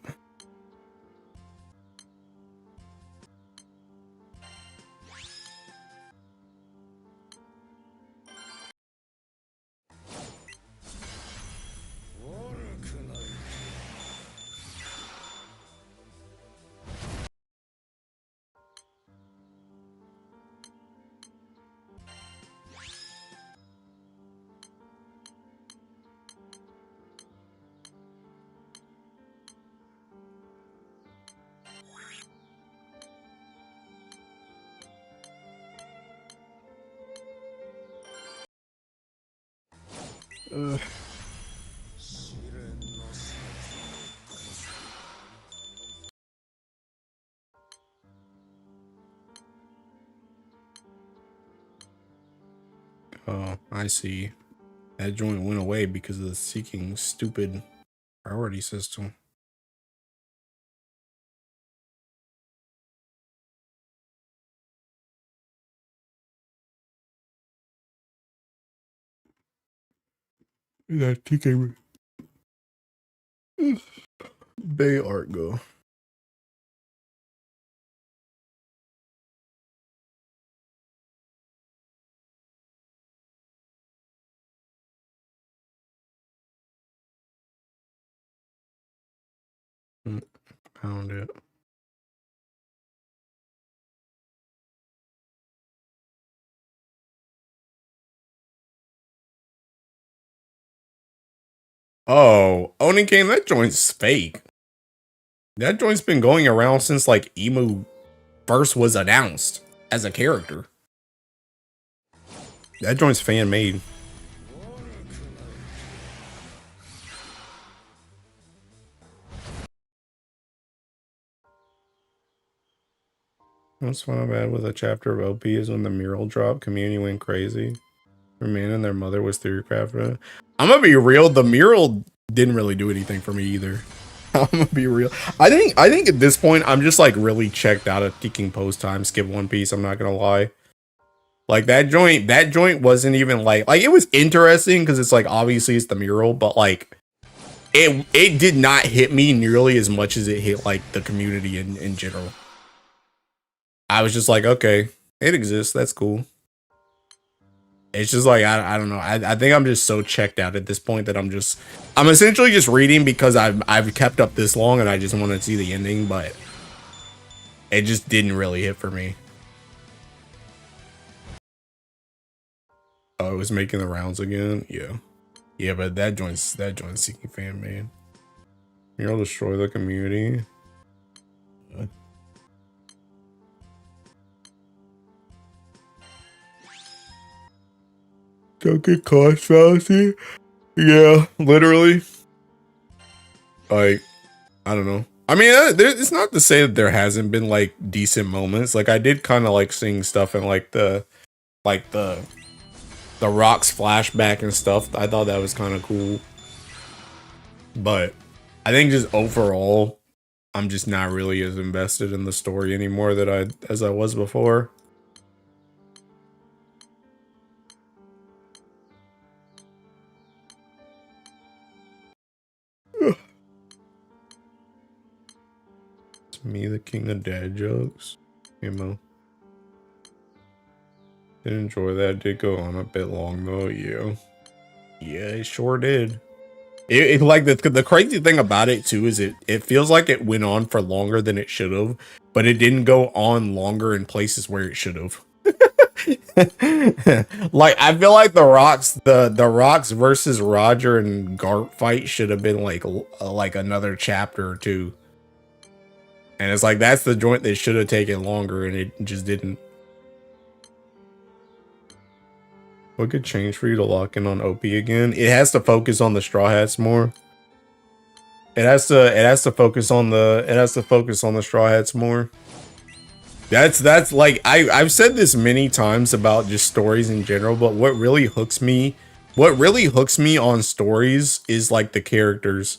Ugh. Oh, I see. That joint went away because of the seeking stupid priority system. That TK Bay art go. Found it. Oh, Oniken, that joint's fake. That joint's been going around since like Emu first was announced as a character. That joint's fan made. What's fun bad with a chapter of OP is when the mural dropped, community went crazy. Her man and their mother was theorycraft. I'm gonna be real, the mural didn't really do anything for me either. I'm gonna be real. I think at this point I'm just like really checked out of kicking post time, skip One Piece, I'm not gonna lie. Like that joint wasn't even like it was interesting because it's like obviously it's the mural, but like it did not hit me nearly as much as it hit like the community in general. I was just like, okay, it exists, that's cool. It's just like I don't know. I think I'm just so checked out at this point that I'm essentially just reading because I've kept up this long and I just want to see the ending, but it just didn't really hit for me. Oh, it was making the rounds again. Yeah, but that joint's seeking fan made. You'll destroy the community. Don't get cost fallacy. Yeah, literally. Like, I don't know. I mean, it's not to say that there hasn't been like decent moments. Like, I did kind of like seeing stuff in like the Rock's flashback and stuff. I thought that was kind of cool. But I think just overall, I'm just not really as invested in the story anymore as I was before. It's me, the king of dad jokes. You know. Did enjoy that. Did go on a bit long though. Yeah, it sure did. It like the crazy thing about it too is it feels like it went on for longer than it should have, but it didn't go on longer in places where it should have. Like I feel like the Rocks versus Roger and Garp fight should have been like another chapter or two. And it's like that's the joint that should have taken longer and it just didn't. What could change for you to lock in on OP again? It has to focus on the Straw Hats more. It has to focus on the Straw Hats more. That's like I've said this many times about just stories in general, but what really hooks me on stories is like the characters.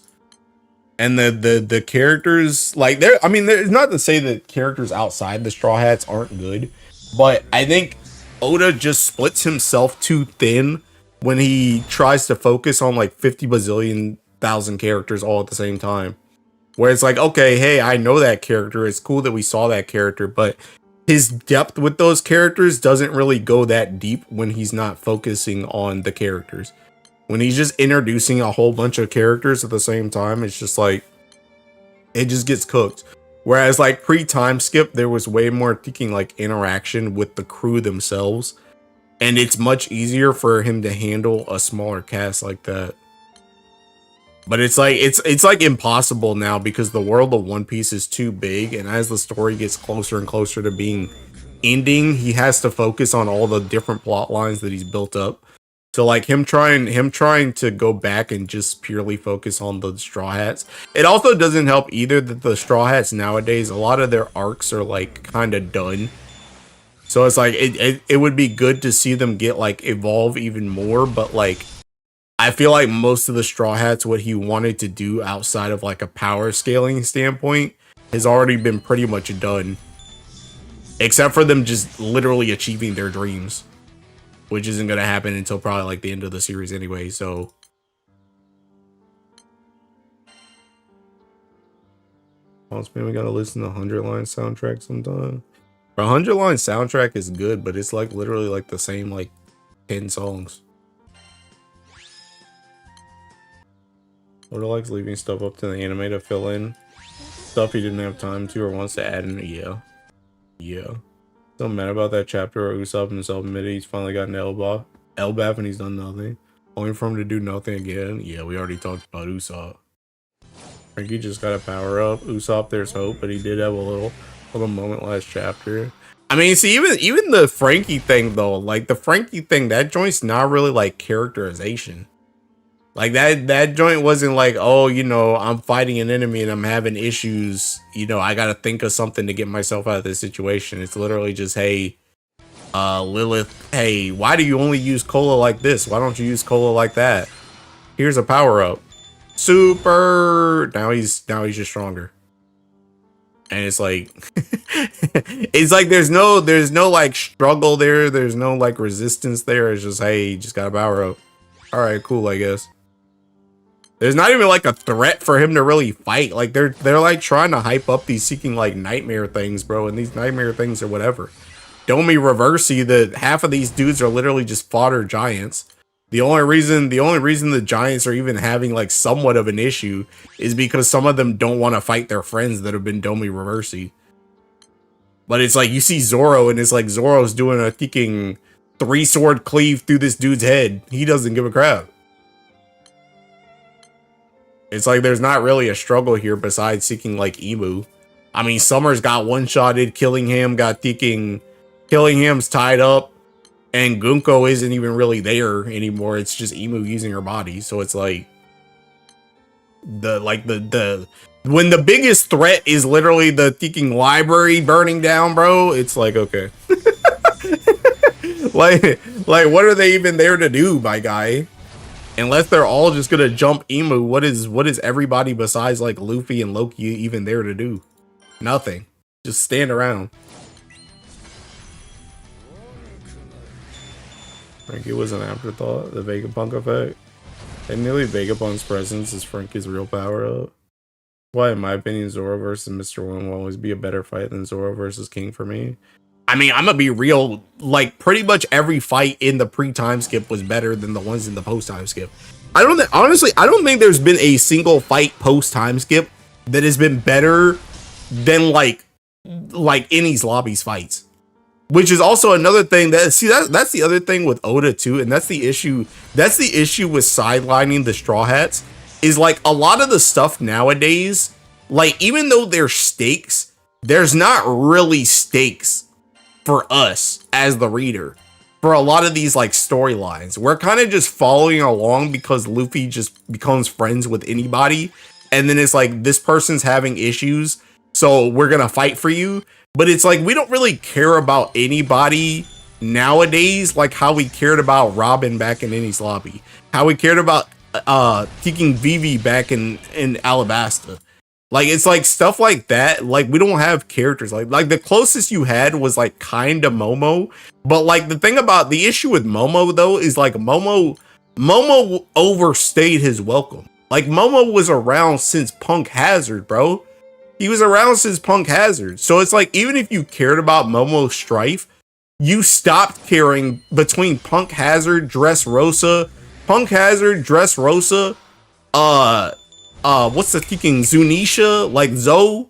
And the characters like there's not to say that characters outside the Straw Hats aren't good, but I think Oda just splits himself too thin when he tries to focus on like 50 bazillion thousand characters all at the same time. Where it's like, okay, hey, I know that character. It's cool that we saw that character, but his depth with those characters doesn't really go that deep when he's not focusing on the characters. When he's just introducing a whole bunch of characters at the same time, it's just like, it just gets cooked. Whereas like pre-time skip, there was way more thinking like interaction with the crew themselves. And it's much easier for him to handle a smaller cast like that. But it's like impossible now because the world of One Piece is too big. And as the story gets closer and closer to being ending, he has to focus on all the different plot lines that he's built up. So like him trying to go back and just purely focus on the Straw Hats. It also doesn't help either that the Straw Hats nowadays, a lot of their arcs are like kind of done. So it's like it would be good to see them get like evolve even more, but like I feel like most of the Straw Hats, what he wanted to do outside of like a power scaling standpoint has already been pretty much done. Except for them just literally achieving their dreams. Which isn't going to happen until probably like the end of the series anyway, so. Also, man, we got to listen to 100 Line soundtrack sometime. The 100 Line soundtrack is good, but it's like literally like the same like 10 songs. Oda likes leaving stuff up to the anime to fill in. stuff he didn't have time to or wants to add in. Yeah. Still mad about that chapter where Usopp himself admitted he's finally got an L-bath and he's done nothing. Only for him to do nothing again. Yeah, we already talked about Usopp. Frankie just got a power up. Usopp, there's hope, but he did have a little moment last chapter. I mean, see, even the Frankie thing though, like the Frankie thing, that joint's not really like characterization. Like that joint wasn't like, oh, you know, I'm fighting an enemy and I'm having issues. You know, I gotta think of something to get myself out of this situation. It's literally just, hey, Lilith, hey, why do you only use cola like this? Why don't you use cola like that? Here's a power up. Super. Now he's just stronger. And it's like, it's like there's no like struggle there. There's no like resistance there. It's just, hey, you just got a power up. All right, cool, I guess. There's not even like a threat for him to really fight. Like they're like trying to hype up these seeking like nightmare things, bro. And these nightmare things are whatever. Domi Reversey, the half of these dudes are literally just fodder giants. The only reason the giants are even having like somewhat of an issue is because some of them don't want to fight their friends that have been Domi Reversey. But it's like you see Zoro and it's like Zoro's doing a freaking 3-sword cleave through this dude's head. He doesn't give a crap. It's like there's not really a struggle here besides seeking like Emu. I mean, Summer's got one-shotted, killing him, killing him's tied up, and Gunko isn't even really there anymore. It's just Emu using her body. So it's like when the biggest threat is literally the freaking library burning down, bro, it's like, okay. like what are they even there to do, my guy? Unless they're all just gonna jump Emu, what is everybody besides like Luffy and Loki even there to do? Nothing. Just stand around. Frankie was an afterthought. The Vegapunk effect. And nearly Vegapunk's presence is Frankie's real power up. Why, in my opinion, Zoro versus Mr. One will always be a better fight than Zoro versus King for me. I mean, I'm gonna be real, like pretty much every fight in the pre-time skip was better than the ones in the post-time skip. Honestly, I don't think there's been a single fight post-time skip that has been better than like Enies Lobby's fights. Which is also another thing that's the other thing with Oda too, and that's the issue with sidelining the Straw Hats, is like a lot of the stuff nowadays, like even though there's stakes, there's not really stakes for us as the reader. For a lot of these like storylines, we're kind of just following along because Luffy just becomes friends with anybody, and then it's like this person's having issues, so we're gonna fight for you. But it's like we don't really care about anybody nowadays like how we cared about Robin back in Enies Lobby, how we cared about taking Vivi back in Alabasta. Like it's like stuff like that. Like we don't have characters like the closest you had was like kinda Momo. But like the issue with Momo though is like Momo overstayed his welcome. Like Momo was around since Punk Hazard, bro. He was around since Punk Hazard. So it's like even if you cared about Momo's strife, you stopped caring between Punk Hazard, Dressrosa, what's the freaking Zunisha, like Zoe,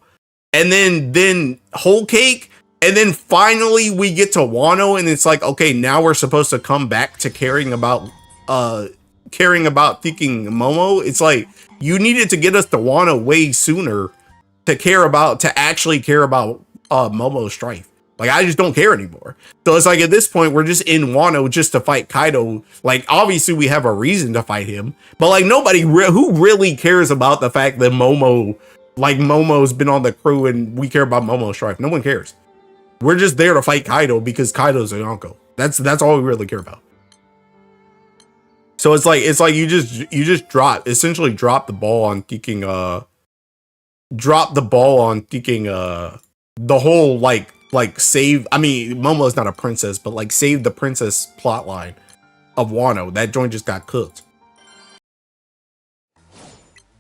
and then Whole Cake, and then finally we get to Wano, and it's like, okay, now we're supposed to come back to caring about freaking Momo. It's like you needed to get us to Wano way sooner to actually care about Momo's strife. Like I just don't care anymore. So it's like at this point we're just in Wano just to fight Kaido. Like obviously we have a reason to fight him, but like nobody who really cares about the fact that Momo's been on the crew and we care about Momo's strife. No one cares. We're just there to fight Kaido because Kaido's a Yonko. That's all we really care about. So it's like you just essentially drop the ball on thinking the whole like save, I mean Momo's not a princess, but like save the princess plotline of Wano. That joint just got cooked.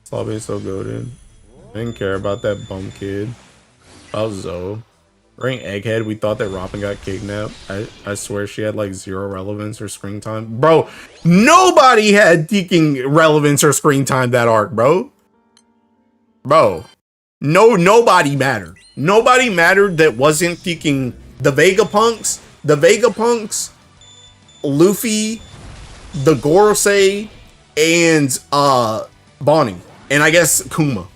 Sloppy is so goated. I didn't care about that bum kid. About Zoe. During Egghead, we thought that Robin got kidnapped. I swear she had like 0 relevance or screen time. Bro, nobody had relevance or screen time that arc, bro. Nobody mattered. Nobody mattered that wasn't thinking the Vegapunks, Luffy, the Gorosei, and Bonnie, and I guess Kuma.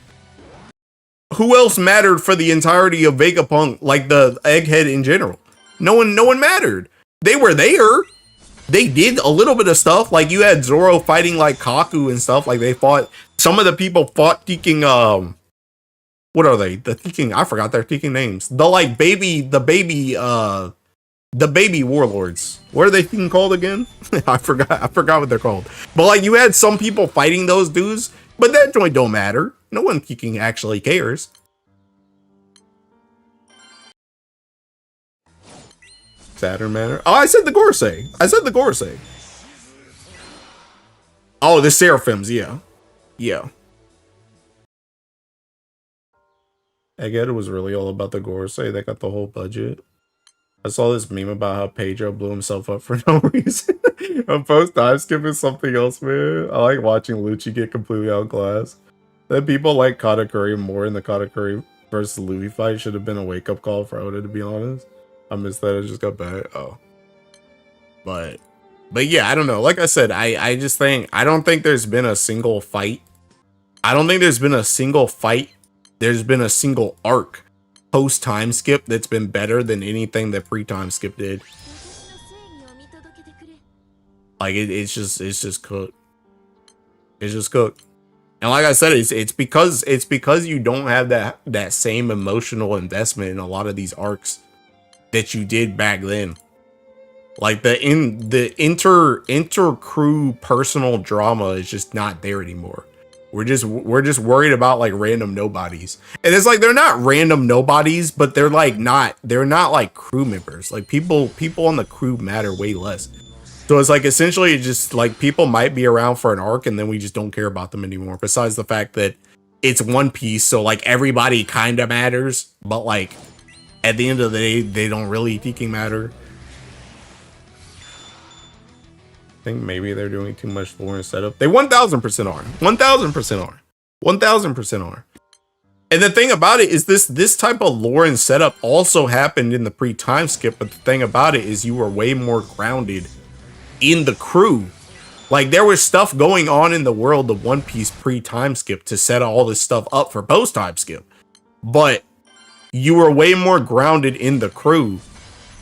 Who else mattered for the entirety of Vegapunk, like the Egghead in general? No one mattered. They were there. They did a little bit of stuff, like you had Zoro fighting like Kaku and stuff. Like they fought. Some of the people fought thinking what are they? The thinking, I forgot their thinking names. The baby warlords. What are they thinking called again? I forgot what they're called. But like you had some people fighting those dudes, but that joint don't matter. No one thinking actually cares. Saturn matter. Oh, I said the Gorosei. Oh, the Seraphims, yeah. Egghead was really all about the Gorosei. They got the whole budget. I saw this meme about how Pedro blew himself up for no reason. A post time skip is something else, man. I like watching Lucci get completely outclassed. Then people like Katakuri more in the Katakuri versus Louis fight should have been a wake-up call for Oda, to be honest. I missed that. I just got back. Oh. But yeah, I don't know. Like I said, I just think, I don't think there's been a single fight. There's been a single arc post time skip that's been better than anything that pre time skip did. Like it's just cooked. It's just cooked. And like I said, it's because you don't have that same emotional investment in a lot of these arcs that you did back then. Like the inter crew personal drama is just not there anymore. We're just worried about like random nobodies. And it's like they're not random nobodies, but they're not like crew members. Like people on the crew matter way less. So it's like essentially just like people might be around for an arc and then we just don't care about them anymore. Besides the fact that it's One Piece, so like everybody kind of matters, but like at the end of the day, they don't really fucking matter. I think maybe they're doing too much lore and setup. They 1000% are. 1000% are. 1000% are. And the thing about it is this type of lore and setup also happened in the pre-time skip, but the thing about it is you were way more grounded in the crew. Like there was stuff going on in the world of One Piece pre-time skip to set all this stuff up for post-time skip. But you were way more grounded in the crew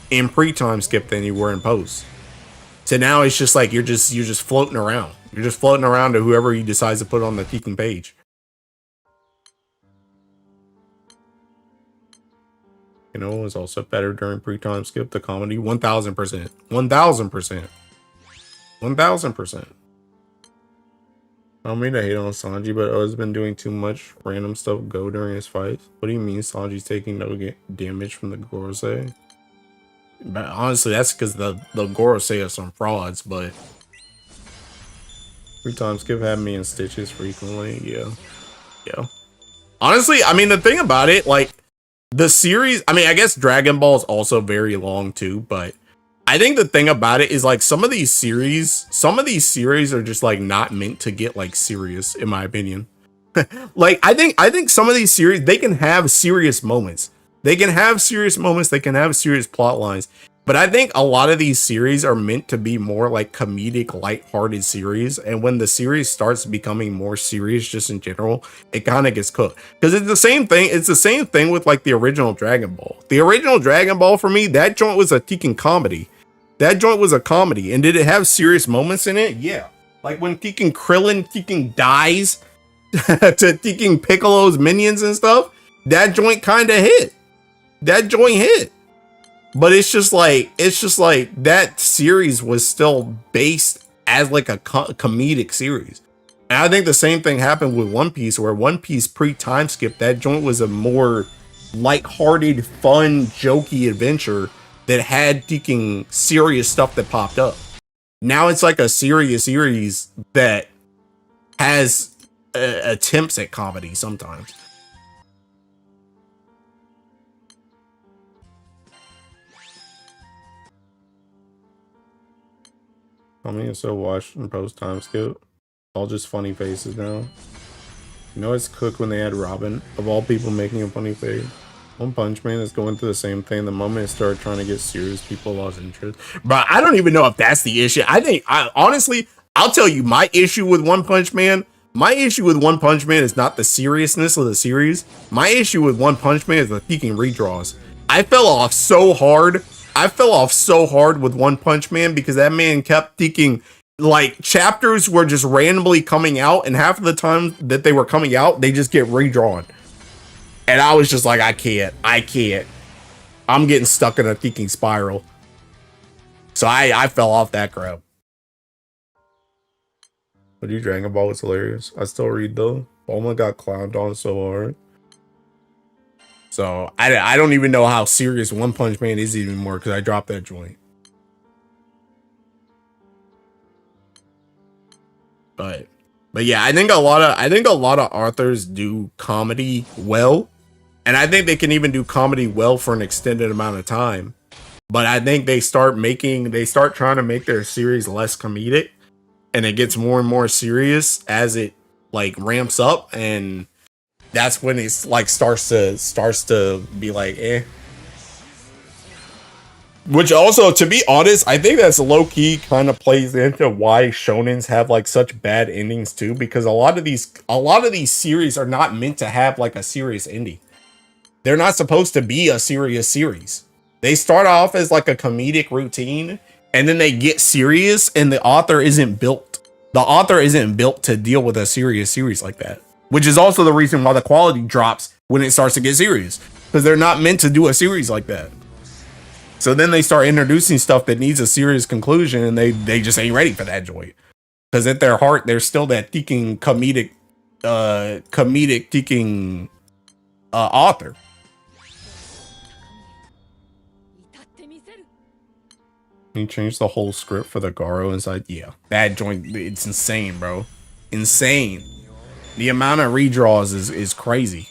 in pre-time skip than you were in post. So now it's just like you're just floating around. You're just floating around to whoever he decides to put on the teaching page. You know, it was also better during pre-time skip, the comedy. 1000%. 1000%. 1000%. I don't mean to hate on Sanji, but Oda's been doing too much random stuff go during his fights. What do you mean Sanji's taking no damage from the Gorosei? But honestly, that's because the Gorosei are some frauds, but pre-time skip had me in stitches frequently. Yeah. Honestly, I mean, the thing about it, like, the series, I mean, I guess Dragon Ball is also very long too, but I think the thing about it is like some of these series are just like not meant to get like serious, in my opinion. Like, I think some of these series, they can have serious moments. They can have serious plot lines. But I think a lot of these series are meant to be more like comedic, lighthearted series. And when the series starts becoming more serious just in general, it kind of gets cooked. Because it's the same thing. It's the same thing with like the original Dragon Ball. The original Dragon Ball, for me, that joint was a teaching comedy. That joint was a comedy. And did it have serious moments in it? Yeah. Like when teaching Krillin dies to teaching Piccolo's minions and stuff, that joint kind of hit. That joint hit. But it's just like that series was still based as like a comedic series. And I think the same thing happened with One Piece, where One Piece pre-time skip, that joint was a more lighthearted, fun, jokey adventure that had freaking serious stuff that popped up. Now it's like a serious series that has attempts at comedy sometimes. I mean, it's so watched and post time skip. All just funny faces now. You know it's cooked when they had Robin, of all people, making a funny face. One Punch Man is going through the same thing. The moment it started trying to get serious, people lost interest. But I don't even know if that's the issue. Honestly, I'll tell you my issue with One Punch Man. My issue with One Punch Man is not the seriousness of the series. My issue with One Punch Man is the fucking redraws. I fell off so hard. With One Punch Man because that man kept thinking like chapters were just randomly coming out, and half of the time that they were coming out, they just get redrawn. And I was just like, I can't. I'm getting stuck in a thinking spiral. So I fell off that crap. But you Dragon Ball was hilarious. I still read though. Bulma got clowned on so hard. So I don't even know how serious One Punch Man is anymore because I dropped that joint. But yeah, I think a lot of authors do comedy well. And I think they can even do comedy well for an extended amount of time. But I think they start trying to make their series less comedic, and it gets more and more serious as it like ramps up, and that's when it's like starts to be like eh. Which also, to be honest, I think that's low key kind of plays into why shonens have like such bad endings too, because a lot of these series are not meant to have like a serious ending. They're not supposed to be a serious series. They start off as like a comedic routine, and then they get serious, and the author isn't built. The author isn't built to deal with a serious series like that, which is also the reason why the quality drops when it starts to get serious, because they're not meant to do a series like that. So then they start introducing stuff that needs a serious conclusion, and they just ain't ready for that joy. Because at their heart, they're still that thinking comedic thinking author. You changed the whole script for the Garo inside. Yeah, that joint, it's insane, bro. Insane. The amount of redraws is crazy.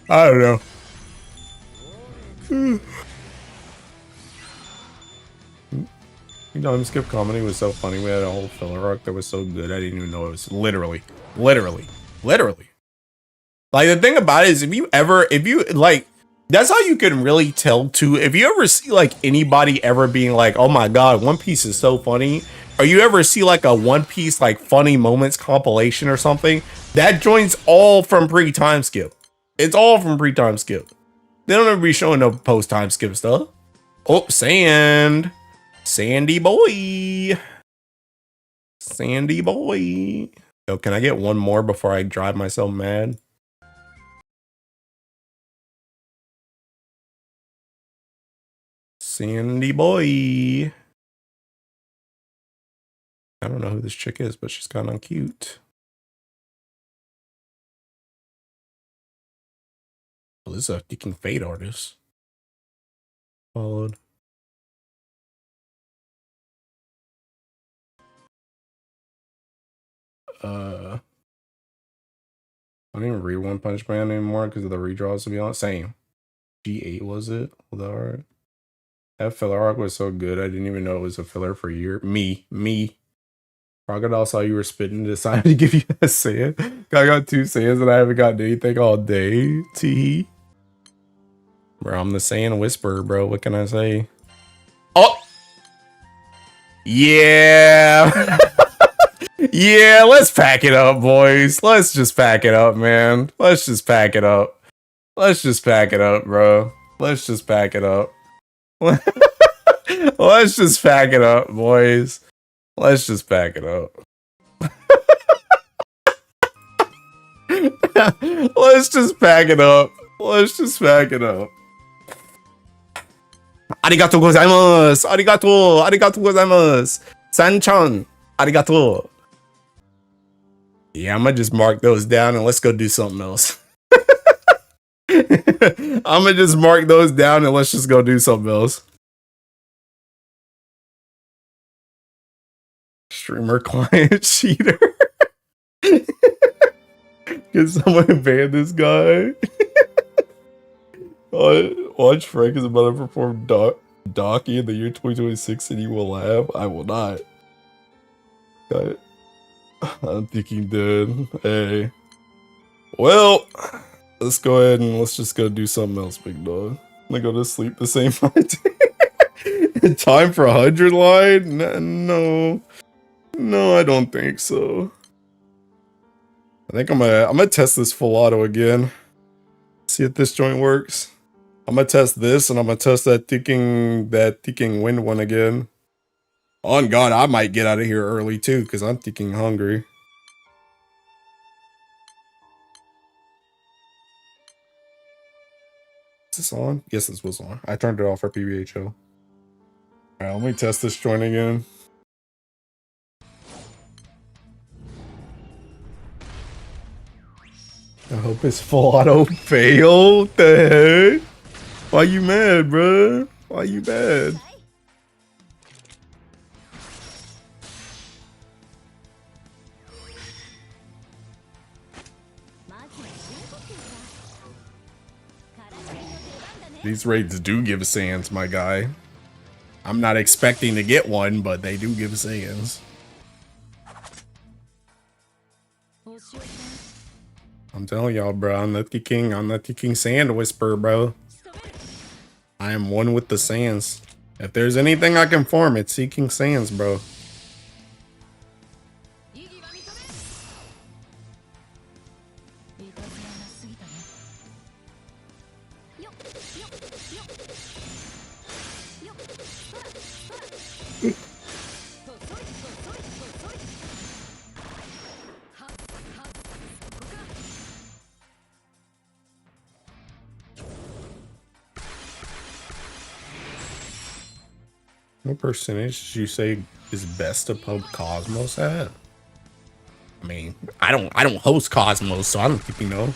I don't know. You know, Skip Comedy was so funny. We had a whole filler arc that was so good. I didn't even know it was literally. Like, the thing about it is, if you like, that's how you can really tell too. If you ever see like anybody ever being like, oh my God, One Piece is so funny, or you ever see like a One Piece like funny moments compilation or something, that joins all from pre-time skip. It's all from pre-time skip. They don't ever be showing no post-time skip stuff. Oh, Sandy boy. Yo, can I get one more before I drive myself mad? Sandy boy. I don't know who this chick is, but she's kind of cute. Well, this is a freaking Fate artist. Followed. I don't even read One Punch Man anymore because of the redraws, to be honest. Same. G8 was it? With the art? That filler arc was so good, I didn't even know it was a filler for a year. Me. Crocodile saw you were spitting, decided to give you a Saiyan. I got 2 Saiyans and I haven't gotten anything all day. Tee. Bro, I'm the Saiyan Whisperer, bro. What can I say? Oh! Yeah! Yeah, let's pack it up, boys. Let's just pack it up, man. Let's just pack it up, bro. Let's just pack it up. Let's just pack it up, boys. Let's just pack it up. Let's just pack it up. Arigatou gozaimasu. Arigatou gozaimasu. San-chan. Arigatou. Yeah, I'm gonna just mark those down and let's go do something else. I'm gonna just mark those down and let's just go do something else. Streamer client cheater. Can someone ban this guy? Watch Frank is about to perform Donkey in the year 2026 and you will laugh. I will not. I'm thinking dead. Hey. Well, let's go ahead and let's just go do something else, big dog. I'm gonna go to sleep the same night. Time for 100 line? No. No, I don't think so. I think I'm gonna test this full auto again. See if this joint works. I'm gonna test this and I'm gonna test that thinking wind one again. On God, I might get out of here early too, because I'm thinking hungry. Is this on? Yes, this was on. I turned it off for PBHO. Alright, let me test this joint again. I hope it's full auto fail. What the heck? Why you mad, bruh? Why you mad? These raids do give Sans, my guy. I'm not expecting to get one, but they do give Sans. I'm telling y'all, bro, I'm not the king Sand Whisperer, bro. I am one with the Sans. If there's anything I can farm, it's Seeking Sans, bro. What percentage did you say is best to pub Cosmos at? I mean, I don't host Cosmos, so I don't think you know.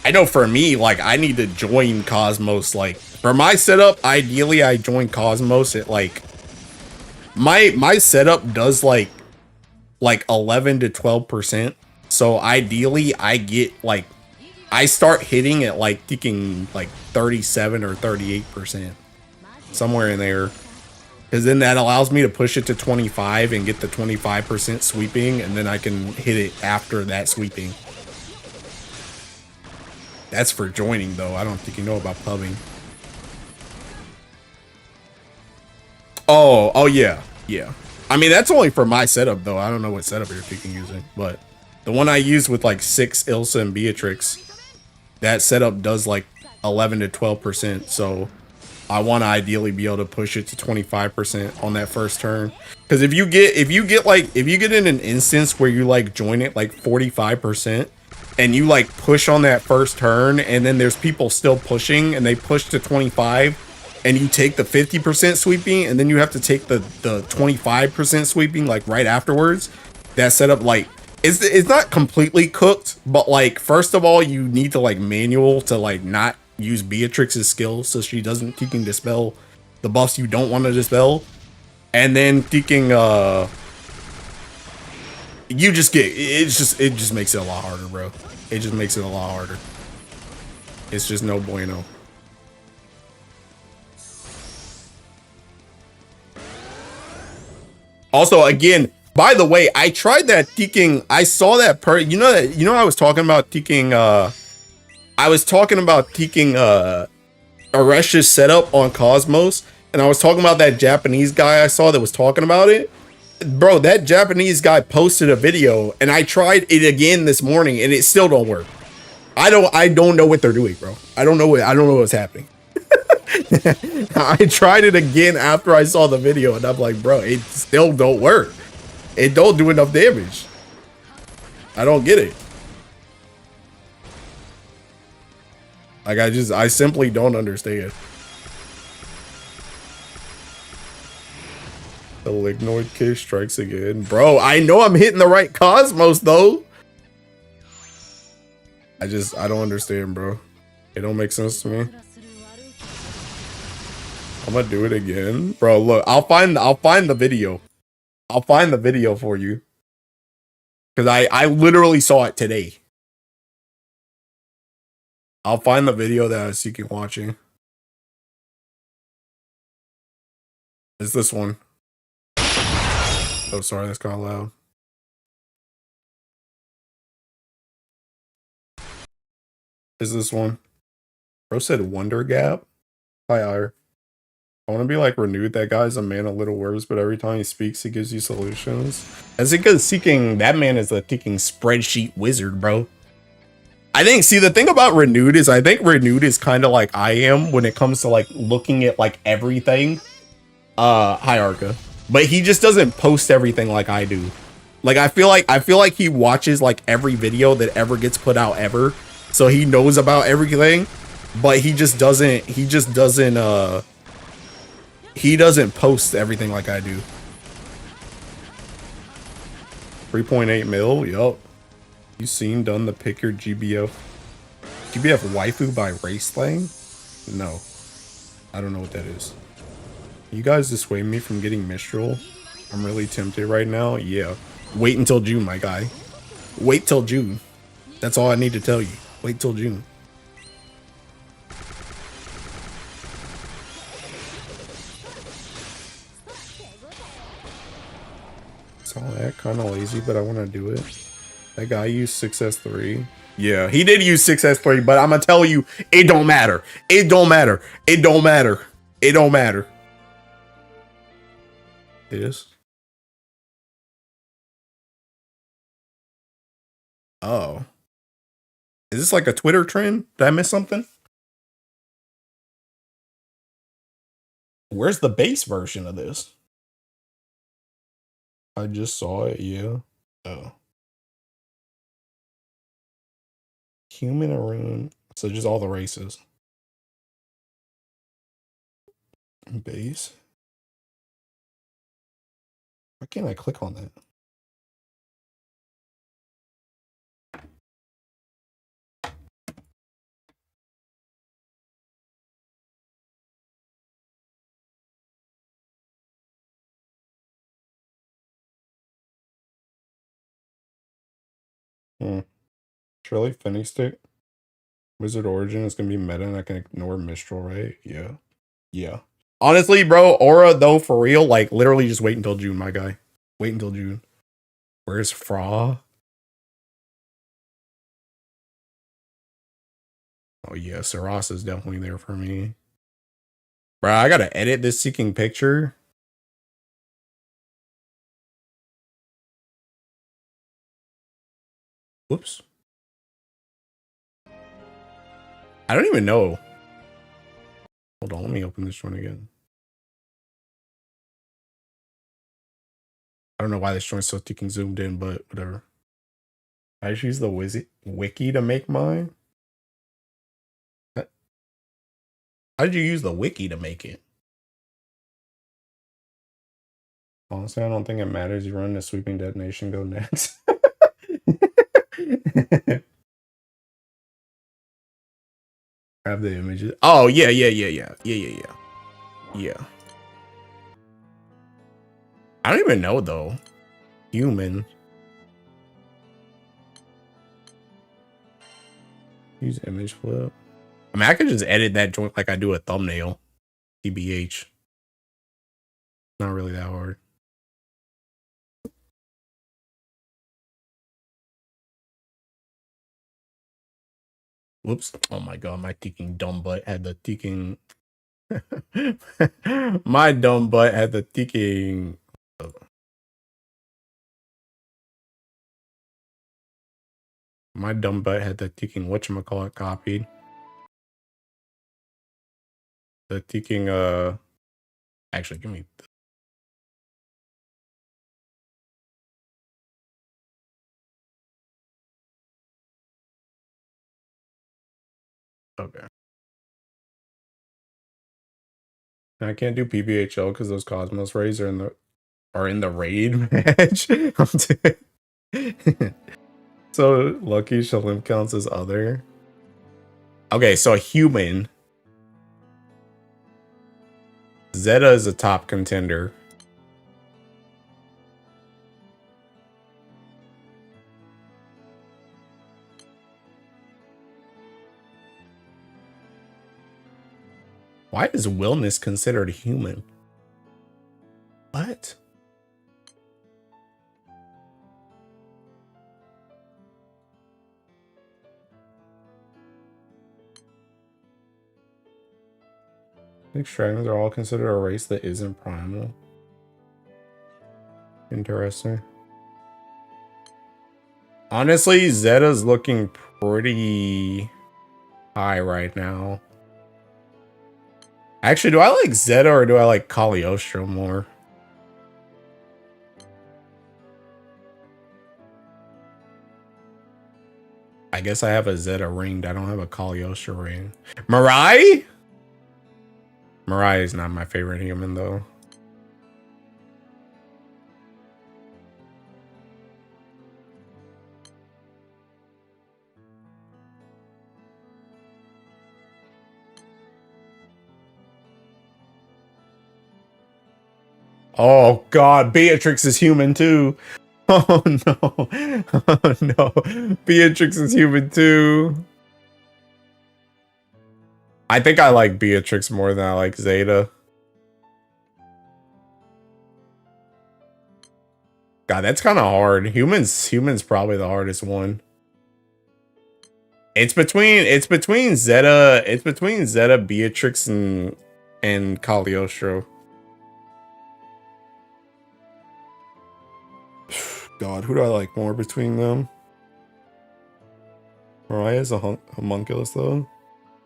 I know for me, like, I need to join Cosmos. Like, for my setup, ideally I join Cosmos at like my setup does like 11 to 12%. So ideally I get like I start hitting at like thinking like 37 or 38%. Somewhere in there. Because then that allows me to push it to 25 and get the 25% sweeping, and then I can hit it after that sweeping. That's for joining, though. I don't think you know about pubbing. Oh yeah. Yeah. I mean, that's only for my setup, though. I don't know what setup you're thinking using, but the one I use with like 6 Ilsa and Beatrix, that setup does like 11 to 12%, so I want to ideally be able to push it to 25% on that first turn. Because if you get in an instance where you like join it like 45% and you like push on that first turn, and then there's people still pushing and they push to 25 and you take the 50% sweeping, and then you have to take the 25% sweeping like right afterwards, that setup like it's not completely cooked, but like first of all you need to like manual to like not use Beatrix's skills so she doesn't thinking dispel the buffs you don't want to dispel, and then thinking you just get it just makes it a lot harder, bro. It just makes it a lot harder. It's just no bueno. Also, again, by the way, I tried that thinking. I saw that you know I was talking about thinking I was talking about taking Aresh's setup on Cosmos, and I was talking about that Japanese guy I saw that was talking about it. Bro, that Japanese guy posted a video, and I tried it again this morning, and it still don't work. I don't know what they're doing, bro. I don't know what's happening. I tried it again after I saw the video, and I'm like, bro, it still don't work. It don't do enough damage. I don't get it. Like, I simply don't understand. The Lignoid case strikes again. Bro, I know I'm hitting the right Cosmos, though. I don't understand, bro. It don't make sense to me. I'm gonna do it again. Bro, look, I'll find the video. I'll find the video for you. Because I literally saw it today. I'll find the video that I was seeking watching. It's this one. Oh, sorry, that's kind of loud. Is this one? Bro said Wonder Gap. Hi, Ire. I want to be like Renewed. That guy's a man of little words, but every time he speaks, he gives you solutions. As it goes, seeking, that man is a seeking spreadsheet wizard, bro. I think, see, the thing about Renewed is I think Renewed is kind of like I am when it comes to like looking at like everything. Hi, Arca. But he just doesn't post everything like I do. Like I feel like he watches like every video that ever gets put out ever. So he knows about everything, but he doesn't post everything like I do. 3.8 mil, yup. You seen done the pick your GBF waifu by race thing? No. I don't know what that is. You guys dissuade me from getting Mistral. I'm really tempted right now. Yeah. Wait until June, my guy. Wait till June. That's all I need to tell you. Wait till June. Saw that, kind of lazy, but I want to do it. That guy used 6S3. Yeah, he did use 6S3, but I'm gonna tell you, it don't matter. It don't matter. It don't matter. It don't matter. It is. Oh. Is this like a Twitter trend? Did I miss something? Where's the base version of this? I just saw it, yeah. Oh. Human Arun. So just all the races. Base. Why can't I click on that? Surely Finny Stick. Wizard Origin is gonna be meta and I can ignore Mistral, right? Yeah. Yeah. Honestly, bro, Aura though, for real, like literally just wait until June, my guy. Wait until June. Where's Fra? Oh yeah, Saras is definitely there for me. Bro, I gotta edit this seeking picture. Whoops. I don't even know. Hold on, let me open this one again. I don't know why this joint's so ticking zoomed in, but whatever. I just use the wiki to make mine. How did you use the wiki to make it? Honestly, I don't think it matters. You run the sweeping detonation, go next. Have the images. Oh yeah. I don't even know though. Human. Use image flip. I mean, I could just edit that joint like I do a thumbnail. TBH. Not really that hard. Whoops. Oh my god, my ticking dumb butt had the ticking. My dumb butt had the ticking. My dumb butt had the ticking whatchamacallit copied. The ticking, actually, give me. Okay. I can't do PBHL because those Cosmos raids are in the raid match. So Lucky Shalim counts as other. Okay, so a human. Zeta is a top contender. Why is Willness considered human? What? Mixed dragons are all considered a race that isn't primal. Interesting. Honestly, Zeta's looking pretty high right now. Actually, do I like Zeta or do I like Cagliostro more? I guess I have a Zeta ringed. I don't have a Cagliostro ring. Mirai? Mirai is not my favorite human, though. Oh, God. Beatrix is human, too. Oh, no. Oh, no. Beatrix is human, too. I think I like Beatrix more than I like Zeta. God, that's kind of hard. Humans probably the hardest one. It's between Zeta, Beatrix, and Cagliostro. God, who do I like more between them? Mariah's a homunculus, though.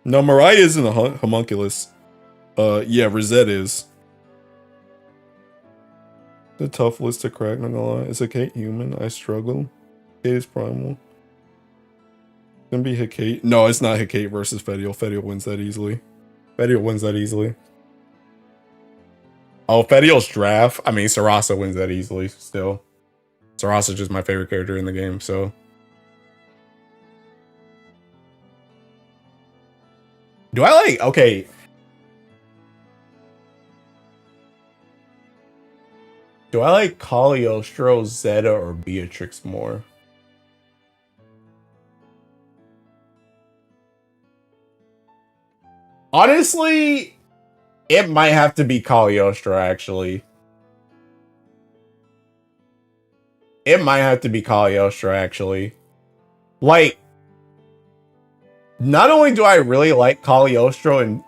No, Mariah isn't a homunculus. Yeah, Rosette is. The tough list to crack, not gonna lie. It's a Kate human. I struggle. Kate is primal. It's gonna be Hecate. No, it's not Hecate versus Fediel. Fediel wins that easily. Fediel wins that easily. Oh, Fediel's draft. I mean, Sarasa wins that easily still. Sarasa's just my favorite character in the game, so. Do I like, okay. Do I like Cagliostro, Zeta, or Beatrix more? Honestly, it might have to be Cagliostro, actually. It might have to be Cagliostro, actually. Like, not only do I really like Cagliostro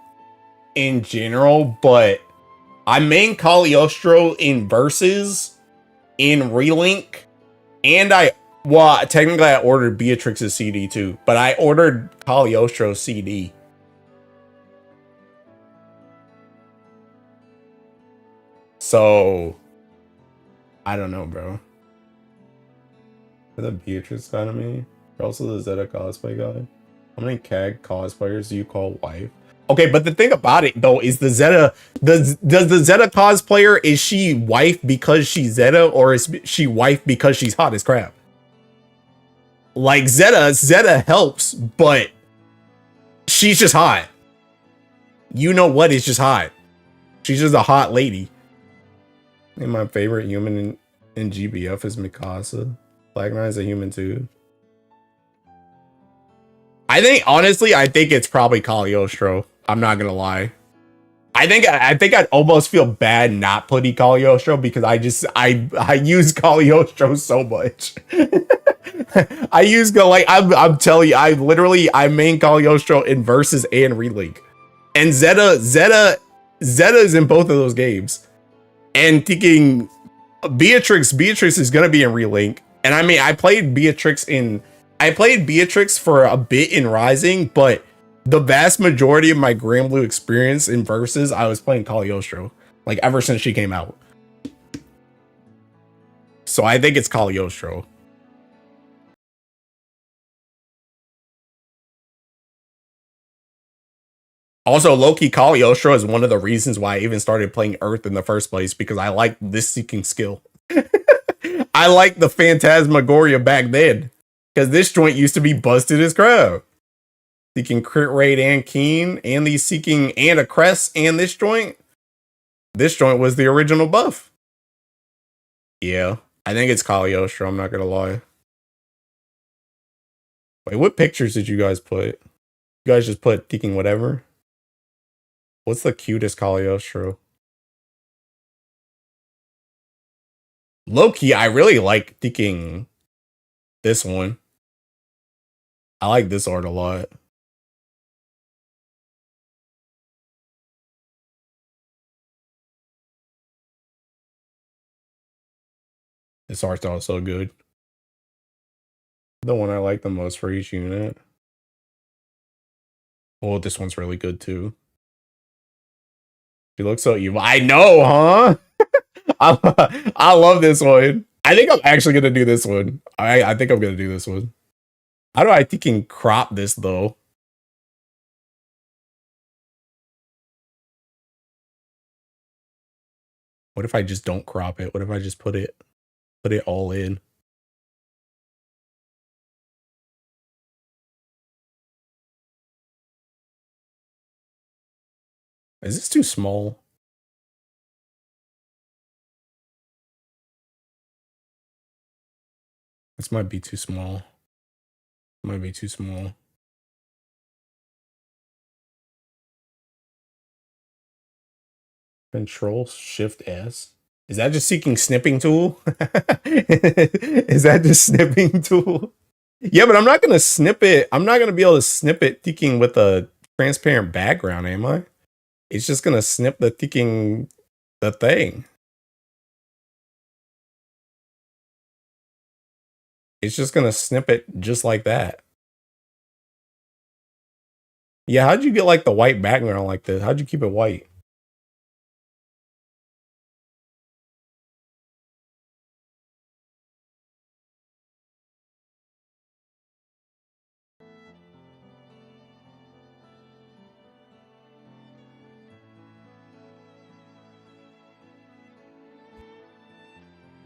in general, but I main Cagliostro in Versus, in Relink, and technically I ordered Beatrix's CD too, but I ordered Cagliostro's CD. So, I don't know, bro. The Beatrix guy to me. You're also the Zeta cosplay guy. How many CAG cosplayers do you call wife? Okay, but the thing about it though is the Zeta does the Zeta cosplayer, is she wife because she's Zeta, or is she wife because she's hot as crap? Like Zeta helps, but she's just hot. You know what is just hot? She's just a hot lady. And my favorite human in GBF is Mikasa. Black Knight is a human too. I think it's probably Cagliostro. I'm not gonna lie. I think I'd almost feel bad not putting Cagliostro because I use Cagliostro so much. I'm telling you, I main Cagliostro in Versus and Relink. And Zeta is in both of those games. And thinking Beatrix is gonna be in Relink. And I mean, I played Beatrix for a bit in Rising, but the vast majority of my Granblue experience in Versus, I was playing Cagliostro, like ever since she came out. So I think it's Cagliostro. Also, Loki Cagliostro is one of the reasons why I even started playing Earth in the first place, because I like this seeking skill. I like the Phantasmagoria back then, because this joint used to be busted as crap. Seeking crit rate and keen, and the seeking and a crest, and this joint. This joint was the original buff. Yeah, I think it's Cagliostro, I'm not gonna lie. Wait, what pictures did you guys put? You guys just put seeking whatever? What's the cutest Cagliostro? Low-key, I really like thinking this one. I like this art a lot. This art's also good. The one I like the most for each unit. Oh, this one's really good too. She looks so evil. I know, huh? I love this one. I think I'm actually gonna do this one. I think I'm gonna do this one. How do I think can crop this though? What if I just don't crop it? What if I just put it all in? Is this too small? This might be too small. Might be too small. Control Shift S. Is that just seeking snipping tool? Is that just snipping tool? Yeah, but I'm not gonna snip it. I'm not gonna be able to snip it thinking with a transparent background, am I? It's just gonna snip the thinking the thing. It's just gonna snip it just like that. Yeah, how'd you get like the white background like this? How'd you keep it white?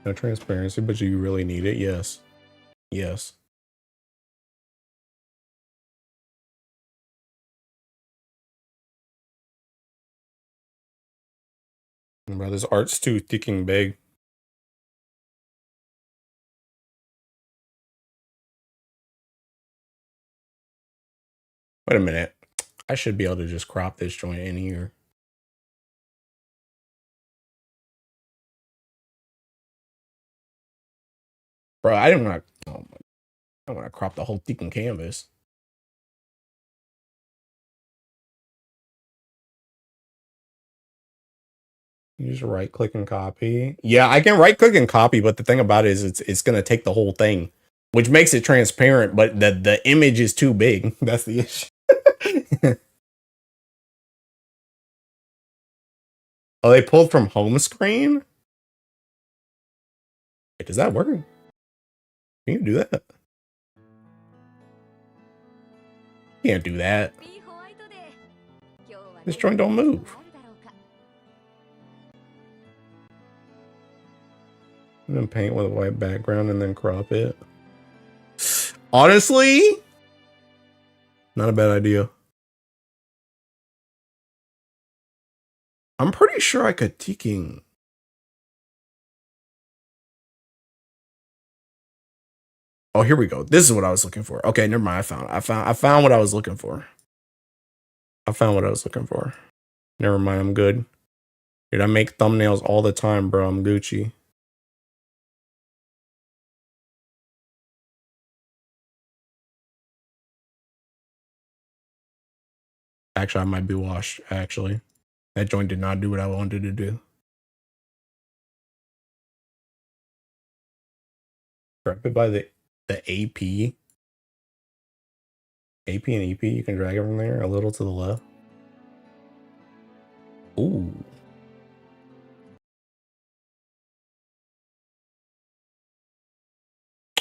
No transparency, but you really need it. Yes. Yes. Bro, this art's too thicking big. Wait a minute. I should be able to just crop this joint in here. Bro, I didn't want to. Oh my, I want to crop the whole thicking canvas. You just right click and copy. Yeah, I can right click and copy, but the thing about it is it's gonna take the whole thing, which makes it transparent, but the image is too big. That's the issue. Oh, they pulled from home screen? Wait, does that work? Can you do that? Can't do that. This joint don't move. And then paint with a white background and then crop it. Honestly, not a bad idea. I'm pretty sure I could Tiking. Oh, here we go. This is what I was looking for. Okay, never mind. I found what I was looking for. I found what I was looking for. Never mind, I'm good. Dude, I make thumbnails all the time, bro. I'm Gucci. Actually, I might be washed, actually. That joint did not do what I wanted to do. Grab it by the AP. AP and EP, you can drag it from there a little to the left. Ooh.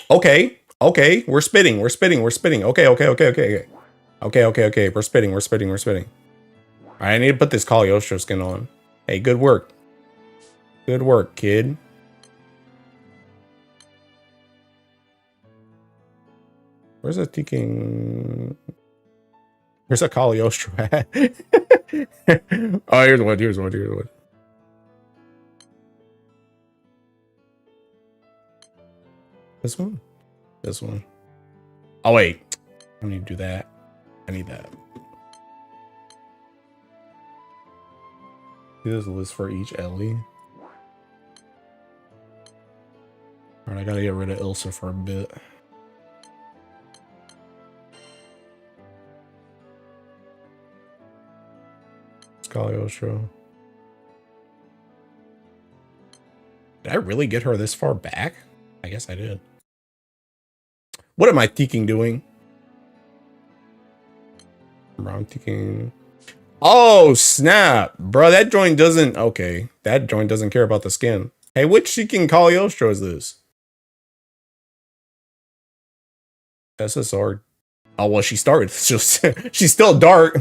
Okay. Okay. We're spitting. We're spitting. We're spitting. Okay. Okay. Okay. Okay. Okay. Okay. Okay. We're spitting. We're spitting. We're spitting. All right. I need to put this Cagliostro skin on. Hey, good work. Good work, kid. Where's a Tiking? Where's a Cagliostro at? Oh, here's one. Here's one. Here's one. This one? This one. Oh, wait. I need to do that. I need that. Do this list for each Ellie. Alright, I gotta get rid of Ilsa for a bit. Cagliostro. Did I really get her this far back? I guess I did. What am I thinking doing? I'm thinking. Oh, snap. Bro, that joint doesn't. Okay. That joint doesn't care about the skin. Hey, which Seeking Cagliostro is this? SSR. Oh, well, she started. She's still dark.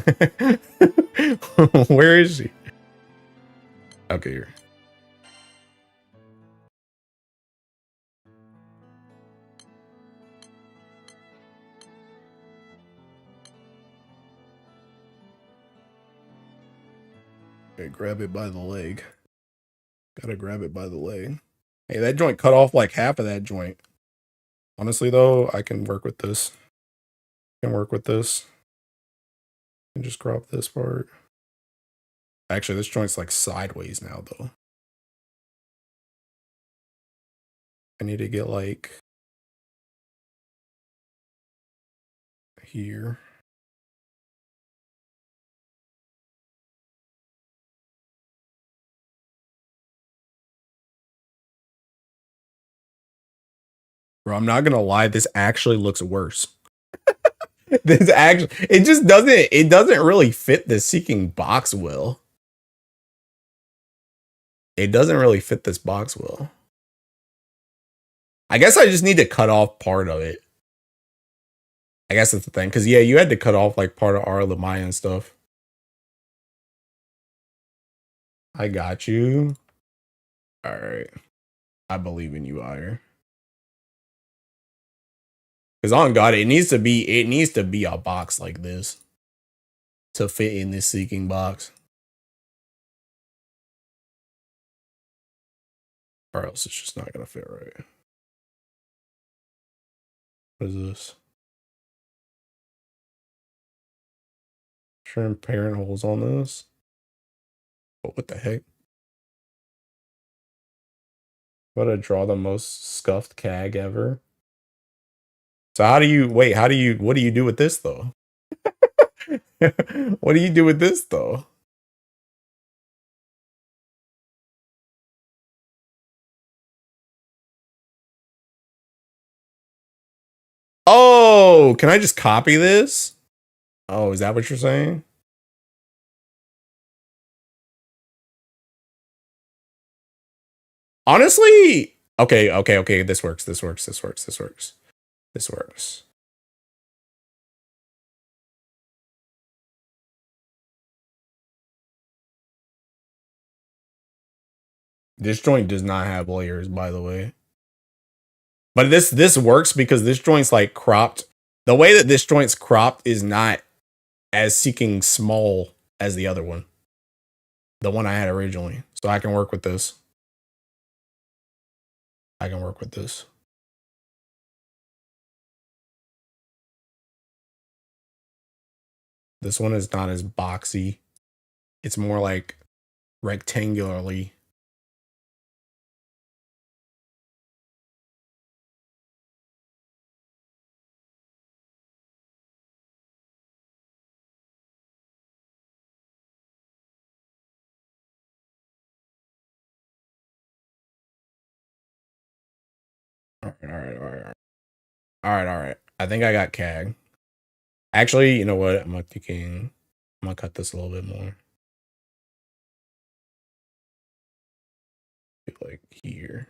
Where is she? Okay, here. Okay, grab it by the leg. Gotta grab it by the leg. Hey, that joint cut off like half of that joint. Honestly, though, I can work with this. Can work with this. And just crop this part. Actually, this joint's like sideways now, though. I need to get like here. Bro, I'm not gonna lie, this actually looks worse. This actually, it doesn't really fit the Seeking box well. It doesn't really fit this box well. I guess I just need to cut off part of it. I guess that's the thing. Because, yeah, you had to cut off, like, part of Arla Maya and stuff. I got you. All right. I believe in you, Ire. Because on God, it needs to be a box like this to fit in this Seeking box. Or else it's just not gonna fit right. What is this? Trim parent holes on this. But what the heck? What to draw the most scuffed CAG ever? So what do you do with this though? What do you do with this though? Oh, can I just copy this? Oh, is that what you're saying? Honestly, okay. This works. This works. This joint does not have layers, by the way. But this works because this joint's like cropped. The way that this joint's cropped is not as Seeking small as the other one. The one I had originally. So I can work with this. This one is not as boxy. It's more like rectangularly. All right. I think I got CAG. Actually, you know what? I'm gonna cut this a little bit more. Like here.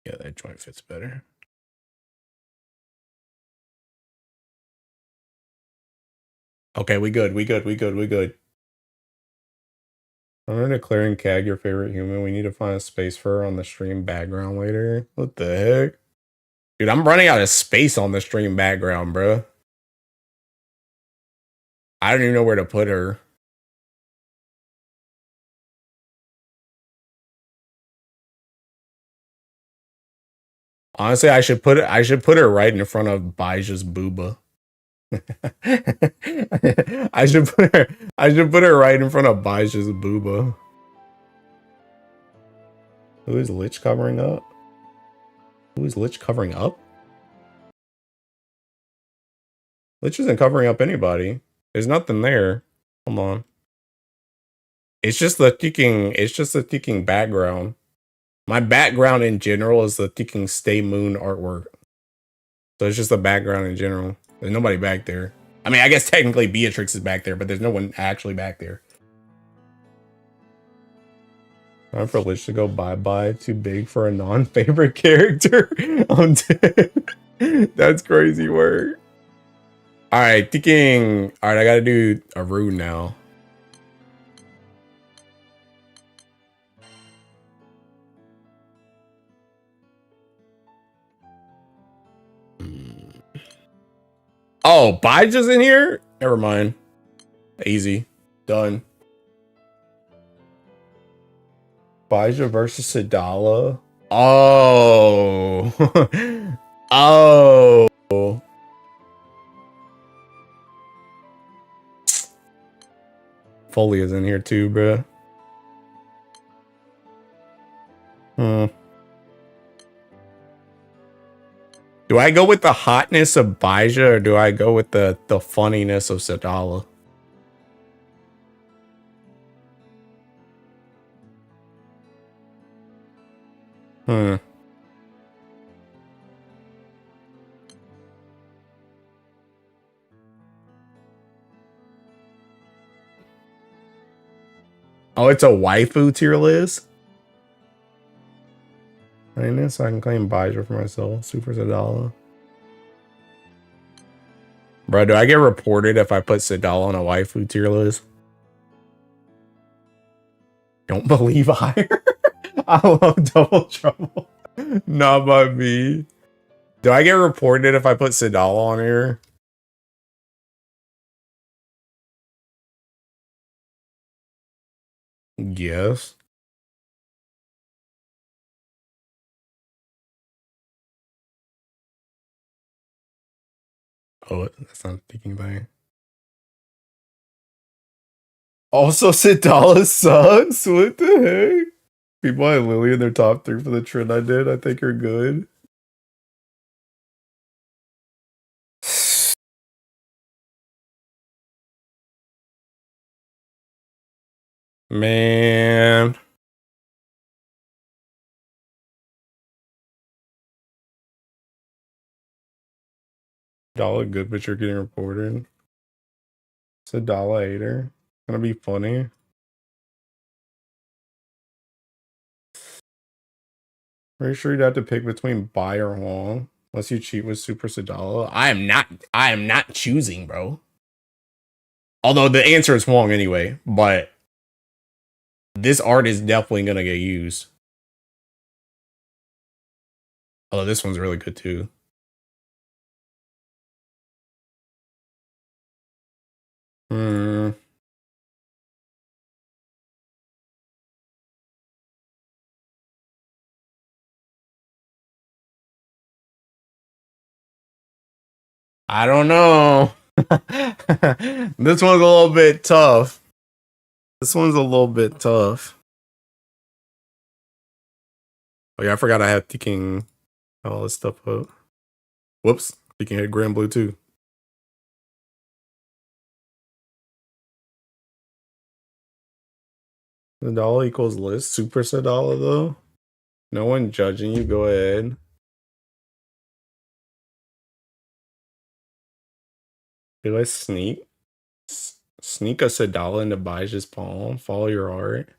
Yeah, that joint fits better. Okay, we good. I'm declaring CAG your favorite human. We need to find a space for her on the stream background later. What the heck? Dude, I'm running out of space on the stream background, bro. I don't even know where to put her. Honestly, I should put it right in front of Baja's booba. I should put it right in front of Baja's booba. Who is Lich covering up? Who is Lich covering up? Lich isn't covering up anybody. There's nothing there. Hold on. It's just the ticking background. My background in general is the ticking Stay Moon artwork. So it's just the background in general. There's nobody back there. I mean, I guess technically Beatrix is back there, but there's no one actually back there. Time for Lich to go bye-bye. Too big for a non-favorite character. I'm dead. That's crazy work. Alright, ticking. Alright, I gotta do a rune now. Oh, Baja's in here? Never mind. Easy. Done. Baja versus Sadala. Oh. Oh. Foley is in here too, bruh. Do I go with the hotness of Baja or do I go with the funniness of Sadala? Oh, it's a waifu tier list? So I can claim Baja for myself. Super Sadala. Bro, do I get reported if I put Sadala on a waifu tier list? Don't believe higher. I love Double Trouble. Not by me. Do I get reported if I put Sadala on here? Yes. Oh, that's not thinking thing. Also, Sadala sucks. What the heck? People had Lily in their top 3 for the trend I did. I think are good. Man. Dollar good, but you're getting reported. Sadala hater. Gonna be funny. Pretty sure you'd have to pick between Bai or Huang. Unless you cheat with Super Sadala. I am not choosing, bro. Although the answer is Huang anyway, but this art is definitely gonna get used. Oh, this one's really good too. I don't know. This one's a little bit tough. This one's a little bit tough. Oh yeah, I forgot I had thinking all this stuff up. Whoops. Thinking had Granblue too. Sadala equals list. Super Sadala though. No one judging you. Go ahead. Do I sneak a Sadala into Baja's palm? Follow your art.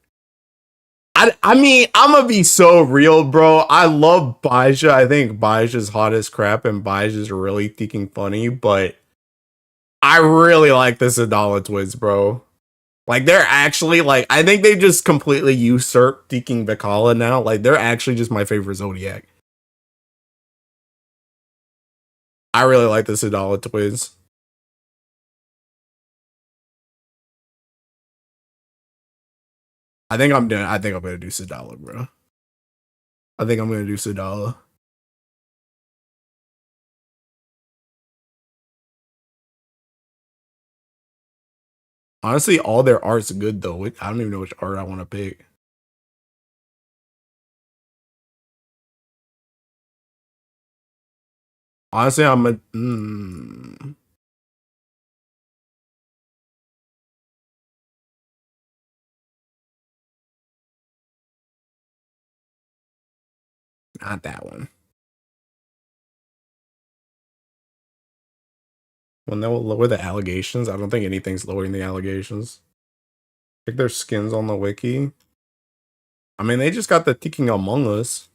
I mean, I'm gonna be so real, bro. I love Baja. I think Baja's hot as crap and Baja's really thinking funny, but I really like the Sadala twins, bro. Like, they're actually, like, I think they just completely usurped Thinking Vikala now. Like, they're actually just my favorite Zodiac. I really like the Sadala twins. I think I'm gonna do Sadala, bro. I think I'm gonna do Sadala. Honestly, all their art's good though. I don't even know which art I want to pick. Honestly, I'm a not that one. Well, that will lower the allegations. I don't think anything's lowering the allegations. Pick their skins on the wiki. I mean, they just got the ticking Among Us.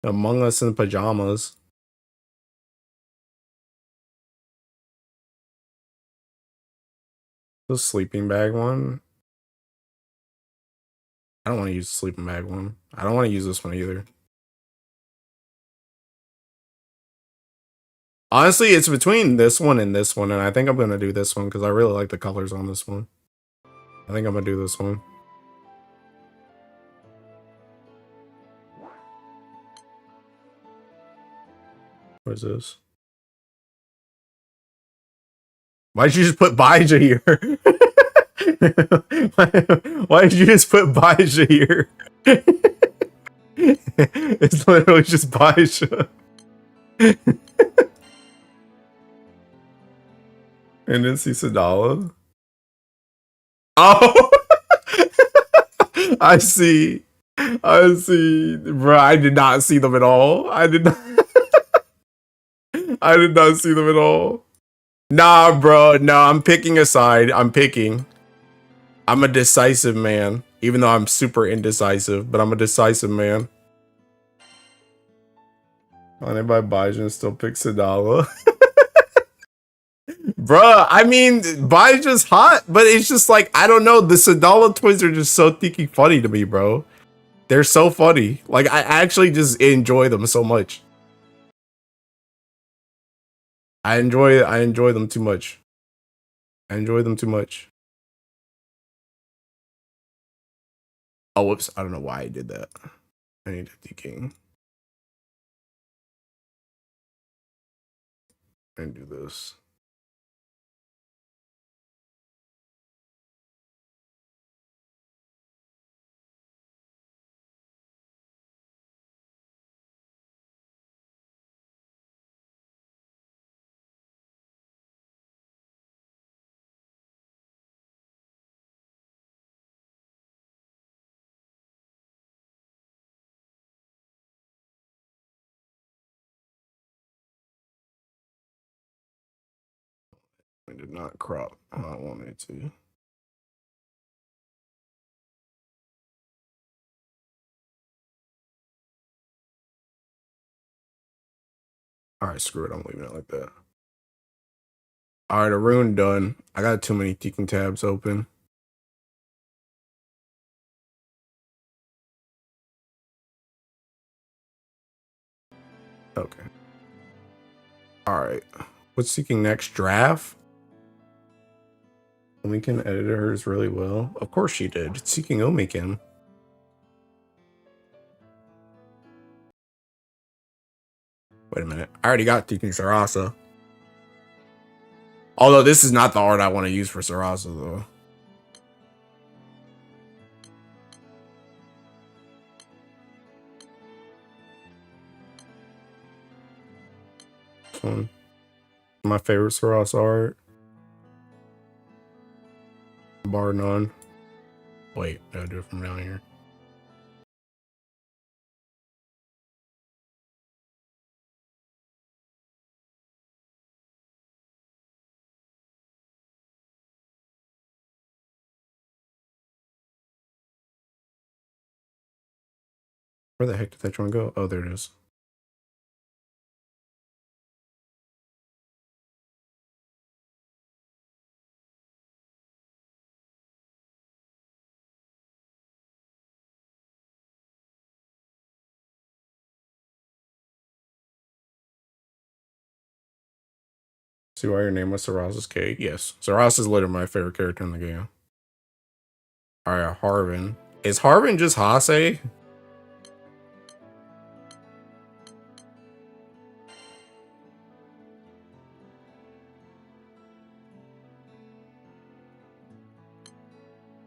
Among Us in pajamas. The sleeping bag one. I don't want to use the sleeping bag one. I don't want to use this one either. Honestly, it's between this one, and I think I'm gonna do this one because I really like the colors on this one. I think I'm gonna do this one. What is this? Why'd you just put Baija here? Why did you just put Baija here? It's literally just Baija. And then see Sadala. Oh! I see. I see. Bro, I did not see them at all. I did not. I did not see them at all. Nah, bro. No, I'm picking a side. I'm a decisive man. Even though I'm super indecisive, but I'm a decisive man. Anybody Bajan still pick Sadala. Bruh, I mean, Baja's hot, but it's just like, I don't know. The Sadala twins are just so tiki funny to me, bro. They're so funny. Like, I actually just enjoy them so much. I enjoy them too much. I enjoy them too much. Oh, whoops. I don't know why I did that. I need to deking. And do this. I did not crop how I wanted to. Alright, screw it. I'm leaving it like that. Alright, a rune done. I got too many deking tabs open. Okay. Alright. What's seeking next? Draft? Omiken edited hers really well. Of course she did. It's seeking Omiken. Wait a minute. I already got Seeking Sarasa. Although this is not the art I want to use for Sarasa, though. This one. My favorite Sarasa art. Bar none. Wait, I do it from down here. Where the heck did that one go? Oh, there it is. See why your name was Sarasa's Cake? Yes. Sarasa's literally my favorite character in the game. Alright, Harvin. Is Harvin just Hase?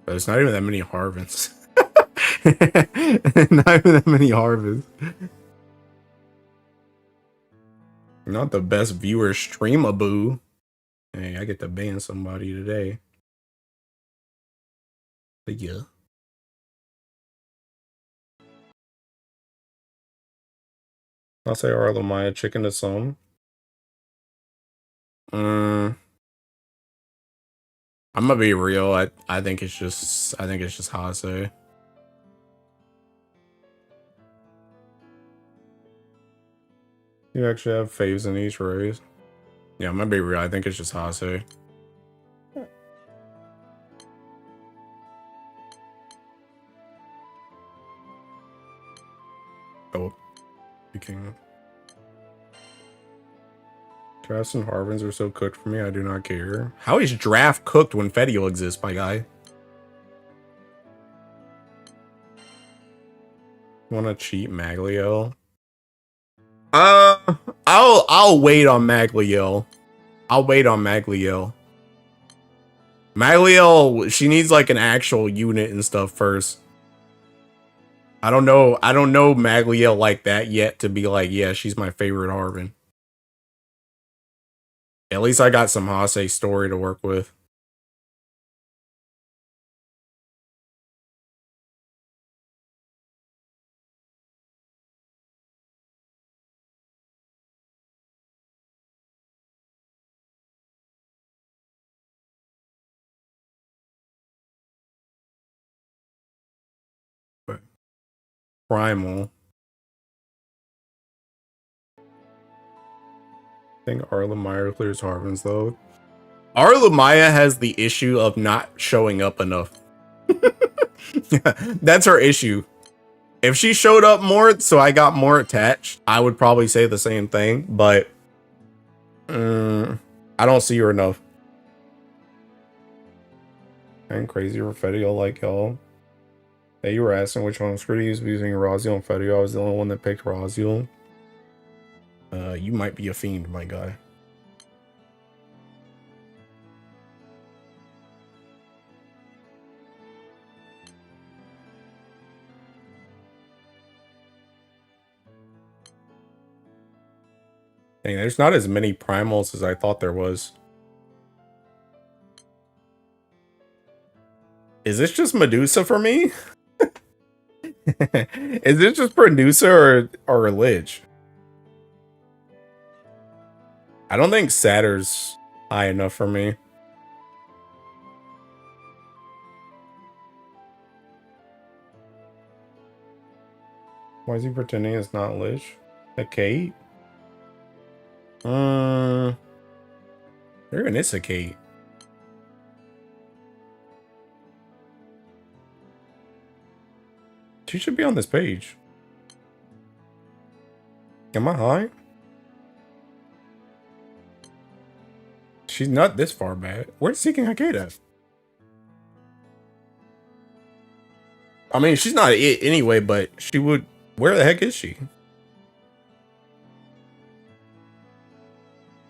There's not even that many Harvins. Not even that many Harvins. Not the best viewer streamaboo. Hey, I get to ban somebody today. But yeah. I'll say Arlo Maya chicken to some. I'm gonna be real. I think it's just Hase. You actually have faves in each race. Yeah, I'm gonna be real. I think it's just Hase. Oh, you can. Drafts and Harvins are so cooked for me, I do not care. How is draft cooked when Fetio exists, my guy? Wanna cheat Magliel? I'll wait on Magliel. I'll wait on Magliel. Magliel, she needs like an actual unit and stuff first. I don't know Magliel like that yet to be like, yeah, she's my favorite Harvin. At least I got some Hase story to work with. But Primal. I think Arla Meyer clears Harvins though. Arla Maya has the issue of not showing up enough. That's her issue. If she showed up more, so I got more attached, I would probably say the same thing, but I don't see her enough. I'm crazy for Fetio like y'all. Hey, you were asking which one was pretty using Raziel and Fetio. I was the only one that picked Raziel. You might be a fiend, my guy. Dang, there's not as many primals as I thought there was. Is this just Medusa for me? Is this just Medusa or Lich? I don't think Saturn's high enough for me. Why is he pretending it's not Lich? A Kate? There even is a Kate. She should be on this page. Am I high? She's not this far back. Where's Seeking Hakata at? I mean, she's not it anyway, but she would... Where the heck is she?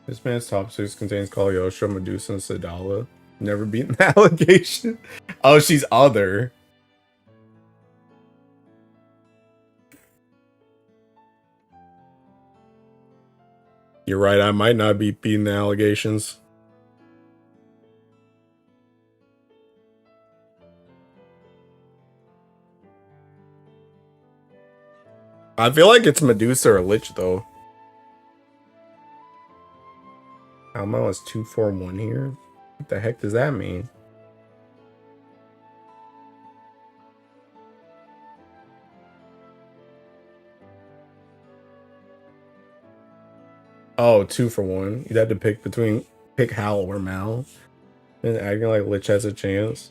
This man's top 6 contains Kalyosha, Medusa, and Sadala. Never beaten the allegation. Oh, she's other. You're right, I might not be beating the allegations. I feel like it's Medusa or Lich, though. Almo is 241 here. What the heck does that mean? Oh, 2 for 1. You'd have to pick Howl or Mal. And acting like Lich has a chance.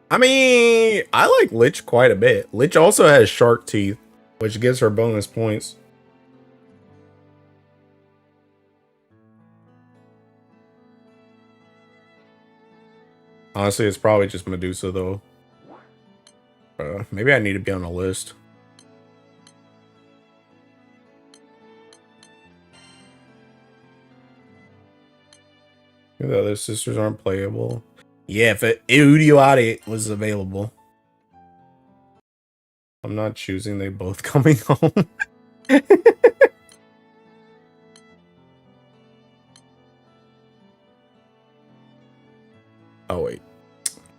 I mean, I like Lich quite a bit. Lich also has shark teeth, which gives her bonus points. Honestly, it's probably just Medusa, though. Maybe I need to be on a list. The other sisters aren't playable. Yeah, if Eudiate was available. I'm not choosing they both coming home. Oh wait.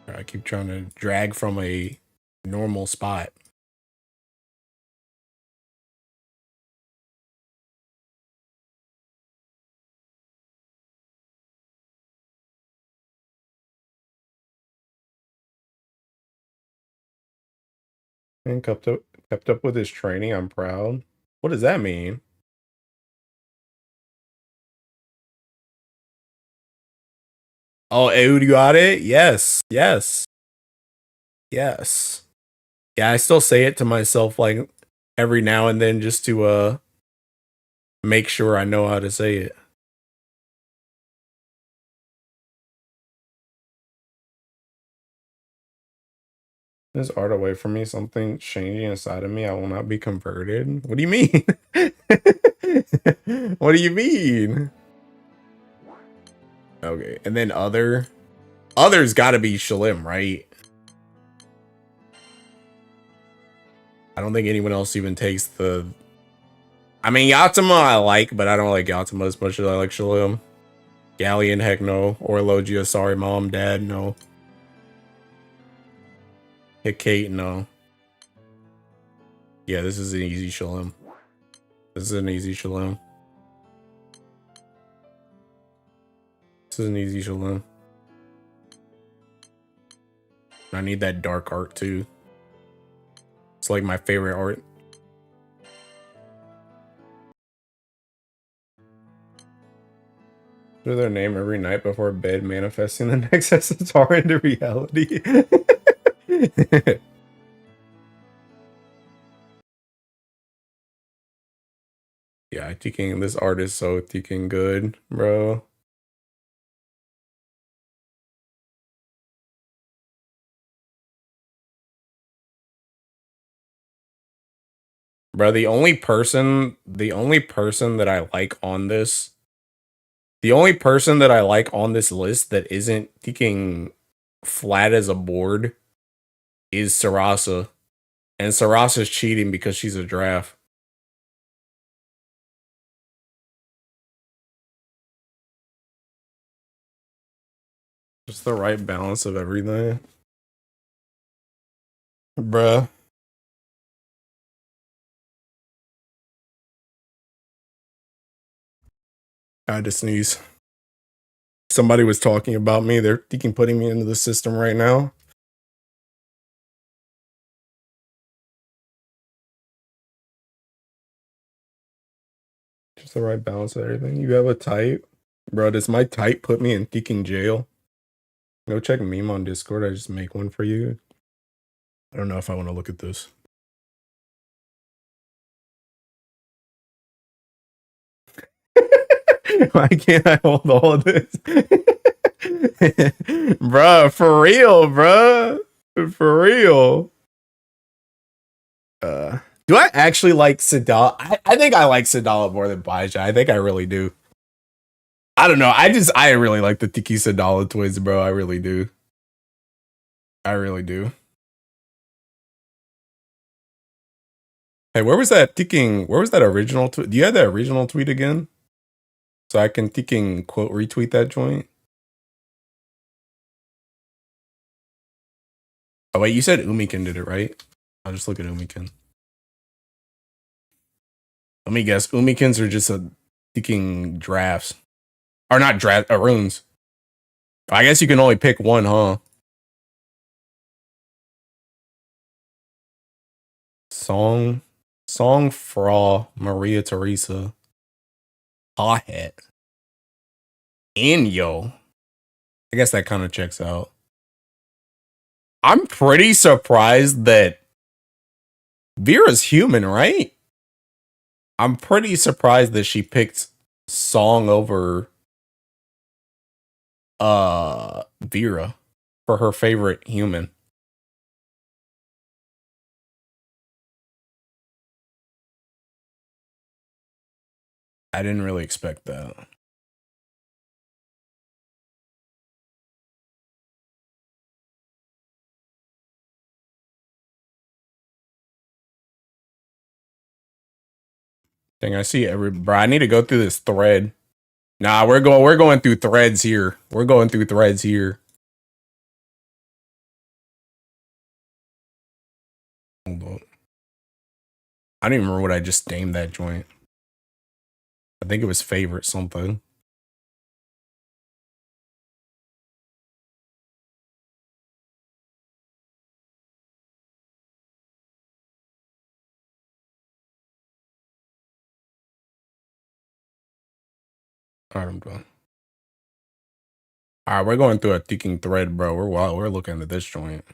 I keep trying to drag from a normal spot. And kept up with his training. I'm proud. What does that mean? Oh, Eudiate? Yes. Yes. Yes. Yeah, I still say it to myself like every now and then just to make sure I know how to say it. This art away from me, something changing inside of me. I will not be converted. What do you mean? What do you mean? Okay, and then others gotta be Shalim, right? I don't think anyone else even takes the. I mean, Yatima I like, but I don't like Yatima as much as I like Shalim. Galleon, heck no. Orlogia, sorry mom, dad, no. Hikate, no. Yeah, this is an easy Shalim. This is an easy Shalim. This is an easy Shalim. I need that dark art too. It's like my favorite art. Do their name every night before bed, manifesting the next SSR into reality. Yeah, thinking this art is so thinking good, bro. Bro, the only person that I like on this, the only person that I like on this list that isn't thinking flat as a board is Sarasa. And Sarasa's cheating because she's a draft. Just the right balance of everything. Bruh. I had to sneeze. Somebody was talking about me. They're thinking putting me into the system right now. Just the right balance of everything. You have a type? Bro, does my type put me in thinking jail? Go check meme on Discord. I just make one for you. I don't know if I want to look at this. Why can't I hold all of this? Bruh, for real, bruh. For real. Do I actually like Sadala? I think I like Sadala more than Baija. I think I really do. I don't know. I really like the Tiki Sadala twins, bro. I really do. I really do. Hey, where was that original tweet? Do you have that original tweet again? So I can ticking quote retweet that joint? Oh wait, you said Umiken did it, right? I'll just look at Umiken. Let me guess. Umikens are just a ticking drafts. Or not draft runes. I guess you can only pick one, huh? Song Fra Maria Teresa. Hothead. Inyo. I guess that kind of checks out. I'm pretty surprised that Vera's human, right? I'm pretty surprised that she picked Song over Vera for her favorite human. I didn't really expect that. Dang, I see every bro. I need to go through this thread. Nah, we're going through threads here. We're going through threads here. Hold up. I don't even remember what I just named that joint. I think it was favorite something. All right, I'm done. All right, we're going through a thinking thread, bro. We're looking at this joint.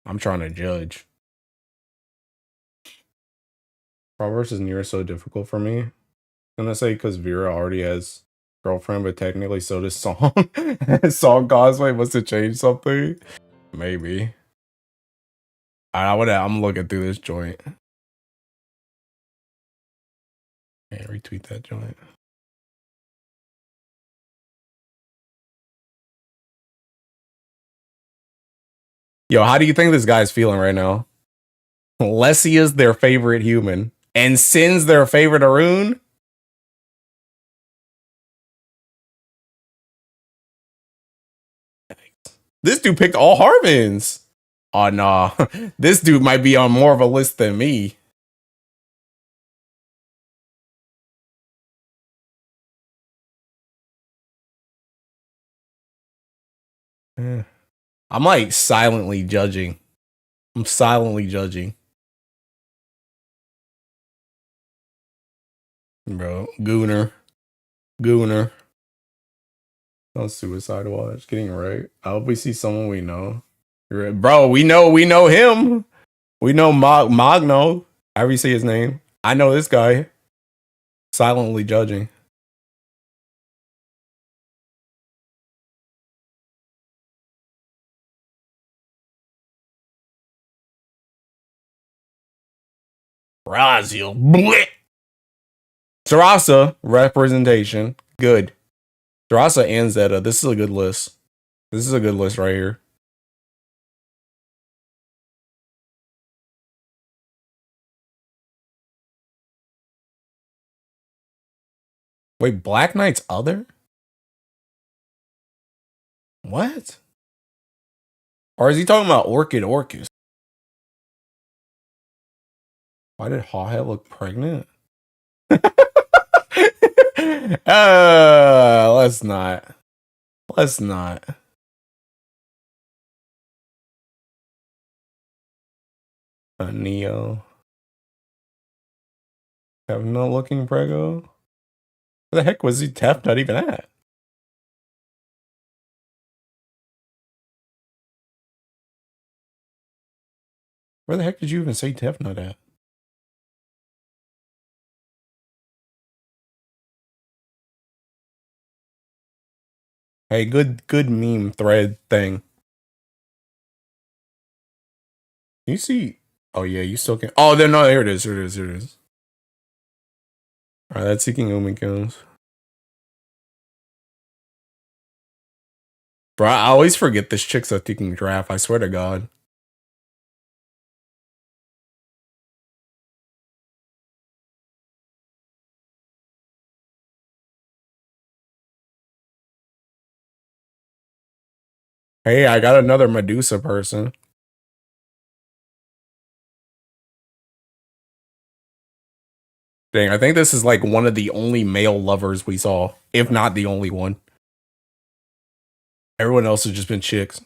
I'm trying to judge. Pro versus Nier is so difficult for me. I'm gonna say because Vera already has girlfriend, but technically so does Song. Song cosplay must have changed something. Maybe. I'm looking through this joint. Yeah, retweet that joint. Yo, how do you think this guy's feeling right now? Lessia's their favorite human, and Sin's their favorite Arun. This dude picked all Harvins. Oh, nah. This dude might be on more of a list than me. I'm like silently judging. I'm silently judging. Bro, Gooner. No suicide watch. Getting right. I hope we see someone we know. Bro, we know him. We know Magno. However you say his name. I know this guy. Silently judging. Razil. Sarasa representation. Good. Sarasa and Zeta. This is a good list. This is a good list right here. Wait, Black Knight's other? What? Or is he talking about Orchid Orcus? Why did Hawhead look pregnant? Let's not. Let's not. Neo. Have no looking prego. Where the heck was he Tef not even at? Where the heck did you even say Tef not at? Hey, good meme thread thing. You see? Oh yeah, you still can. Oh, no, here it is. Here it is. All right, that's seeking Umikons. Bro, I always forget this chick's a seeking draft. I swear to God. Hey, I got another Medusa person. Dang, I think this is like one of the only male lovers we saw, if not the only one. Everyone else has just been chicks.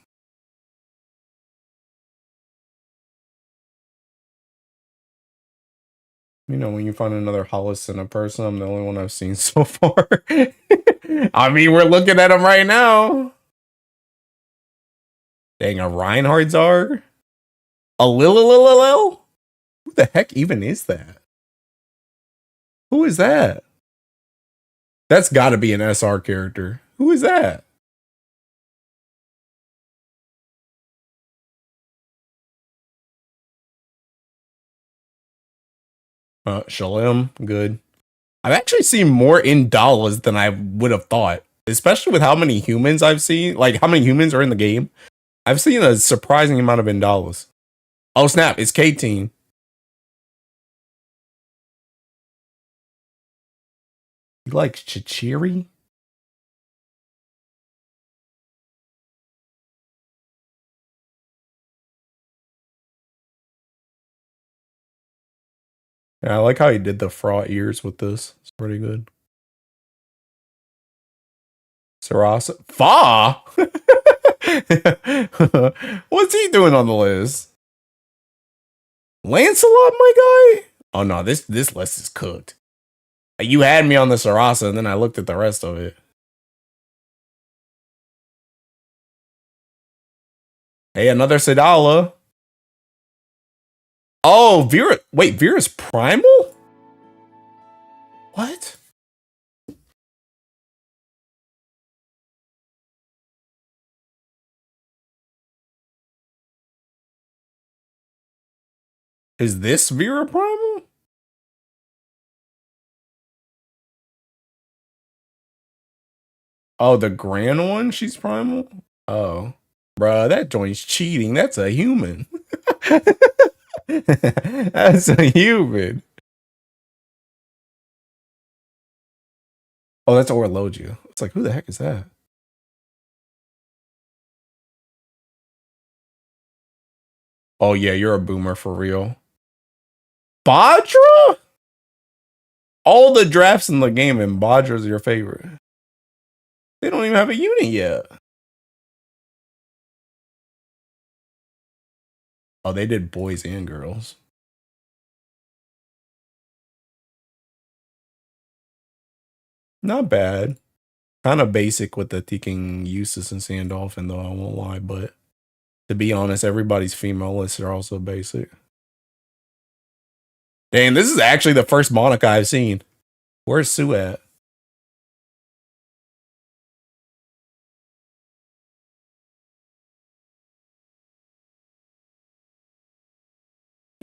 You know, when you find another Hollis in a person, I'm the only one I've seen so far. I mean, we're looking at him right now. Dang, a Reinhardt Czar? A Lil? Who the heck even is that? Who is that? That's got to be an SR character. Who is that? Shalem, good. I've actually seen more Indalas than I would have thought, especially with how many humans I've seen, like how many humans are in the game. I've seen a surprising amount of Indalas. Oh snap, it's K-Team. You like Chichiri? Yeah, I like how he did the frog ears with this. It's pretty good. Sarasa. Fa? What's he doing on the list? Lancelot, my guy? Oh no, this list is cooked. You had me on the Sarasa, and then I looked at the rest of it. Hey, another Sadala. Oh, Vera. Wait, Vera's primal? What? Is this Vera primal? Oh, the grand one? She's primal? Oh. Bruh, that joint's cheating. That's a human. That's a human. Oh, that's Orlogia. It's like, who the heck is that? Oh, yeah, you're a boomer for real. Badra? All the drafts in the game and Badra's your favorite. They don't even have a unit yet. Oh, they did boys and girls. Not bad. Kind of basic with the Teking Eustace and Sandolphin, though, I won't lie. But to be honest, everybody's female lists are also basic. Dang, this is actually the first Monica I've seen. Where's Sue at?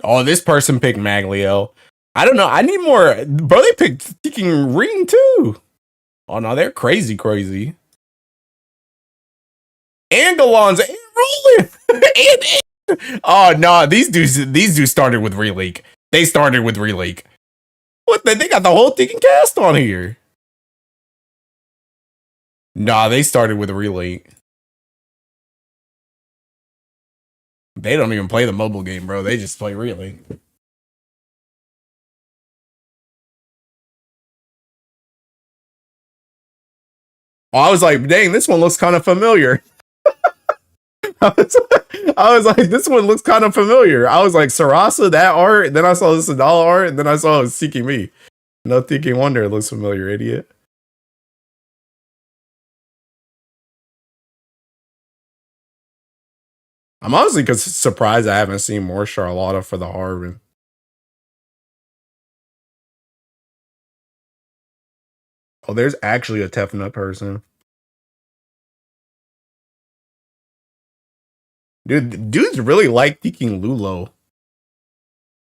Oh, this person picked Maglio. I don't know. I need more. Bro, they picked Teking Ring, too. Oh, no, they're crazy. And Galons and Roland. and oh no, these dudes started with Releak. They started with Releak. What they got the whole Tekken cast on here. Nah, they started with Releak. They don't even play the mobile game, bro. They just play Releak. Oh, I was like, dang, this one looks kind of familiar. I was like, this one looks kind of familiar. I was like, Sarasa, that art. And then I saw this Sadala art. And then I saw Seeking Me. No Thinking Wonder looks familiar, idiot. I'm honestly surprised I haven't seen more Charlotta for the Harvin. Oh, there's actually a Tefnut person. Dudes really like Teking Lulo.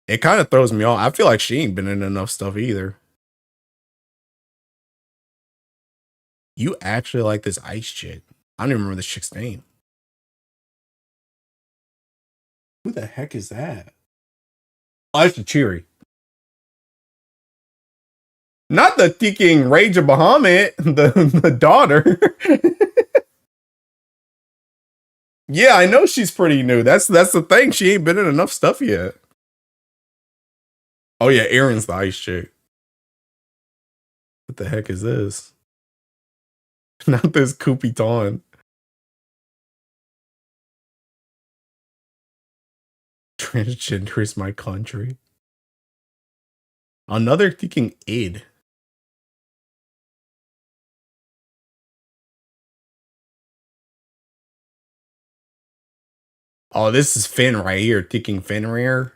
It kind of throws me off. I feel like she ain't been in enough stuff either. You actually like this ice chick. I don't even remember this chick's name. Who the heck is that? Oh, it's Cheery. Not the Teking Rage of Bahamut, the daughter. Yeah, I know she's pretty new. That's the thing. She ain't been in enough stuff yet. Oh yeah, Aaron's the ice chick. What the heck is this? Not this Kupiton. Transgender is my country. Another Teking id. Oh, this is Finn right here. Teking Fenrir.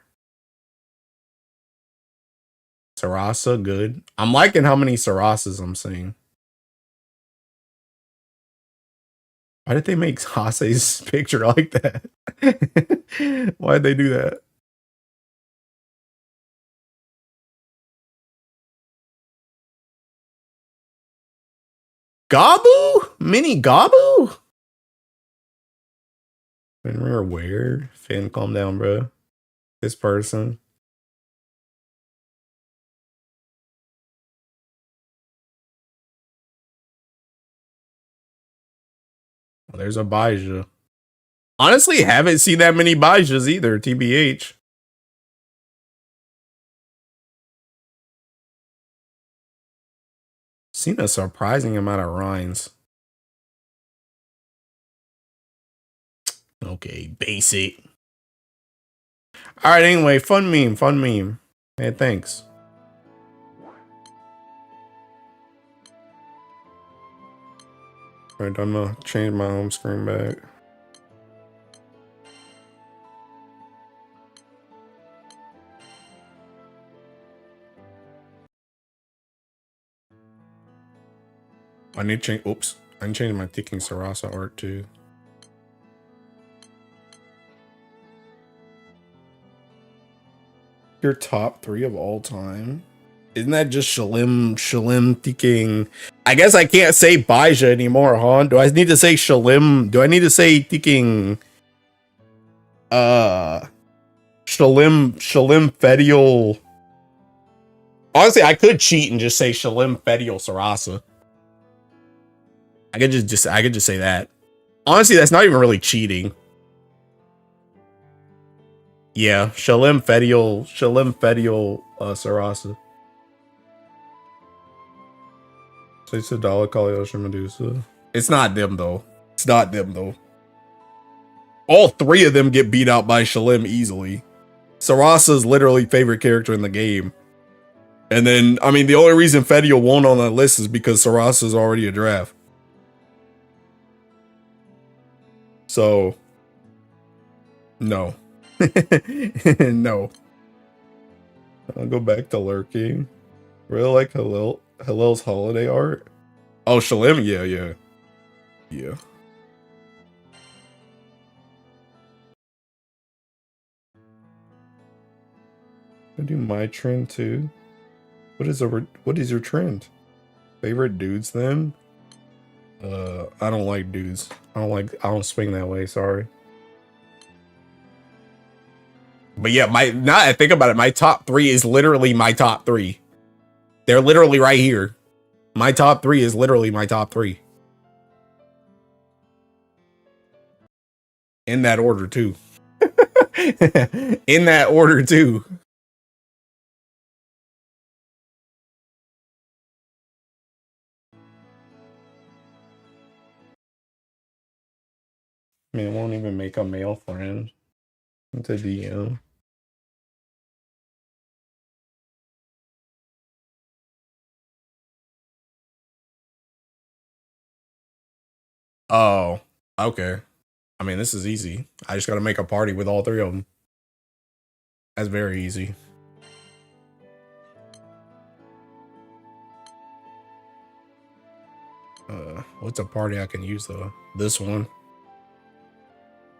Sarasa, good. I'm liking how many Sarasas I'm seeing. Why did they make Hase's picture like that? Why'd they do that? Gabu? Mini Gabu? Fenrir where? Finn, calm down, bro. This person. Well, there's a Baija. Honestly, haven't seen that many Baijas either, TBH. Seen a surprising amount of Rhines. Okay, basic. Alright, anyway, fun meme, fun meme. Hey, thanks. Alright, I'm gonna change my home screen back. I need to change, oops. I need to change my Ticking Sarasa art too. Your top 3 of all time? Isn't that just Shalim Ticking? I guess I can't say Baija anymore, huh? Do I need to say Shalim? Do I need to say Ticking? Shalim Fedial. Honestly, I could cheat and just say Shalim Fedial Sarasa. I could just say that. Honestly, that's not even really cheating. Yeah, Shalim Fedial Sarasa. Say Sadala Kaliosha Medusa. It's not them though. It's not them though. All 3 of them get beat out by Shalim easily. Sarasa's literally favorite character in the game. And then, I mean, the only reason Fedial won on that list is because Sarasa's already a draft. So, no. No. I'll go back to lurking. Really like Hillel's holiday art. Oh, Shalim? Yeah. I do my trend too. What is your trend? Favorite dudes then? I don't like dudes. I don't swing that way, sorry. But yeah, now that I think about it, my top 3 is literally my top 3. They're literally right here. My top 3 is literally my top 3. In that order too. In that order too. Man, it won't even make a male friend. It's a DM. Oh, okay. I mean, this is easy. I just gotta make a party with all 3 of them. That's very easy. What's a party I can use though? This one.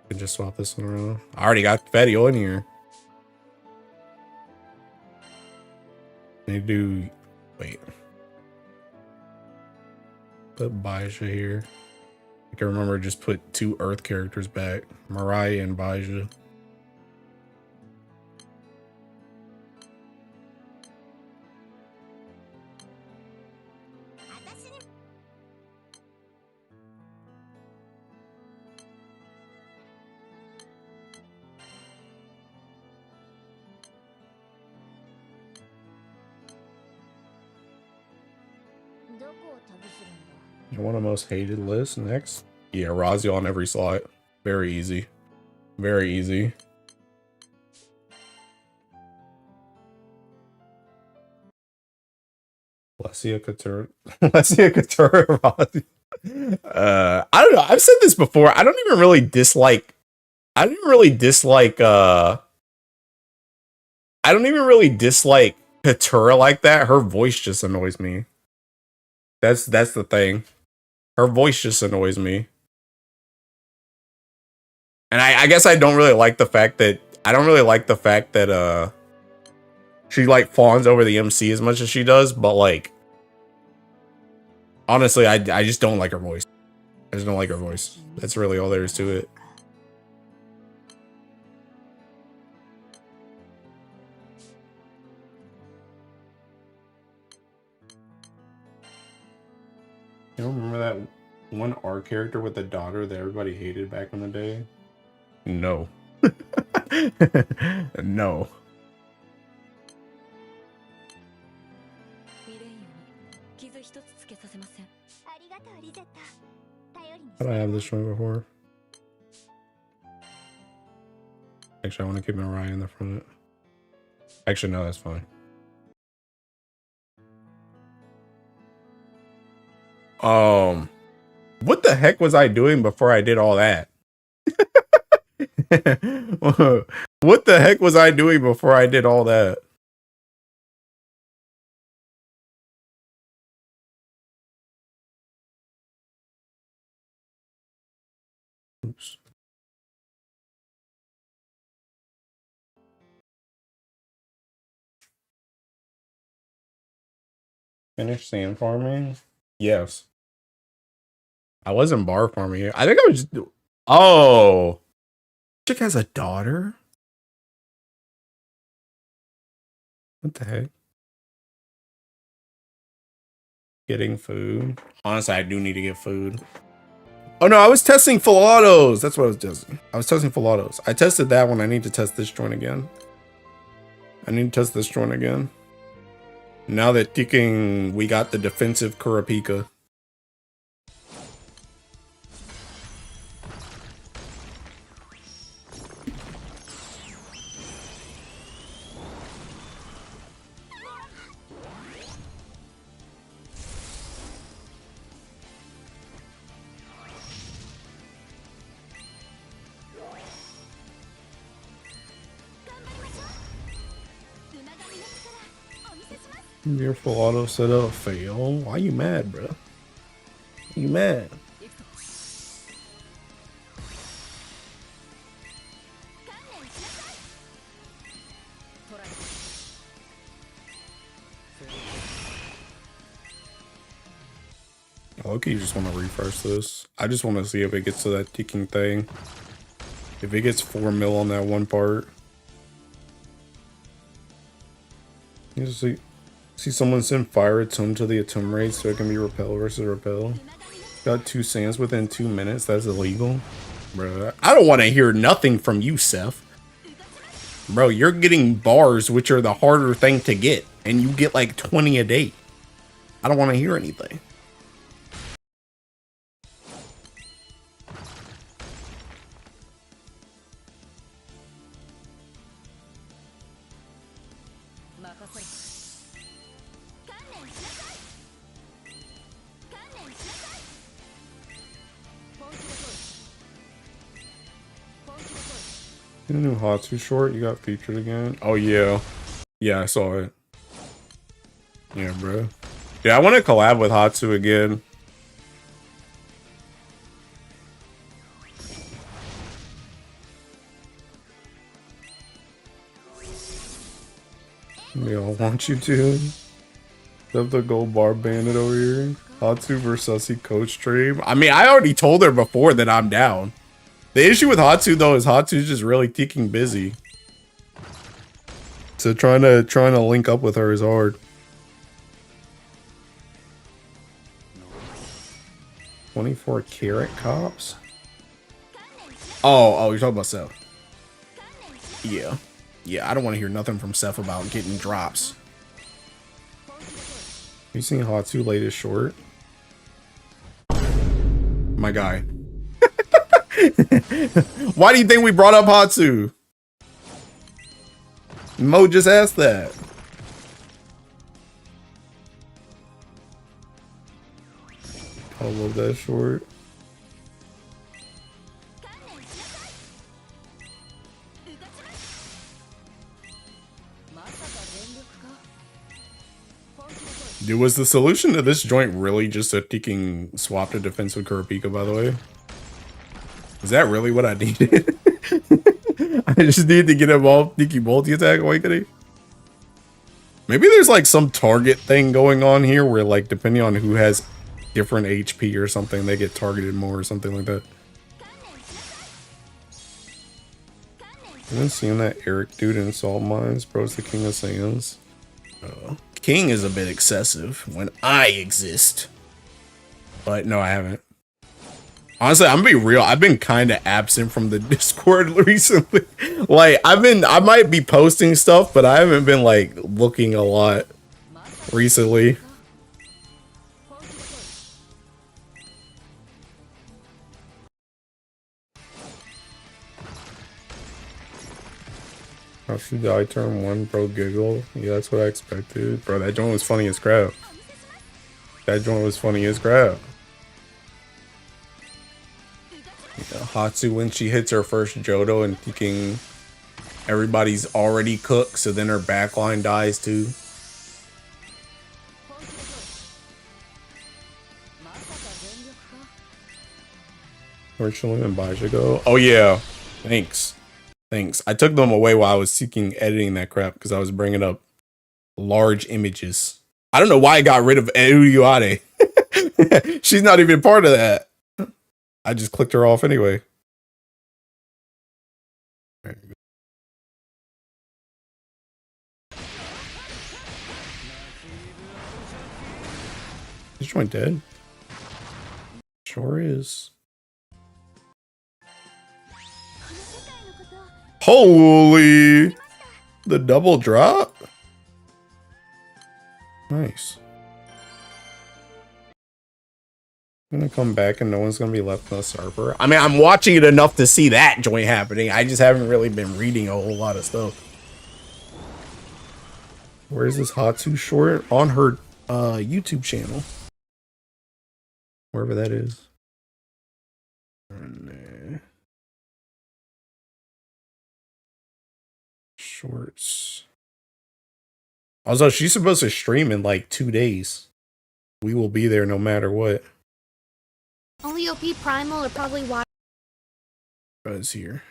I can just swap this one around. I already got Fetio in here. They do. Wait. Put Baija here. I can remember just put 2 Earth characters back. Mariah and Baija. One of the most hated lists next. Yeah, Razio on every slot. Very easy. Very easy. Lesia Couture. Lesia Couture Razio. I don't know. I've said this before. I don't even really dislike. I don't even really dislike Katura like that. Her voice just annoys me. That's the thing. Her voice just annoys me. And I guess I don't really like the fact that she like fawns over the MC as much as she does, but like honestly, I just don't like her voice. I just don't like her voice. That's really all there is to it. You don't remember that One art character with a daughter that everybody hated back in the day? No. No. How did I have this joint before? Actually, I want to keep Mariah in the front. Actually, no, that's fine. What the heck was I doing before I did all that? What the heck was I doing before I did all that? Oops. Finish sand farming? Yes. I wasn't bar farming here. I think I was just... Oh! Chick has a daughter? What the heck? Getting food. Honestly, I do need to get food. Oh no, I was testing full autos. That's what I was testing. I was testing full autos. I tested that one. I need to test this joint again. I need to test this joint again. Now that ticking, we got the defensive Kurapika. Your full auto setup fail. Why you mad, bro? You mad? Okay, you just want to refresh this. I just want to see if it gets to that ticking thing. If it gets 4 mil on that one part. You see someone send fire atone to the atone rate so it can be repel versus repel. Got 2 sands within 2 minutes. That's illegal. Bro, I don't want to hear nothing from you, Seth. Bro, you're getting bars, which are the harder thing to get. And you get like 20 a day. I don't want to hear anything. The new Hatsu short, you got featured again. Oh yeah. Yeah, I saw it. Yeah, bro. Yeah, I want to collab with Hatsu again. We all want you to. Have the gold bar bandit over here. Hatsu versus Sussy coach stream. I mean, I already told her before that I'm down. The issue with Hatsu though is Hatsu's just really ticking busy. So trying to link up with her is hard. 24 karat cops? Oh, you're talking about Seth. Yeah. Yeah, I don't want to hear nothing from Seth about getting drops. You seen Hatsu latest short? My guy. Why do you think we brought up Hatsu? Mo just asked that. I love that short. Dude, was the solution to this joint really just a ticking swap to defensive Kurapika, by the way? Is that really what I needed? I just need to get him off Tiki multi-attack awakening. Maybe there's like some target thing going on here where like depending on who has different HP or something, they get targeted more or something like that. I've been seeing that Eric dude in Salt Mines, bro's the king of sands. King is a bit excessive when I exist. But no, I haven't. Honestly, I'm gonna be real. I've been kind of absent from the Discord recently. Like, I might be posting stuff, but I haven't been like looking a lot recently. How should I turn one, bro? Giggle. Yeah, that's what I expected. Bro, that joint was funny as crap. That joint was funny as crap. Yeah, Hatsu, when she hits her first Jojo and thinking everybody's already cooked, so then her backline dies too. Where'd Shalom and Baja go? Oh yeah, thanks. Thanks. I took them away while I was seeking editing that crap because I was bringing up large images. I don't know why I got rid of Euyuade. She's not even part of that. I just clicked her off anyway. Is joint dead? Sure is. Holy! The double drop? Nice. I'm gonna come back and no one's gonna be left on the server. I mean, I'm watching it enough to see that joint happening. I just haven't really been reading a whole lot of stuff. Where is this Hatsu short? On her YouTube channel. Wherever that is. Shorts. Also, she's supposed to stream in like 2 days. We will be there no matter what. Only OP Primal or probably water. Buzz here.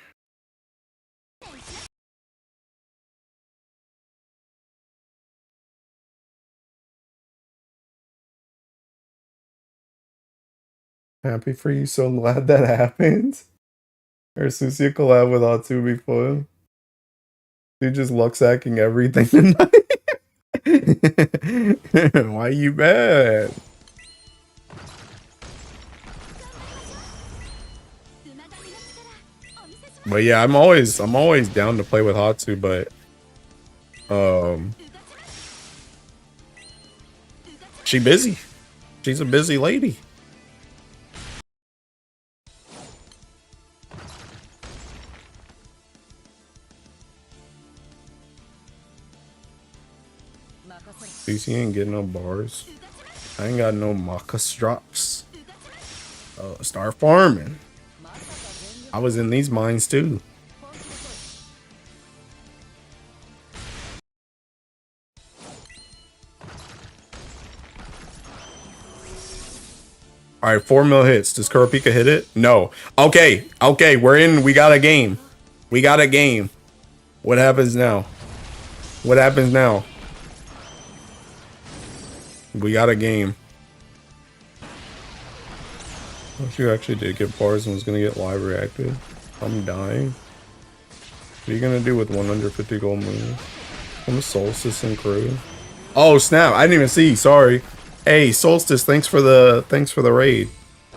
Happy for you. So glad that happened. Or Susie collab with Atu be fun. Dude just luck sacking everything tonight. Why you mad? But yeah, I'm always down to play with Hatsu, but she busy. She's a busy lady. CC ain't getting no bars. I ain't got no Marcus drops. Start farming. I was in these mines too. All right, 4 mil hits. Does Kurapika hit it? No. Okay, we're in. We got a game. We got a game. What happens now? What happens now? We got a game. Oh, she actually did get bars and was gonna get live reacted. I'm dying. What are you gonna do with 150 gold moves? I'm a Solstice and crew. Oh snap! I didn't even see. Sorry. Hey Solstice, thanks for the raid.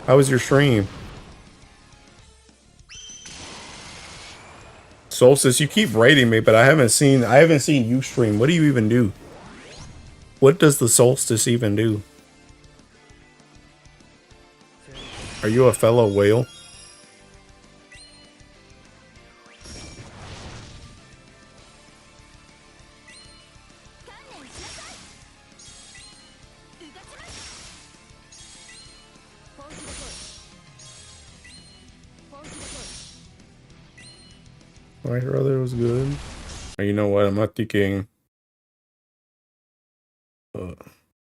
How was your stream? Solstice, you keep raiding me, but I haven't seen you stream. What do you even do? What does the Solstice even do? Are you a fellow whale? My brother was good. You know what? I'm not thinking.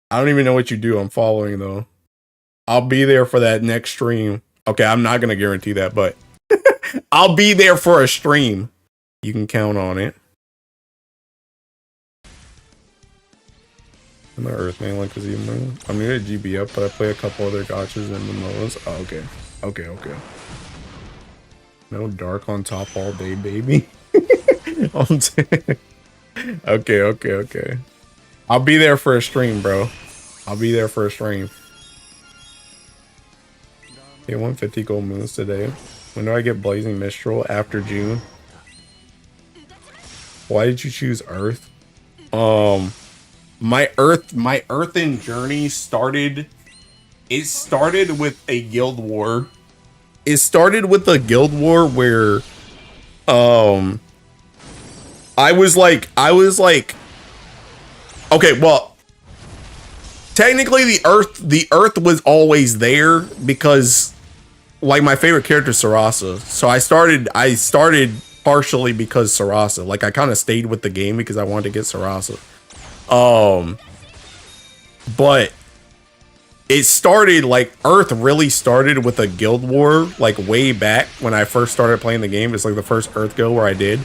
I don't even know what you do. I'm following though. I'll be there for that next stream. Okay, I'm not gonna guarantee that, but I'll be there for a stream. You can count on it. I'm an Earthman like Kazima. I'm new to GBF, but I play a couple other gotchas and MMOs. Oh, okay. Okay. No dark on top all day, baby. Okay. I'll be there for a stream, bro. I'll be there for a stream. Okay, 150 gold moons today. When do I get Blazing Mistral? After June. Why did you choose Earth? My earthen journey started. It started with a guild war. It started with a guild war where I was like okay, well, technically the earth was always there because like my favorite character is Sarasa. So I started partially because Sarasa. Like I kind of stayed with the game because I wanted to get Sarasa. But it started like Earth really started with a guild war like way back when I first started playing the game. It's like the first Earth guild war I did.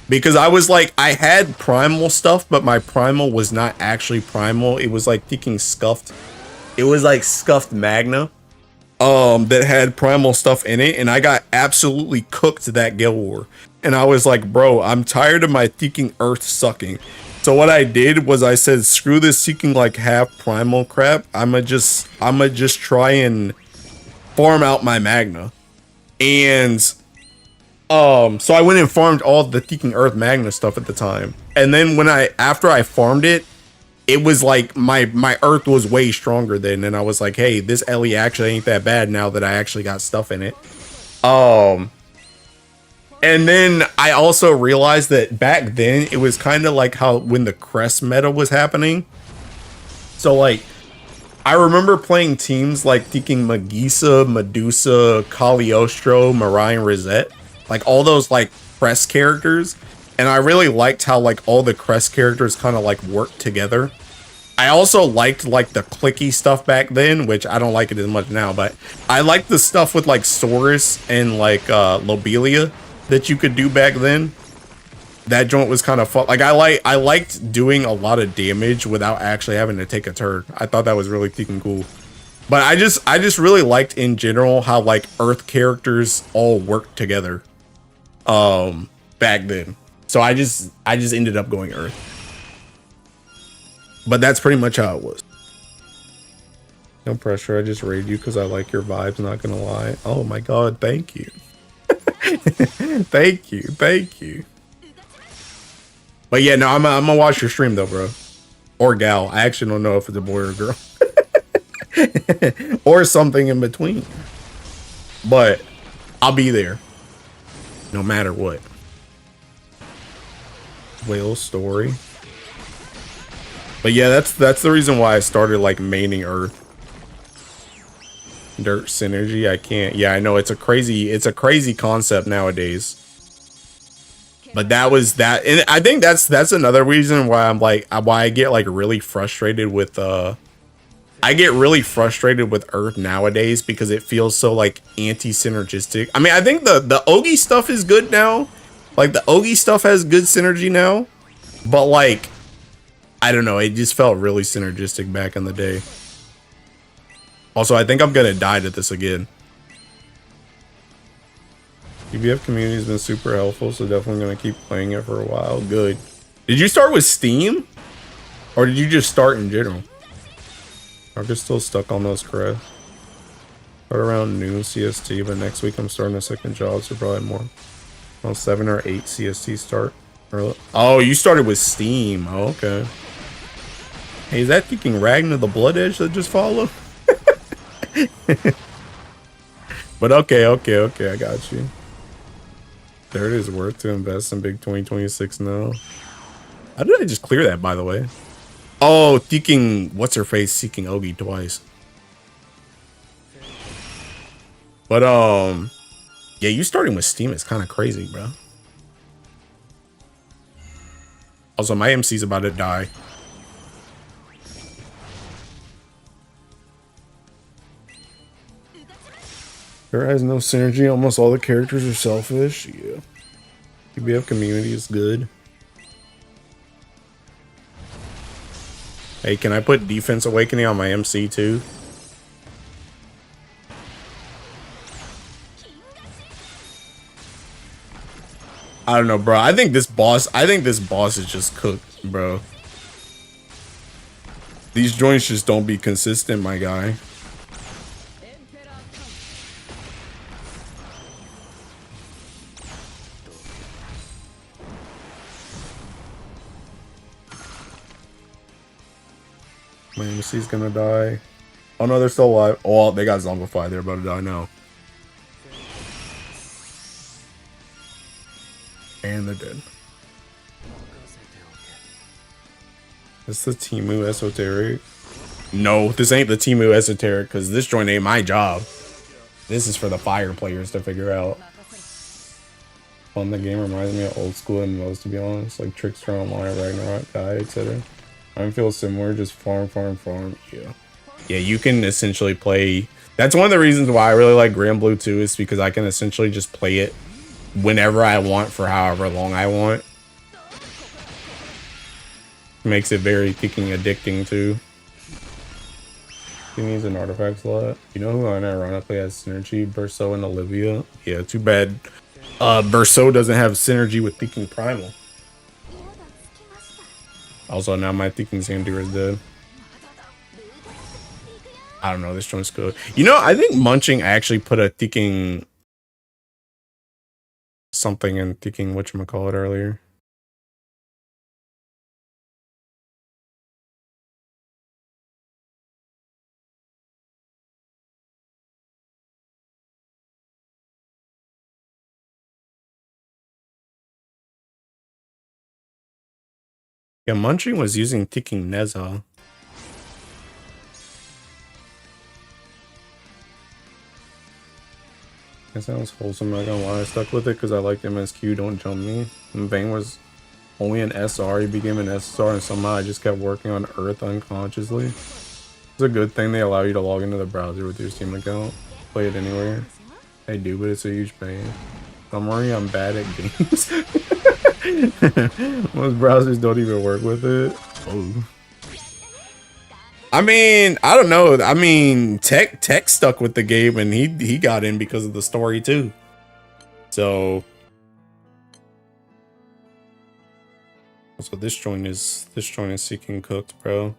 Because I was like, I had primal stuff, but my primal was not actually primal. It was like thinking scuffed. It was like scuffed magna. That had primal stuff in it, and I got absolutely cooked that guild war. And I was like, bro, I'm tired of my seeking earth sucking. So what I did was I said, screw this seeking like half primal crap. I'ma just try and farm out my magna. And so I went and farmed all the seeking earth magna stuff at the time. And then after I farmed it, it was like my earth was way stronger then, and I was like, hey, this LE actually ain't that bad now that I actually got stuff in it. And then I also realized that back then it was kind of like how when the crest meta was happening. So like I remember playing teams like thinking Magisa, Medusa, Cagliostro, Mariah, and Rosette, like all those like crest characters. And I really liked how like all the crest characters kind of like worked together. I also liked like the clicky stuff back then, which I don't like it as much now, but I liked the stuff with like Saurus and like Lobelia that you could do back then. That joint was kind of fun. Like I liked doing a lot of damage without actually having to take a turn. I thought that was really freaking cool. But I just really liked in general how like Earth characters all worked together back then. So I just ended up going Earth. But that's pretty much how it was. No pressure. I just raid you because I like your vibes, not gonna lie. Oh my god, thank you. Thank you. But yeah, no, I'm gonna watch your stream though, bro. Or gal. I actually don't know if it's a boy or a girl. Or something in between. But I'll be there. No matter what. Whale story. But yeah, that's the reason why I started like maining Earth. Dirt synergy, I can't. Yeah, I know it's a crazy concept nowadays. But that was that, and I think that's another reason why I'm like why I get like really frustrated with Earth nowadays, because it feels so like anti-synergistic. I mean, I think the Ogi stuff is good now. Like the Ogi stuff has good synergy now, but like I don't know, it just felt really synergistic back in the day. Also, I think I'm gonna die to this again. GBF community has been super helpful, so definitely gonna keep playing it for a while. Good. Did you start with Steam? Or did you just start in general? I'm just still stuck on those crests. Start around noon CST, but next week I'm starting a second job, so probably more. Well, 7 or 8 CST start. Oh, you started with Steam. Oh, okay. Hey, is that kicking Ragnar the Blood Edge that just followed? But okay, I got you. There it is, worth to invest in big 2026 now. How did I just clear that, by the way? Oh, seeking what's her face seeking Ogi twice. But yeah, you starting with Steam is kind of crazy, bro. Also, my MC's about to die. There has no synergy. Almost all the characters are selfish. Yeah. GBF community is good. Hey, can I put Defense Awakening on my MC too? I don't know, bro. I think this boss is just cooked, bro. These joints just don't be consistent, my guy. Man, Missy's gonna die. Oh no, they're still alive. Oh, they got zombified. They're about to die now. And they're dead. This is the Timu Esoteric. No, this ain't the Timu Esoteric because this joint ain't my job. This is for the fire players to figure out. Fun, the game reminds me of old school and most, to be honest, like Trickster Online, Ragnarok, Die, etc. I feel similar, just farm. Yeah. Yeah, you can essentially play. That's one of the reasons why I really like Granblue 2 is because I can essentially just play it whenever I want for however long I want. Makes it very fucking addicting too. He needs an artifact slot. You know who unironically has synergy? Berceau and Olivia. Yeah, too bad. Berceau doesn't have synergy with Thinking Primal. Also, now my Thinking Sandir is dead. I don't know, this joint's good. You know, I think Munching actually put a Thinking something in Thinking whatchamacallit earlier. Yeah, Munching was using Thinking Neza. That sounds wholesome, I'm not gonna lie. I stuck with it because I liked MSQ, Don't Jump Me. And Vayne was only an SR, he became an SR, and somehow I just kept working on Earth unconsciously. It's a good thing they allow you to log into the browser with your Steam account. Play it anywhere. They do, but it's a huge pain. Don't worry, I'm bad at games. Most browsers don't even work with it. Oh. I mean, I don't know. I mean, Tech stuck with the game and he got in because of the story too. So this joint is seeking cooked, bro.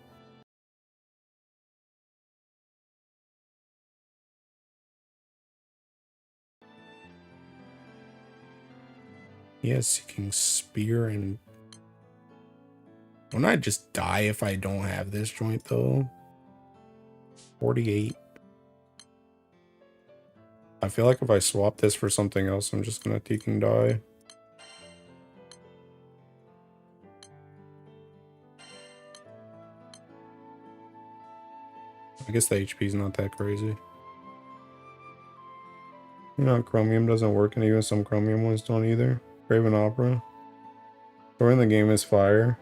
Yeah, seeking spear and won't I just die if I don't have this joint though? 48. I feel like if I swap this for something else, I'm just gonna Tekken die. I guess the HP is not that crazy. You know, Chromium doesn't work, and even some Chromium ones don't either. Raven Opera. Story in the game is fire.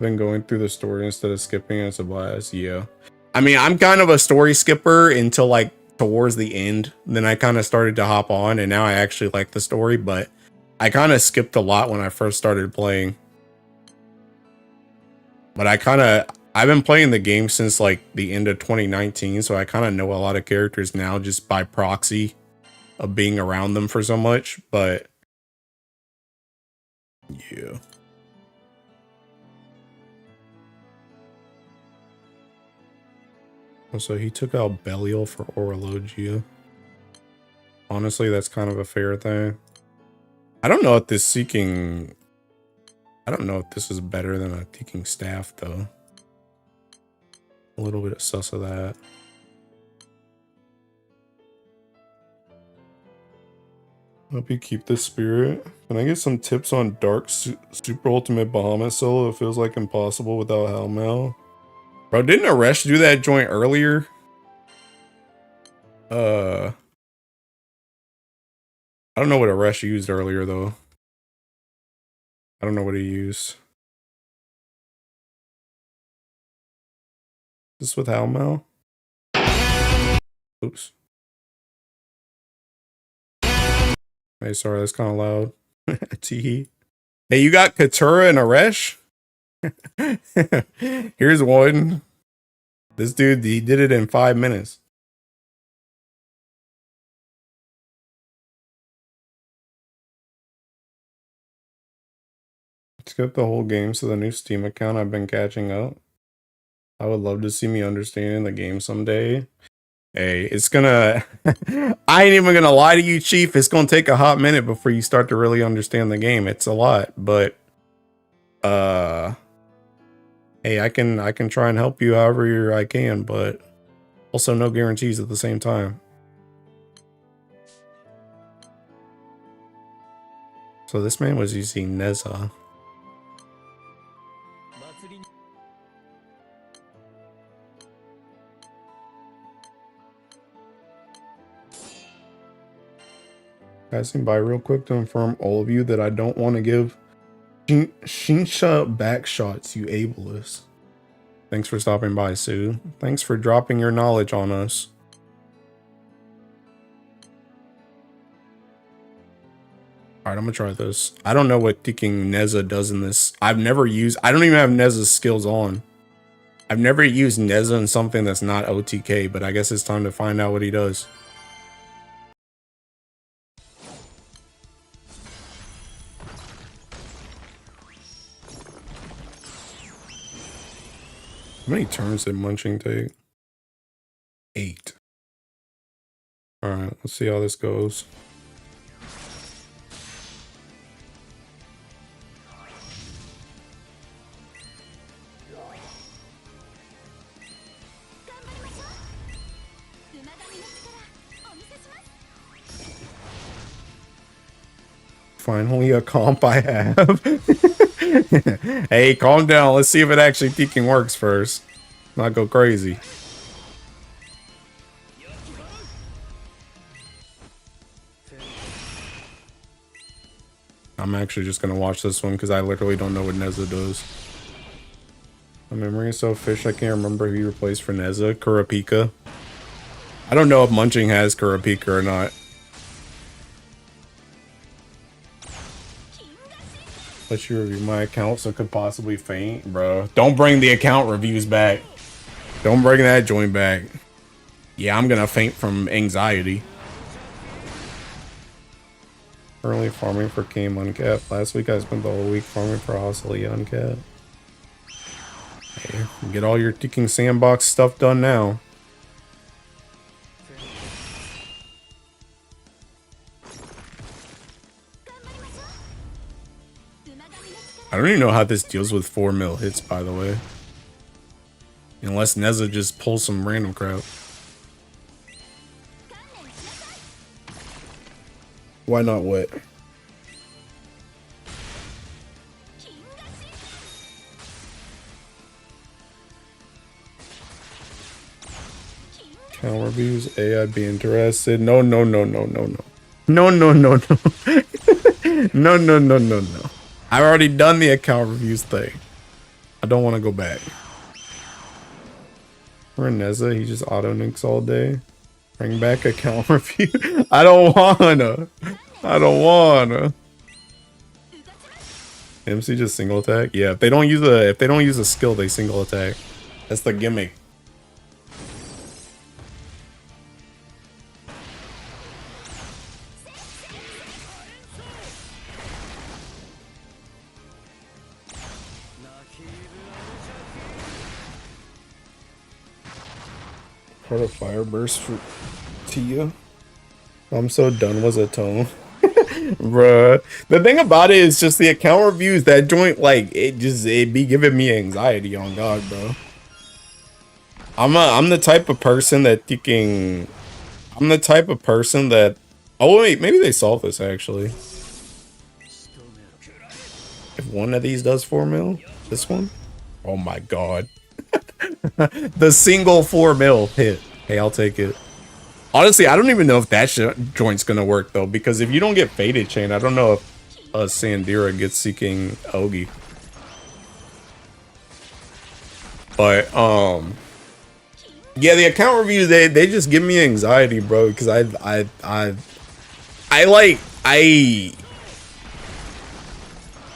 Been going through the story instead of skipping, and it's a blast. Yeah. I mean, I'm kind of a story skipper until like towards the end. Then I kind of started to hop on, and now I actually like the story, but I kind of skipped a lot when I first started playing. But I've been playing the game since like the end of 2019, so I kind of know a lot of characters now just by proxy of being around them for so much, but yeah. So he took out Belial for Orologia. Honestly, that's kind of a fair thing. I don't know if this seeking... I don't know if this is better than a Teaking Staff, though. A little bit of sus of that. Hope you keep this spirit. Can I get some tips on Dark Super Ultimate Bahamut solo? It feels like impossible without Halmel. Bro, didn't Aresh do that joint earlier? I don't know what Aresh used earlier, though. I don't know what he used. Is this with Halmel? Oops. Hey, sorry, that's kind of loud. Teehee. Hey, you got Katura and Aresh? Here's one. This dude, he did it in 5 minutes. Skip the whole game so the new Steam account. I've been catching up. I would love to see me understanding the game someday. Hey, it's gonna... I ain't even gonna lie to you, Chief. It's gonna take a hot minute before you start to really understand the game. It's a lot, but... hey, I can try and help you however I can, but also no guarantees at the same time. So this man was using Neza. Passing by real quick to inform all of you that I don't want to give Shinsha back shots, you ableist. Thanks for stopping by, Sue. Thanks for dropping your knowledge on us. Alright, I'm gonna try this. I don't know what ticking Neza does in this. I don't even have Neza's skills on. I've never used Neza in something that's not OTK, but I guess it's time to find out what he does. How many turns did Munching take? 8. Alright, let's see how this goes. Finally a comp I have. Hey, calm down. Let's see if it actually peeking works first. Not go crazy. I'm actually just gonna watch this one because I literally don't know what Neza does. My memory is so fish I can't remember who he replaced for Neza. Kurapika. I don't know if Munching has Kurapika or not. Let you review my account so it could possibly faint, bro. Don't bring the account reviews back. Don't bring that joint back. Yeah, I'm gonna faint from anxiety. Currently farming for Game Uncapped. Last week I spent the whole week farming for Hostile Uncapped. Hey, get all your ticking sandbox stuff done now. I don't even know how this deals with 4 mil hits, by the way. Unless Neza just pulls some random crap. Why not what? Count reviews, I'd be interested. No. No. I've already done the account reviews thing. I don't want to go back. For Neza, he just auto nicks all day. Bring back account review. I don't wanna. MC just single attack. Yeah, if they don't use a skill, they single attack. That's the gimmick. Part of fire burst for Tia. I'm so done was a tone. Bruh. The thing about it is just the account reviews, that joint, like, it be giving me anxiety on God, bro. I'm the type of person that oh wait, maybe they solved this actually. If one of these does 4 mil, this one? Oh my God. The single 4 mil hit. Hey, I'll take it. Honestly, I don't even know if that joint's gonna work though, because if you don't get Faded Chain, I don't know if Sandira gets Seeking Ogi. But yeah, the account reviews, they just give me anxiety, bro, because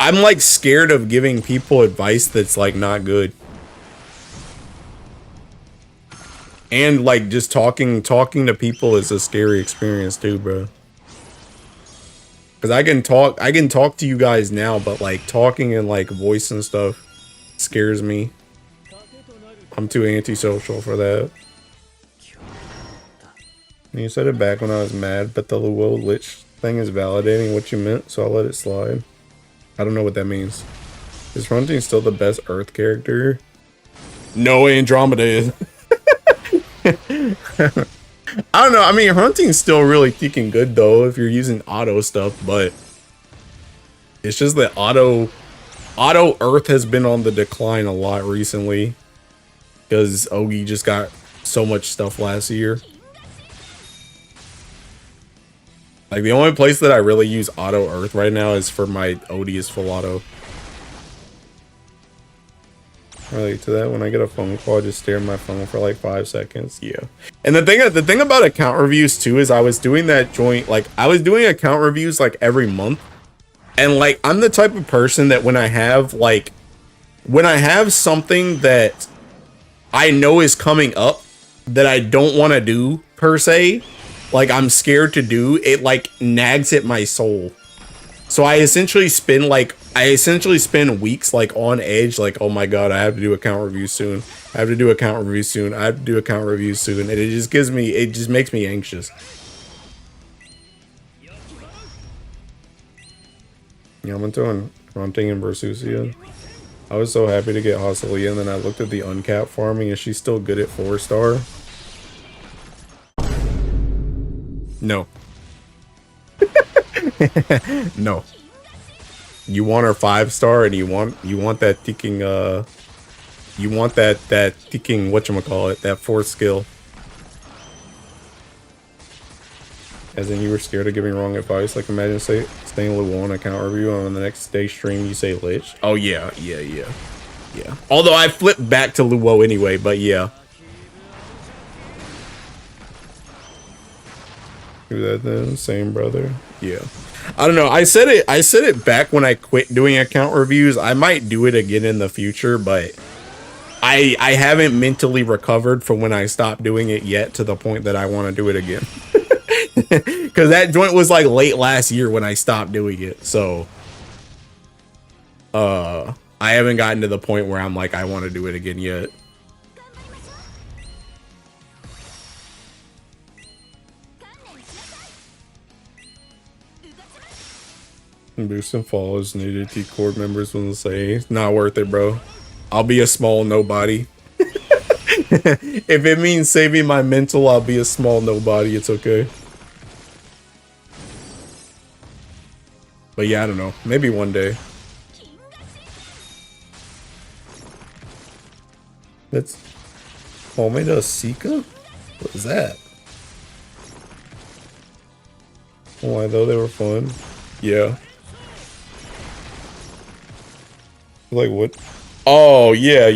I'm like scared of giving people advice that's like not good. And like just talking to people is a scary experience too, bro. Cause I can talk to you guys now, but like talking in like voice and stuff scares me. I'm too antisocial for that. You said it back when I was mad, but the Luo Lich thing is validating what you meant, so I'll let it slide. I don't know what that means. Is Fronting still the best Earth character? No, Andromeda is. I don't know. I mean, hunting's still really kicking good though if you're using auto stuff, but it's just that auto Earth has been on the decline a lot recently because Ogi just got so much stuff last year. Like the only place that I really use auto Earth right now is for my Odious full auto. Relate to that. When I get a phone call, I just stare at my phone for like 5 seconds. Yeah. And the thing about account reviews too is I was doing that joint, like I was doing account reviews like every month. And like I'm the type of person that when I have something that I know is coming up that I don't want to do per se, like I'm scared to do, it like nags at my soul. So I essentially spend weeks like on edge, like, oh my god, I have to do account reviews soon. I have to do account reviews soon. I have to do account reviews soon. And it just makes me anxious. Yeah, I'm doing Grunting and Versusia. I was so happy to get Hosselia, and then I looked at the uncapped farming, and she's still good at 4-star. No. No. You want her 5-star, and you want that ticking you want that ticking whatchamacallit, that 4th skill. As in you were scared of giving wrong advice. Like imagine staying Luo on account review and on the next day stream you say Lich. Oh yeah. Although I flipped back to Luo anyway, but yeah. Do that then, same brother. Yeah. I don't know. I said it back when I quit doing account reviews. I might do it again in the future, but I haven't mentally recovered from when I stopped doing it yet to the point that I want to do it again. Because that joint was like late last year when I stopped doing it. So I haven't gotten to the point where I'm like I want to do it again yet. Boost and follows needed. T-Cord members will say it's not worth it, bro. I'll be a small nobody. If it means saving my mental, I'll be a small nobody. It's okay. But yeah, I don't know. Maybe one day. That's Homeda Sika? What is that? Oh, I thought they were fun. Yeah. Like what? Oh, yeah.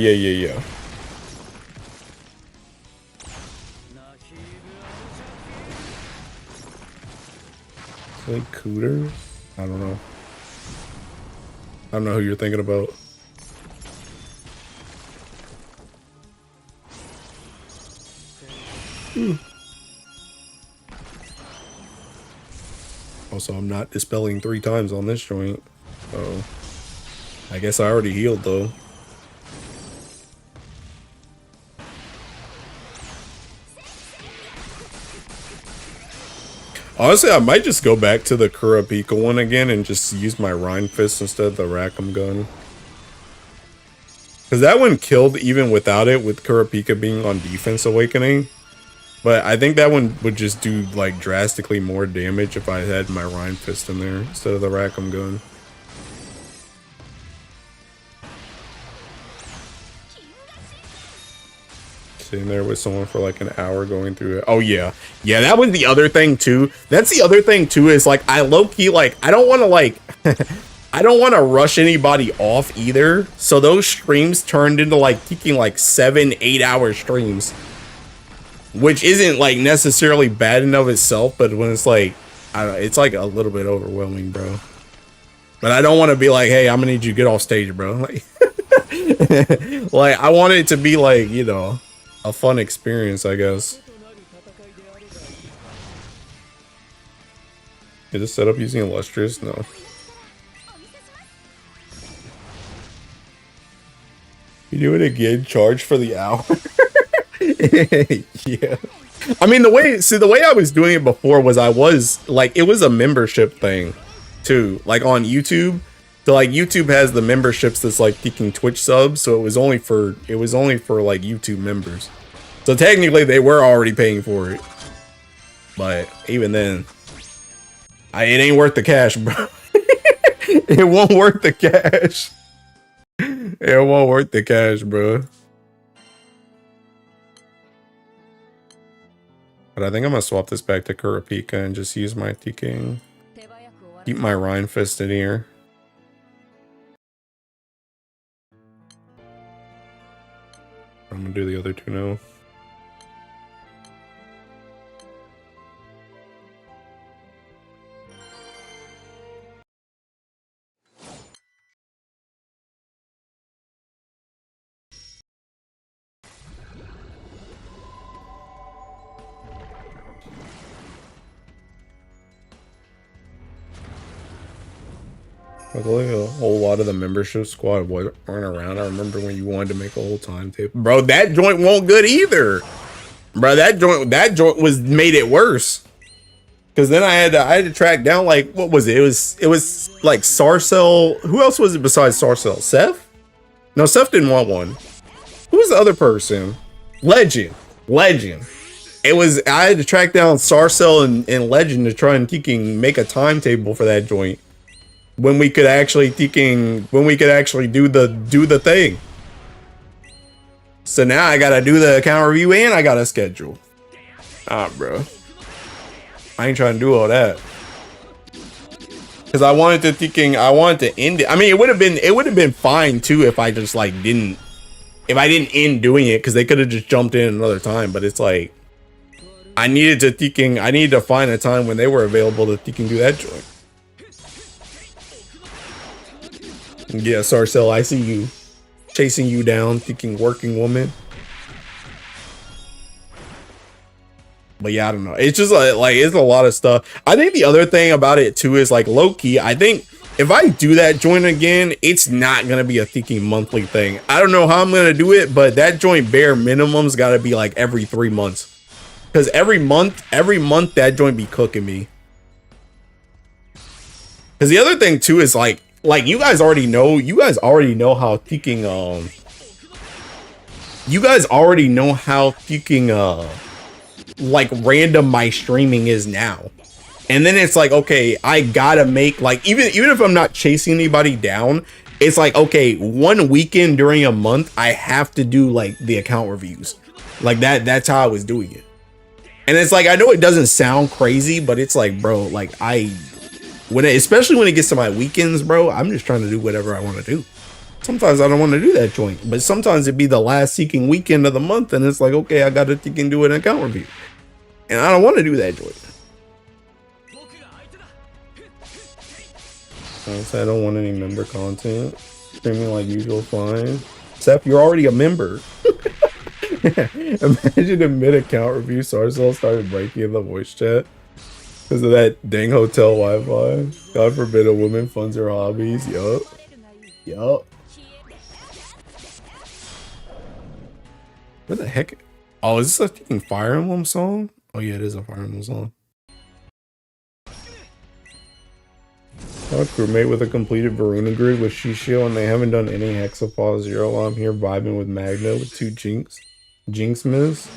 Like Cooter? I don't know. I don't know who you're thinking about. Also, I'm not dispelling 3 times on this joint. Oh. I guess I already healed though. Honestly, I might just go back to the Kurapika one again and just use my Rhine Fist instead of the Rackham gun. Because that one killed even without it, with Kurapika being on Defense Awakening. But I think that one would just do like drastically more damage if I had my Rhine Fist in there instead of the Rackham gun. Sitting there with someone for like an hour going through it. Oh yeah. Yeah, that was the other thing too. That's the other thing too, is like I low-key like I don't want to like I don't want to rush anybody off either. So those streams turned into like taking like 7-8 hour streams, which isn't like necessarily bad in of itself, but when it's like I don't know, it's like a little bit overwhelming, bro. But I don't want to be like, hey, I'm gonna need you to get off stage, bro. Like like I want it to be like, you know, a fun experience, I guess. Is this setup using Illustrious? No. You do it again, charge for the hour. Yeah. I mean, the way I was doing it before was it was a membership thing too. Like on YouTube, So like YouTube has the memberships that's like taking Twitch subs, so it was only for like YouTube members. So technically they were already paying for it. But even then, it ain't worth the cash, bro. It won't worth the cash. It won't worth the cash, bro. But I think I'm gonna swap this back to Kurapika and just use my TKing. Keep my Rhine Fist in here. I'm gonna do the other two now. Luckily, a whole lot of the membership squad weren't around. I remember when you wanted to make a whole timetable. Bro, that joint won't good either. Bro, that joint was made it worse. Cause then I had to track down, like, what was it? It was like Sarcel. Who else was it besides Sarcel? Seth? No, Seth didn't want one. Who was the other person? Legend. I had to track down Sarcel and Legend to try and make a timetable for that joint. When we could actually do the thing. So now I gotta do the account review and I gotta schedule. Bro. I ain't trying to do all that. Cause I wanted to end it. I mean, it would have been fine too if I just like didn't end doing it, because they could have just jumped in another time. But it's like I needed to find a time when they were available to do that joint. Yeah, Sarcel, I see you. Chasing you down, working woman. But yeah, I don't know. It's just like it's a lot of stuff. I think the other thing about it too is like low-key, I think if I do that joint again, it's not gonna be a thinking monthly thing. I don't know how I'm gonna do it, but that joint bare minimum's gotta be like every 3 months. Because every month that joint be cooking me. Because the other thing too is like you guys already know how thinking like random my streaming is now. And then it's like, okay, I gotta make like even if I'm not chasing anybody down, it's like, okay, one weekend during a month I have to do like the account reviews. Like that's how I was doing it. And it's like, I know it doesn't sound crazy, but it's like, bro, like especially when it gets to my weekends, bro, I'm just trying to do whatever I want to do. Sometimes I don't want to do that joint, but sometimes it'd be the last seeking weekend of the month, and it's like, okay, I gotta do an account review, and I don't want to do that joint. I don't want any member content. Streaming like usual, fine. Seth, you're already a member. Imagine a mid-account review, Sarcel started breaking in the voice chat because of that dang hotel Wi-Fi. God forbid a woman funds her hobbies. Yup. What the heck? Oh, is this a fucking Fire Emblem song? Oh yeah, it is a Fire Emblem song. A crewmate with a completed Varuna grid with Shishio, and they haven't done any Hexapause 0 while I'm here vibing with Magna with 2 Jinx Miss.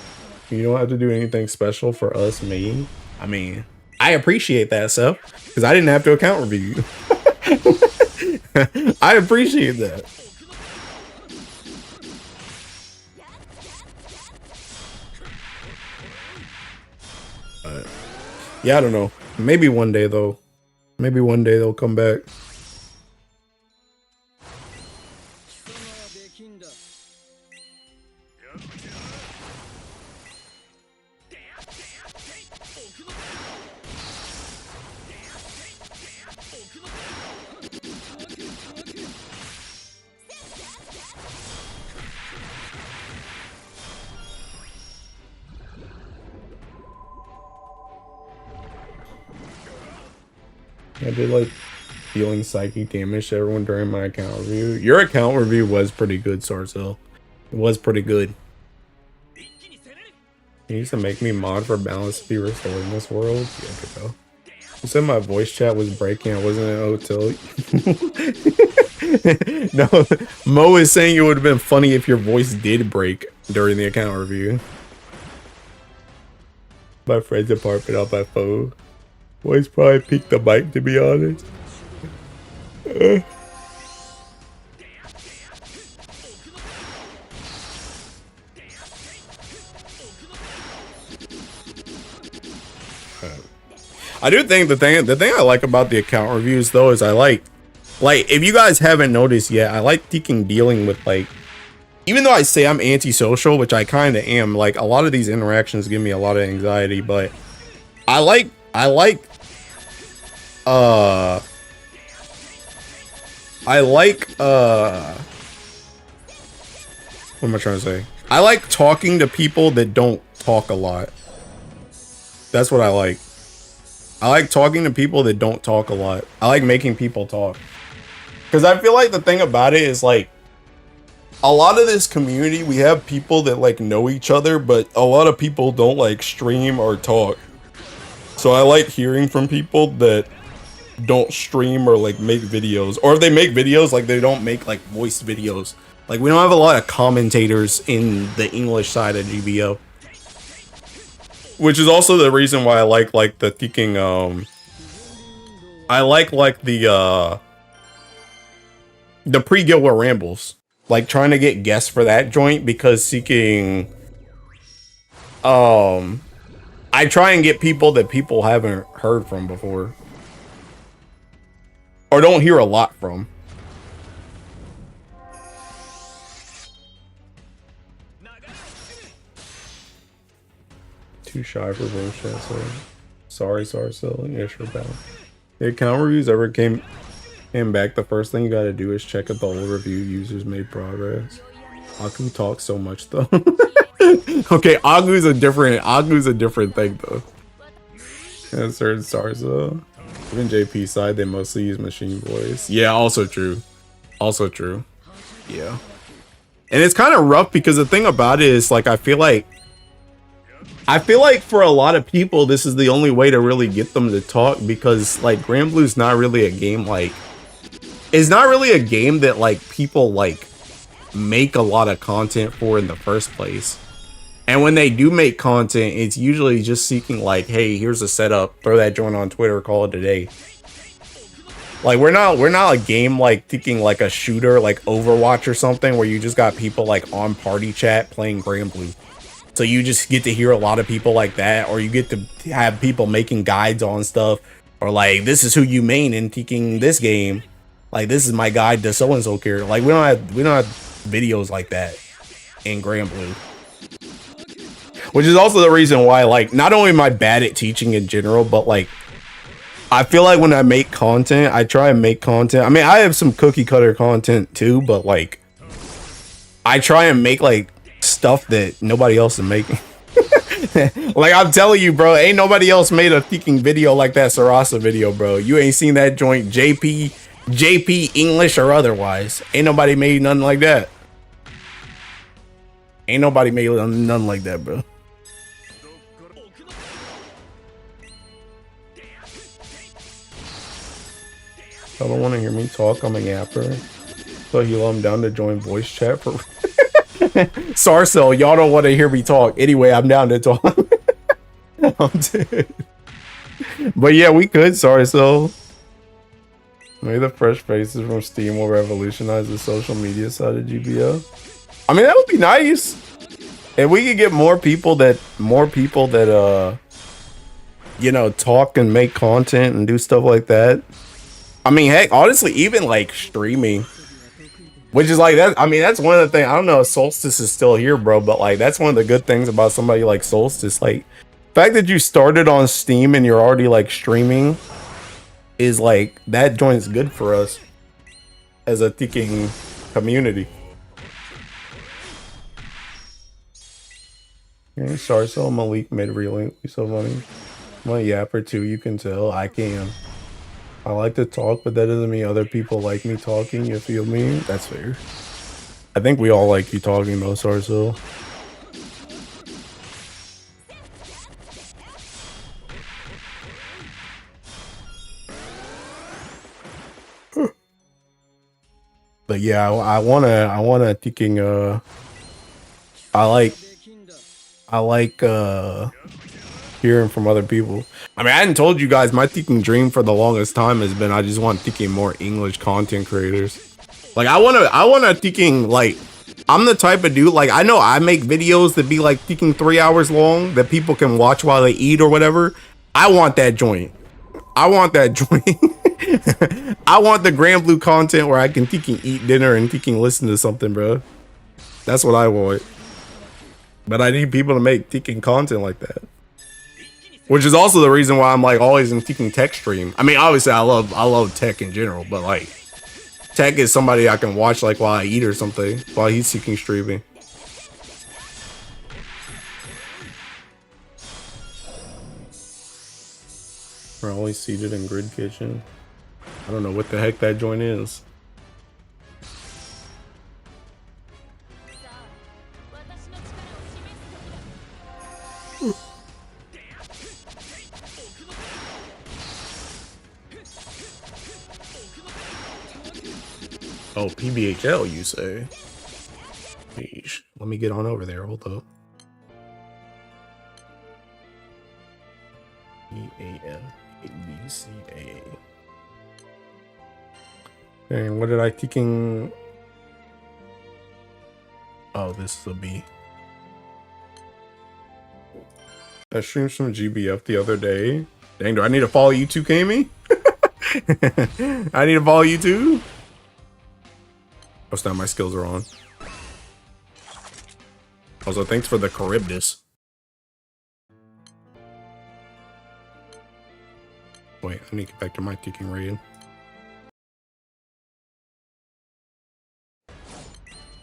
You don't have to do anything special for us, me. I mean, I appreciate that, Seth, because I didn't have to account review you. I appreciate that. Yeah, I don't know. Maybe one day though. Maybe one day they'll come back. I did like dealing psychic damage to everyone during my account review. Your account review was pretty good, Sarcel. It was pretty good. You used to make me mod for balance to be restored in this world. Yeah, good though. You said my voice chat was breaking. I wasn't in a hotel. No, Mo is saying it would have been funny if your voice did break during the account review. My friend's apartment on my phone. Voice probably peaked the mic, to be honest. I do think the thing I like about the account reviews though is I like if you guys haven't noticed yet, I like dealing with like, even though I say I'm antisocial, which I kind of am, like a lot of these interactions give me a lot of anxiety, but I like what am I trying to say? I like talking to people that don't talk a lot. That's what I like. I like talking to people that don't talk a lot. I like making people talk. Because I feel like the thing about it is like, a lot of this community, we have people that like know each other, but a lot of people don't like stream or talk. So I like hearing from people that don't stream or like make videos. Or if they make videos, like they don't make like voice videos. Like we don't have a lot of commentators in the English side of GBO. Which is also the reason why I like the thinking, I like the pre-Guild War Rambles. Like trying to get guests for that joint because seeking, I try and get people that people haven't heard from before. Or don't hear a lot from. Too shy for voice chat, so sorry, so yeah, sure, pal. The account reviews ever came back, the first thing you gotta do is check if the old review users made progress. Aku talks so much though. Okay, Agu's a different thing though. Yeah, certain stars though. Even JP side, they mostly use machine voice. Yeah, also true. Also true. Yeah. And it's kind of rough because the thing about it is like I feel like for a lot of people this is the only way to really get them to talk, because like Granblue's not really a game like, it's not really a game that like people like make a lot of content for in the first place. And when they do make content, it's usually just seeking like, hey, here's a setup, throw that joint on Twitter, call it a day. Like we're not a game like thinking like a shooter like Overwatch or something where you just got people like on party chat playing Granblue. So you just get to hear a lot of people like that, or you get to have people making guides on stuff, or like, this is who you main in taking this game. Like, this is my guide to so-and-so character. Like, we don't have videos like that in Granblue. Which is also the reason why, like, not only am I bad at teaching in general, but like, I feel like when I make content, I try and make content. I mean, I have some cookie cutter content too, but like, I try and make like stuff that nobody else is making. Like I'm telling you, bro, ain't nobody else made a freaking video like that Sarasa video, bro. You ain't seen that joint, JP English or otherwise. Ain't nobody made nothing like that. Ain't nobody made nothing like that, bro. I don't want to hear me talk. I'm a yapper. So I'm down to join voice chat for Sarcel, y'all don't want to hear me talk. Anyway, I'm down to talk. I'm dead. But yeah, we could, Sarcel. Maybe the fresh faces from Steam will revolutionize the social media side of GBF. I mean, that would be nice. If we could get more people that you know, talk and make content and do stuff like that. I mean, heck, honestly, even like streaming. Which is like that. I mean, that's one of the things. I don't know if Solstice is still here, bro, but like that's one of the good things about somebody like Solstice. Like, the fact that you started on Steam and you're already like streaming is like, that joint's good for us as a thinking community. Yeah, sorry, so Malik mid-reeling. So funny. I'm a yapper too, you can tell. I can. I like to talk, but that doesn't mean other people like me talking, you feel me? That's fair. I think we all like you talking though, Sarso. But yeah, I wanna thinking I like hearing from other people. I mean, I hadn't told you guys my thinking dream for the longest time has been I just want thinking more English content creators. Like I wanna thinking like I'm the type of dude, like I know I make videos that be like thinking 3 hours long that people can watch while they eat or whatever. I want that joint. I want that joint. I want the Granblue content where I can thinking eat dinner and thinking listen to something, bro. That's what I want. But I need people to make thinking content like that. Which is also the reason why I'm like always in thinking tech stream. I mean, obviously I love tech in general, but like tech is somebody I can watch like while I eat or something while he's seeking streaming. We're always seated in Grid Kitchen. I don't know what the heck that joint is. Oh, PBHL, you say? Yeesh. Let me get on over there. Hold up. EANABCA. And what did I thinking? Oh, this is a B. I streamed some GBF the other day. Dang, do I need to follow you too, Kami? I need to follow you too? Oh, snap, my skills are on. Also, thanks for the Charybdis. Wait, I need to get back to my thinking raid. I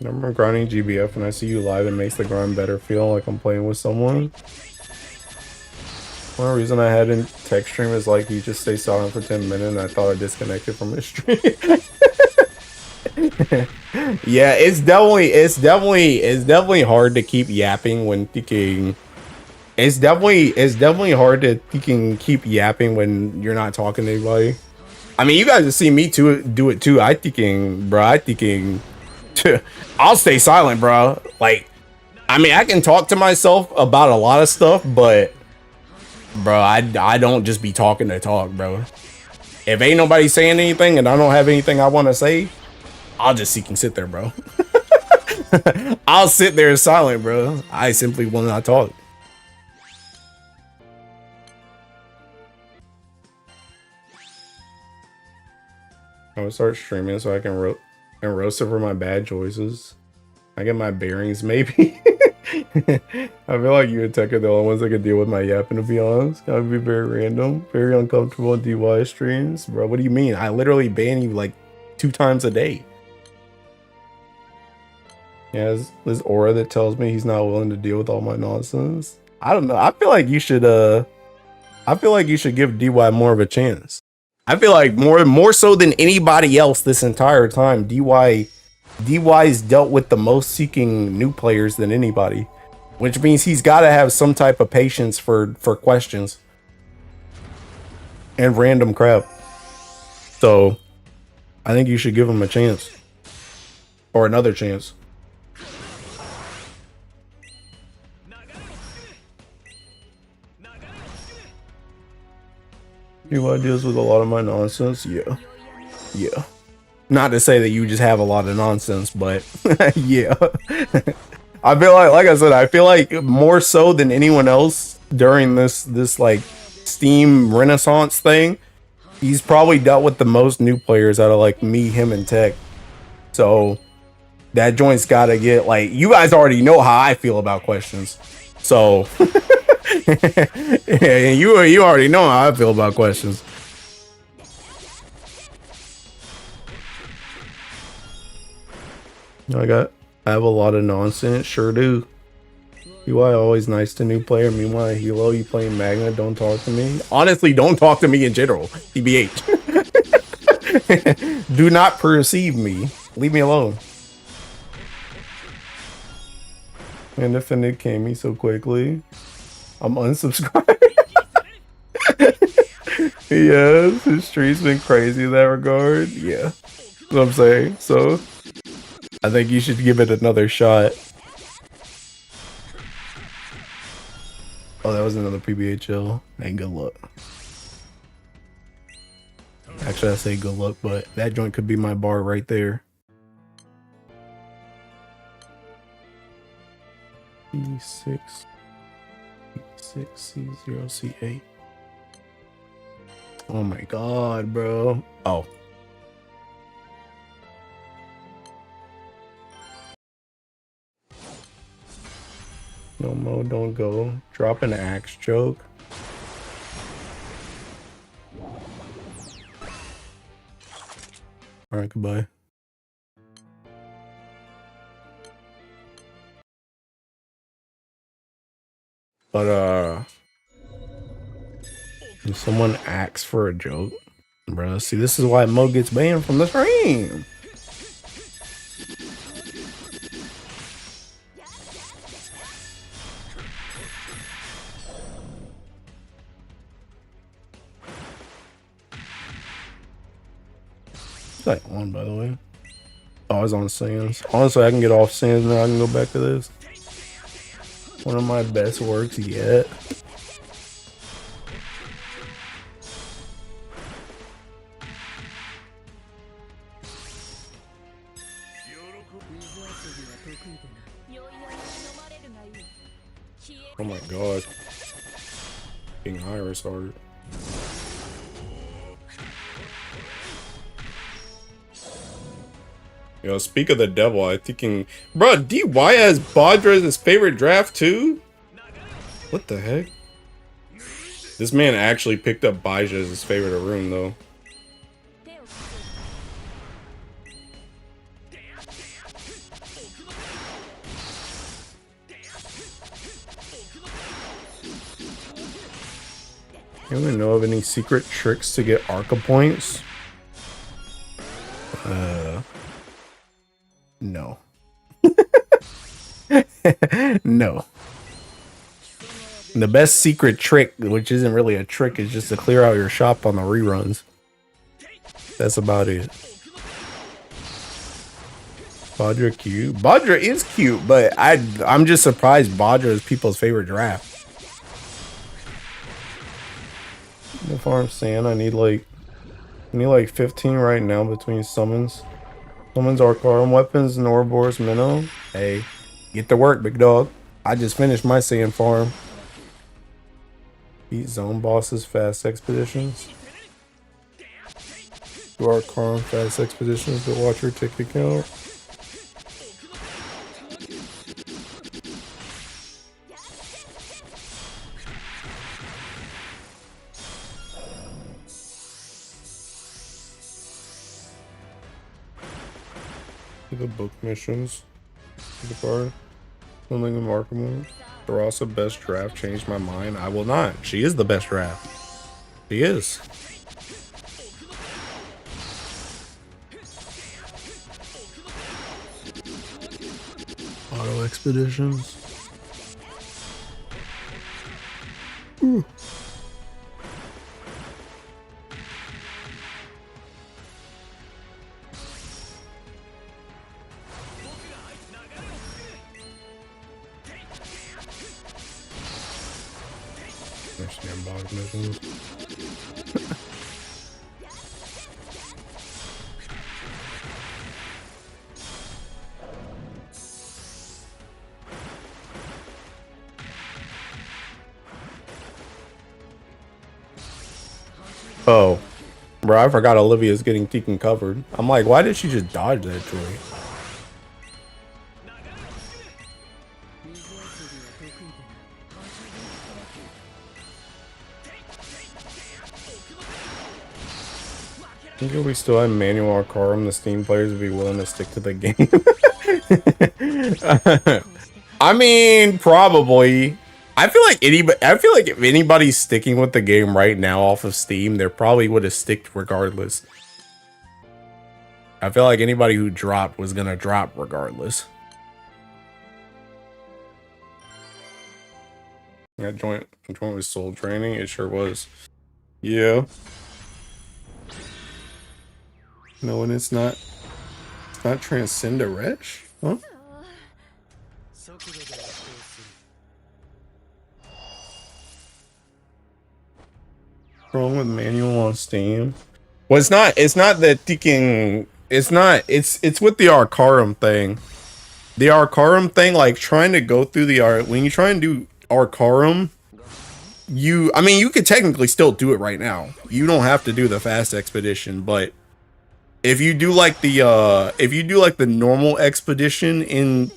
remember grinding GBF and I see you live, it makes the grind better feel like I'm playing with someone. One reason I had in tech stream is like you just stay silent for 10 minutes and I thought I disconnected from the stream. Yeah, it's definitely hard to keep yapping when thinking. It's definitely hard to keep yapping when you're not talking to anybody. I mean, you guys have seen me do it too. I'll stay silent, bro. Like, I mean, I can talk to myself about a lot of stuff, but bro, I don't just be talking to talk, bro. If ain't nobody saying anything and I don't have anything I want to say, I'll just sit there, bro. I'll sit there silent, bro. I simply will not talk. I'm gonna start streaming so I can roast over my bad choices. I get my bearings, maybe. I feel like you and Tech are the only ones that can deal with my yapping, to be honest. That would be very random, very uncomfortable on DY streams. Bro, what do you mean? I literally ban you like 2 times a day. Yeah, this aura that tells me he's not willing to deal with all my nonsense. I don't know. I feel like you should give DY more of a chance. I feel like more so than anybody else this entire time, DY's dealt with the most seeking new players than anybody, which means he's got to have some type of patience for questions and random crap. So I think you should give him a chance or another chance. DY deals with a lot of my nonsense. Yeah. Not to say that you just have a lot of nonsense, but yeah. I feel like I said, I feel like more so than anyone else during this like Steam Renaissance thing, he's probably dealt with the most new players out of like me, him, and Tech. So that joint's gotta get, like, you guys already know how I feel about questions. So yeah, you already know how I feel about questions. I have a lot of nonsense, sure do. UI always nice to new player. Meanwhile, Hilo, you playing Magna, don't talk to me. Honestly, don't talk to me in general. TBH. Do not perceive me. Leave me alone. And defended Kami so quickly. I'm unsubscribed. Yes, his stream's been crazy in that regard. Yeah. what I'm saying. So I think you should give it another shot. Oh, that was another PBHL. Hey, good luck. Actually, I say good luck, but that joint could be my bar right there. E6, E6, C0, C8. Oh my god, bro. Oh. No mo, don't go. Drop an axe choke. Alright, goodbye. But can someone ask for a joke? Bro, see, this is why Mo gets banned from the stream. It's like on, by the way. Oh, I was on Sands. Honestly, I can get off Sands now. I can go back to this. One of my best works yet. Oh my god. Being Iris hard. Yo, speak of the devil, I thinking, bro, DY has Badra as his favorite draft too? What the heck? This man actually picked up Baja as his favorite room though. You don't know of any secret tricks to get Arca points? No. No. The best secret trick, which isn't really a trick, is just to clear out your shop on the reruns. That's about it. Badra cute. Badra is cute, but I'm just surprised Badra is people's favorite draft. The farm sand, I need like 15 right now between summons. Summons, Arcarum, weapons, Norbor's, minnow. Hey, get to work, big dog. I just finished my sand farm. Beat zone bosses, fast expeditions. Do Arcarum, fast expeditions, but watch your ticket count. The book missions. The card. Something remarkable. Tarasa best draft changed my mind. I will not. She is the best draft. She is. Auto expeditions. Ooh. Missions. Oh, bro, I forgot Olivia's getting Tekken covered. I'm like, why did she just dodge that joy? I think if we still have manual Arcarum, the Steam players would be willing to stick to the game. I mean, probably. I feel like if anybody's sticking with the game right now off of Steam, they probably would have sticked regardless. I feel like anybody who dropped was gonna drop regardless. That joint was soul training. It sure was. Yeah. No, and it's not. Not transcend a wretch? Huh? Wrong with manual on Steam? Well, it's not that thinking. It's with the Arcarum thing. The Arcarum thing, like trying to go through the art when you try and do Arcarum, I mean, you could technically still do it right now. You don't have to do the fast expedition, but if you do like the normal expedition in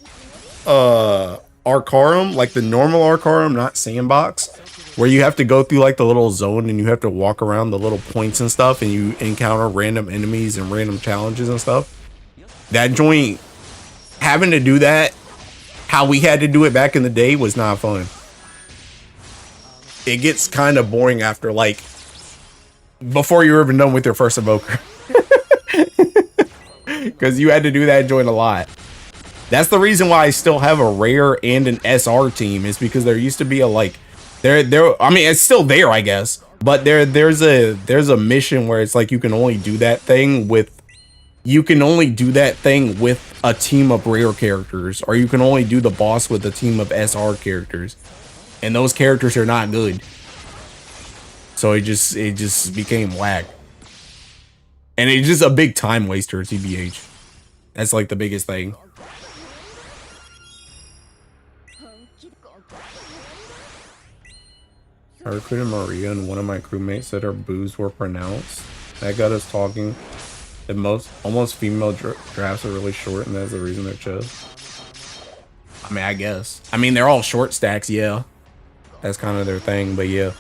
Arcarum, like the normal Arcarum, not Sandbox, where you have to go through like the little zone and you have to walk around the little points and stuff and you encounter random enemies and random challenges and stuff. That joint, having to do that how we had to do it back in the day was not fun. It gets kind of boring after like before you're even done with your first evoker. Because you had to do that joint a lot. That's the reason why I still have a rare and an SR team, is because there used to be a like I mean, it's still there, I guess, but there's a mission where it's like you can only do that thing with a team of rare characters, or you can only do the boss with a team of SR characters, and those characters are not good. So it just became whack. And it's just a big time waster, TBH. That's like the biggest thing. I recruited Maria and one of my crewmates said her boos were pronounced. That got us talking. And almost female drafts are really short, and that's the reason they're chose. I mean, I guess. I mean, they're all short stacks, yeah. That's kind of their thing, but yeah.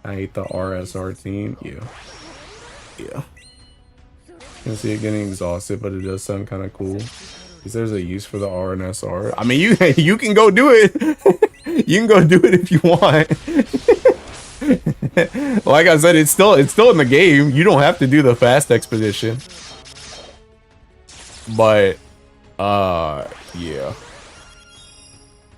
I hate the RSR team, yeah. Yeah. I can see it getting exhausted, but it does sound kind of cool. Because there's a use for the R and SR. I mean, you can go do it. You can go do it if you want. Like I said, it's still in the game. You don't have to do the fast expedition. But yeah.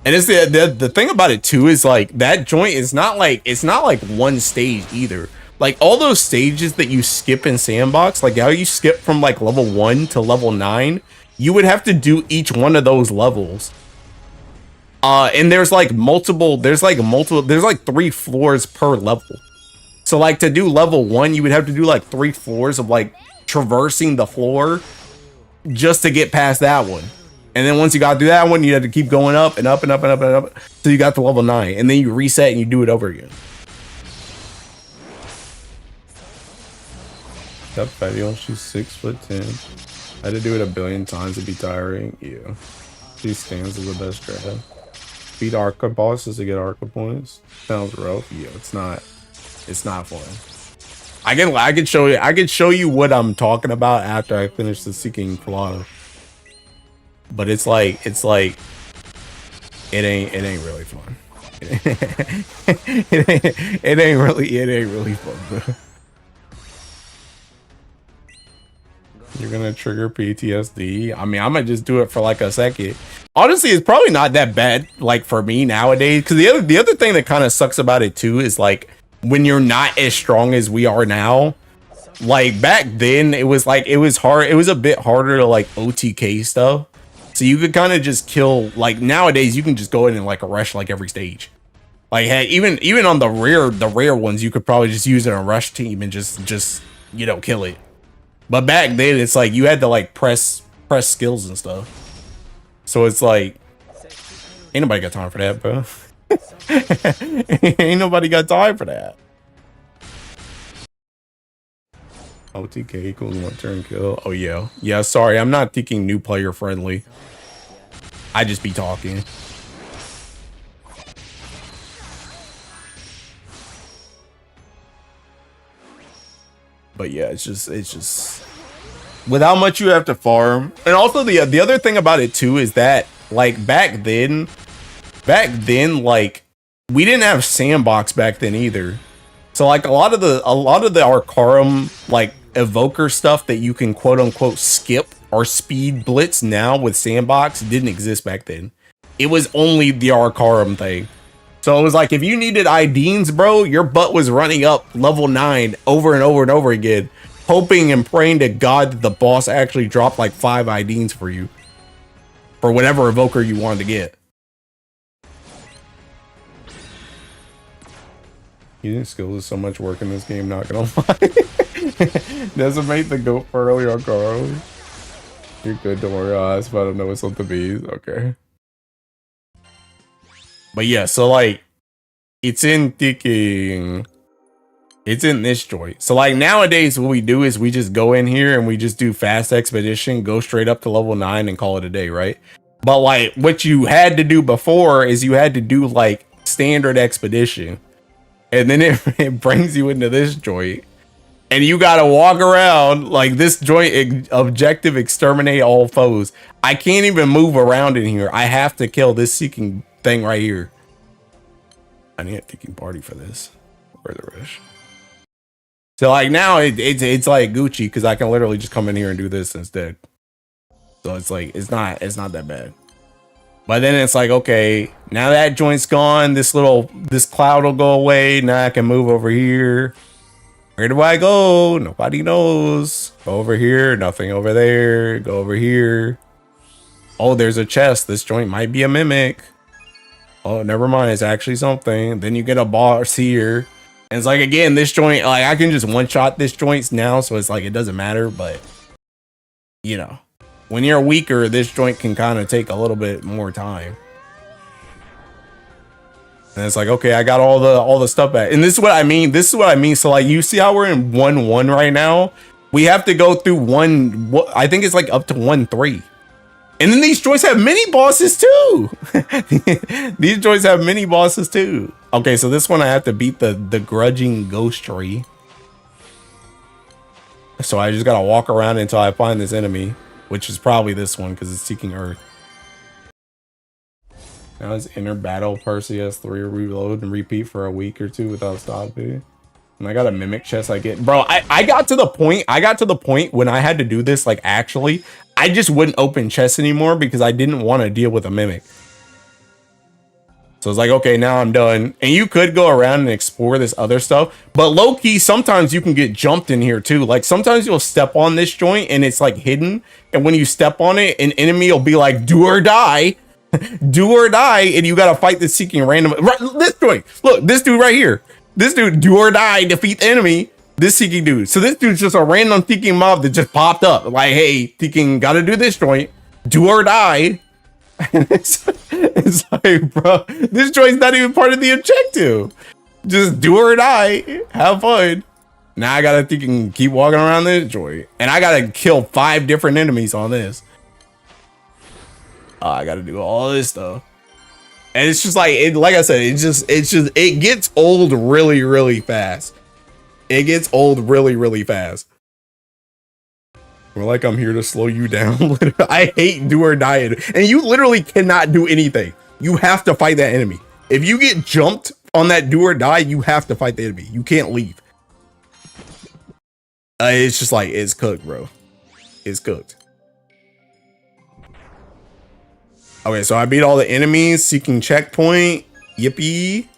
And it's the thing about it too is like that joint is not like one stage either. Like all those stages that you skip in Sandbox, like how you skip from like level 1 to level 9, you would have to do each one of those levels. And there's like 3 floors per level. So like to do level 1, you would have to do like 3 floors of like traversing the floor just to get past that one. And then once you got through that one, you had to keep going up and up and up and up and up till you got to level 9, and then you reset and you do it over again. That Fabio, she's 6'10". I had to do it a billion times to be tiring. Yeah. She stands as the best draft. Beat Arca bosses to get Arca points. Sounds rough. Yeah, it's not fun. I can show you what I'm talking about after I finish the Seeking Plot. But it ain't really fun. It ain't really fun, bro. You're gonna trigger PTSD. I mean, I might just do it for like a second. Honestly, it's probably not that bad, like for me nowadays. Because the other thing that kind of sucks about it too is like when you're not as strong as we are now. Like back then, it was hard. It was a bit harder to like OTK stuff. So you could kind of just kill. Like nowadays, you can just go in and like rush like every stage. Like hey, even on the rare ones, you could probably just use a rush team and just kill it. But back then, it's like you had to like press skills and stuff. So it's like, ain't nobody got time for that, bro. Ain't nobody got time for that. OTK equals 1 turn kill. Oh yeah, yeah. Sorry, I'm not thinking new player friendly. I just be talking. But yeah, it's just with how much you have to farm. And also the other thing about it too is that like back then like we didn't have Sandbox back then either. So like a lot of the Arcarum like evoker stuff that you can quote unquote skip or speed blitz now with Sandbox didn't exist back then. It was only the Arcarum thing. So it was like if you needed IDs, bro, your butt was running up level 9 over and over and over again hoping and praying to God that the boss actually dropped like 5 IDs for you. For whatever evoker you wanted to get. Using skills is so much work in this game, not gonna lie. Decimate the goat for earlier on Carl. You're good, don't worry. I was about to know what's up the bees. Okay. But yeah, so like, it's in thinking. It's in this joint. So like nowadays, what we do is we just go in here and we just do fast expedition, go straight up to level 9 and call it a day, right? But like what you had to do before is you had to do like standard expedition. And then it brings you into this joint. And you gotta walk around like this joint objective, exterminate all foes. I can't even move around in here. I have to kill this seeking thing right here. I need a thinking party for this. Where the rush? So like now it's like Gucci because I can literally just come in here and do this instead. So it's like it's not that bad. But then it's like, okay, now that joint's gone, this cloud will go away. Now I can move over here. Where do I go? Nobody knows. Go over here, nothing over there. Go over here. Oh, there's a chest. This joint might be a mimic. Oh, never mind. It's actually something. Then you get a boss here. And it's like, again, this joint, like I can just one-shot this joints now. So it's like, it doesn't matter. But, you know, when you're weaker, this joint can kind of take a little bit more time. And it's like, okay, I got all the stuff back. And this is what I mean. This is what I mean. So like, you see how we're in 1-1 right now? We have to go through I think it's like up to 1-3. And then these joints have mini bosses too. These joints have mini bosses too. Okay, so this one I have to beat the grudging ghost tree. So I just gotta walk around until I find this enemy, which is probably this one because it's seeking Earth. Now it's inner battle. Percy has 3 reload and repeat for a week or 2 without stopping. And I got a mimic chest I get. Bro, I got to the point when I had to do this, like actually, I just wouldn't open chests anymore because I didn't want to deal with a mimic. So it's like, okay, now I'm done. And you could go around and explore this other stuff. But low-key, sometimes you can get jumped in here too. Like sometimes you'll step on this joint and it's like hidden. And when you step on it, an enemy will be like, do or die. Do or die. And you got to fight this seeking random. Right, this joint. Look, this dude right here. This dude, do or die, defeat the enemy. This seeking dude. So this dude's just a random seeking mob that just popped up. Like, hey, seeking, gotta do this joint. Do or die. And it's like, bro, this joint's not even part of the objective. Just do or die. Have fun. Now I gotta keep walking around this joint. And I gotta kill 5 different enemies on this. I gotta do all this stuff. And it's just like, like I said, it gets old really, really fast. It gets old really, really fast. We're like, I'm here to slow you down. I hate do or die. And you literally cannot do anything. You have to fight that enemy. If you get jumped on that do or die, you have to fight the enemy. You can't leave. It's just like, it's cooked, bro. It's cooked. Okay, so I beat all the enemies, seeking checkpoint. Yippee.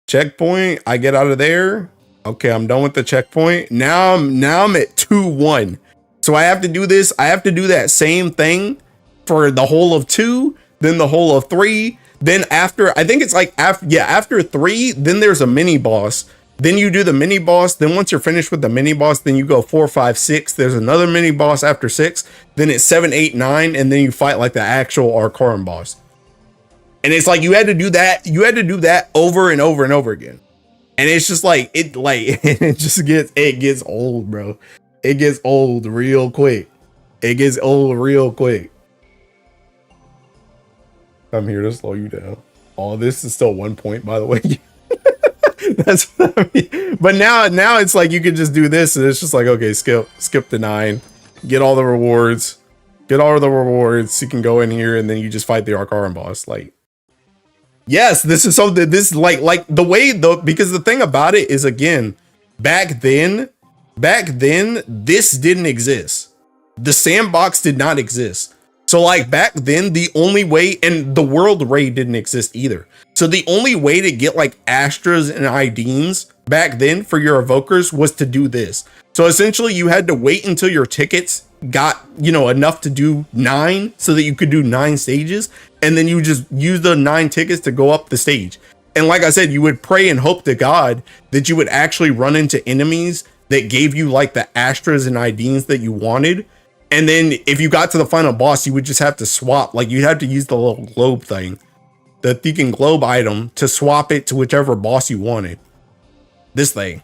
Checkpoint. I get out of there. Okay, I'm done with the checkpoint. Now I'm at 2-1. So I have to do this. I have to do that same thing for the whole of 2, then the whole of 3. Then after, I think it's like after 3, then there's a mini boss. Then you do the mini boss. Then once you're finished with the mini boss, then you go 4, 5, 6. There's another mini boss after 6. Then it's 7, 8, 9, and then you fight like the actual Arcarum boss. And it's like you had to do that. You had to do that over and over and over again. And it's just like it gets old, bro. It gets old real quick. It gets old real quick. I'm here to slow you down. All this is still 1 point, by the way. That's what I mean. But now it's like you can just do this and it's just like, okay, skip the 9, get all the rewards, so you can go in here and then you just fight the Arcarum boss. Like, yes, this is something, this like the way though, because the thing about it is, again, back then this didn't exist. The sandbox did not exist. So like back then, the only way, and the world raid didn't exist either. So the only way to get like Astras and Idines back then for your evokers was to do this. So essentially you had to wait until your tickets got, you know, enough to do 9 so that you could do 9 stages. And then you just use the 9 tickets to go up the stage. And like I said, you would pray and hope to God that you would actually run into enemies that gave you like the Astras and Idines that you wanted. And then if you got to the final boss, you would just have to swap. Like you'd have to use the little globe thing, the Thecan globe item, to swap it to whichever boss you wanted. This thing.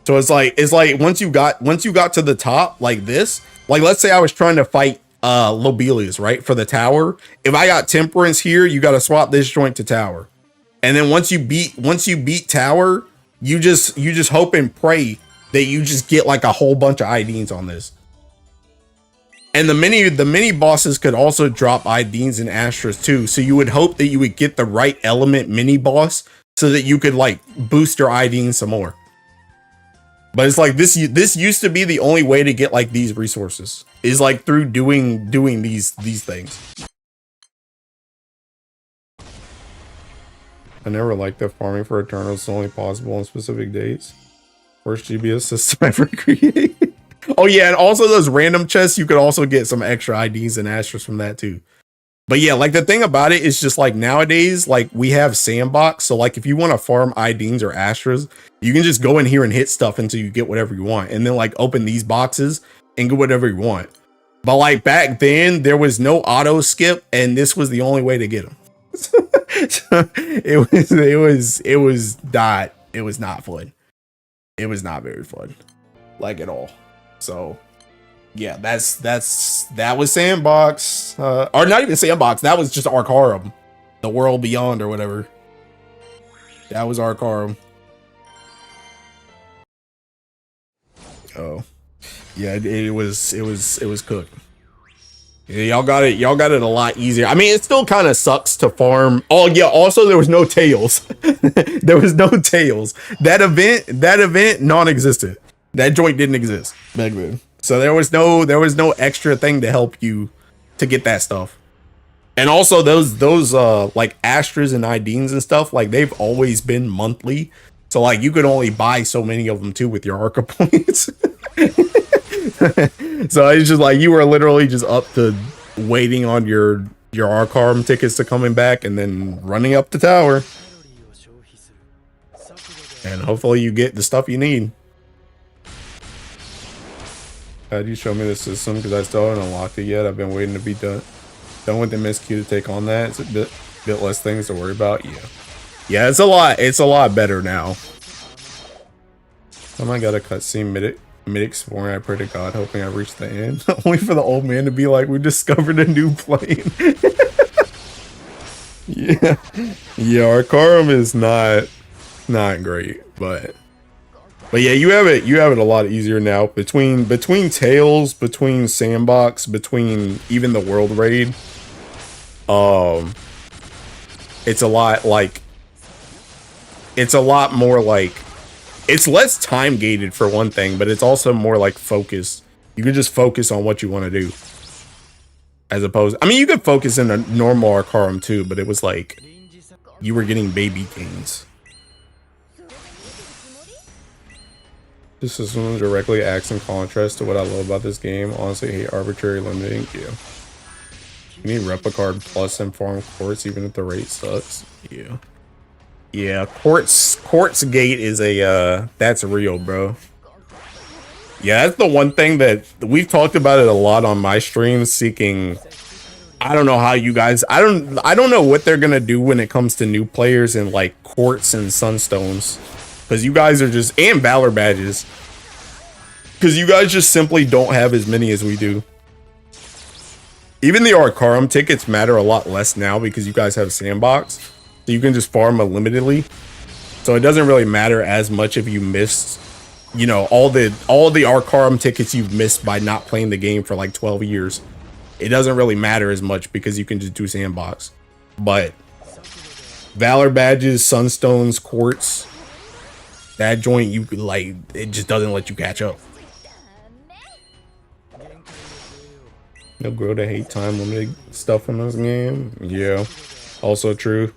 So it's like once you got to the top like this, like let's say I was trying to fight Lobelius, right, for the tower. If I got Temperance here, you got to swap this joint to tower. And then once you beat tower, you just hope and pray that you just get like a whole bunch of IDs on this. And the mini bosses could also drop IDs and Astras too. So you would hope that you would get the right element mini boss so that you could like boost your IDs some more. But it's like this used to be the only way to get like these resources, is like through doing these things. I never liked that farming for Eternals is only possible on specific dates. Worst GBF system ever created. Oh yeah, and also those random chests, you could also get some extra IDs and Astras from that too. But yeah, like the thing about it is just like nowadays, like we have sandbox. So like if you want to farm IDs or Astras, you can just go in here and hit stuff until you get whatever you want. And then like open these boxes and get whatever you want. But like back then there was no auto skip and this was the only way to get them. it was not fun. It was not very fun, like at all. So yeah, that was Sandbox, or not even Sandbox. That was just Arcarum, the world beyond or whatever. That was Arcarum. Oh, yeah, it was cooked. Yeah, y'all got it a lot easier. I mean, it still kind of sucks to farm. Oh yeah, also there was no tails. There was no tails. That event non-existent. That joint didn't exist back then. So there was no extra thing to help you to get that stuff. And also those like Astras and Idines and stuff, like they've always been monthly. So like you could only buy so many of them too with your Arca points. So it's just like you were literally just up to waiting on your Arcarm tickets to coming back and then running up the tower. And hopefully you get the stuff you need. How'd you show me the system? Because I still haven't unlocked it yet. I've been waiting to be done with the MSQ to take on that. It's a bit less things to worry about. Yeah, it's a lot better now. I got a cutscene mid-exploring. I pray to God, hoping I reach the end. Only for the old man to be like, we discovered a new plane. Yeah, Arcarum is not great, but yeah, you have it a lot easier now. Between Tails, between Sandbox, between even the World Raid, it's a lot more like, it's less time gated for one thing, but it's also more like focused. You can just focus on what you want to do. As opposed, I mean, you could focus in a normal Arcarum too, but it was like you were getting baby kings. This system directly acts in contrast to what I love about this game. Honestly, I hate arbitrary limiting. Yeah. You need Replicard plus and farm quartz even if the rate sucks. Yeah. Yeah, quartz gate is that's real, bro. Yeah, that's the one thing that we've talked about it a lot on my streams, seeking. I don't know how you guys, I don't know what they're gonna do when it comes to new players and like quartz and sunstones. Because you guys are just, and Valor badges. Because you guys just simply don't have as many as we do. Even the Arcarum tickets matter a lot less now because you guys have Sandbox. So you can just farm unlimitedly. So it doesn't really matter as much if you missed, you know, all the Arcarum tickets you've missed by not playing the game for like 12 years. It doesn't really matter as much because you can just do Sandbox. But Valor badges, Sunstones, Quartz, that joint, you could like, it just doesn't let you catch up. No grow to hate time limited stuff in this game. Yeah, also true.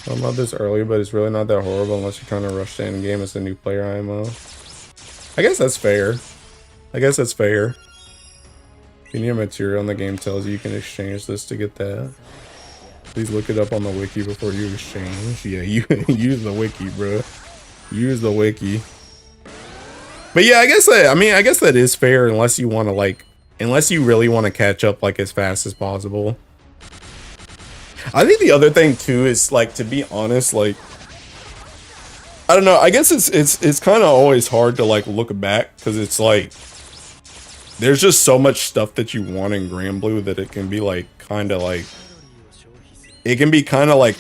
I'm not this early, but it's really not that horrible unless you're trying to rush to end game as a new player IMO. I guess that's fair. I guess that's fair. If you need a material and the game tells you you can exchange this to get that, please look it up on the wiki before you exchange. Yeah, you use the wiki, bro. Use the wiki. But yeah, I guess that is fair unless you want to like, unless you really want to catch up like as fast as possible. I think the other thing too is like, to be honest, like, I don't know. I guess it's kind of always hard to like look back because it's like there's just so much stuff that you want in Granblue that it can be like kind of like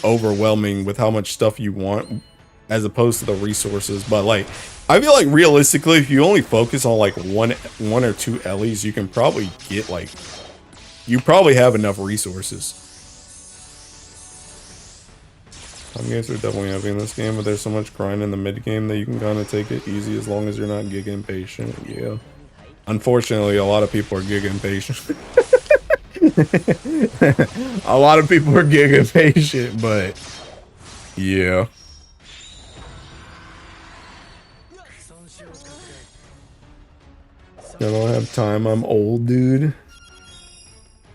overwhelming with how much stuff you want as opposed to the resources. But like, I feel like realistically, if you only focus on like one or two Ellies, you can probably get like, you probably have enough resources. Some games are definitely heavy in this game, but there's so much grind in the mid game that you can kind of take it easy as long as you're not giga impatient. Yeah. Unfortunately, a lot of people are giga impatient. A lot of people are giga impatient, but yeah. I don't have time. I'm old, dude.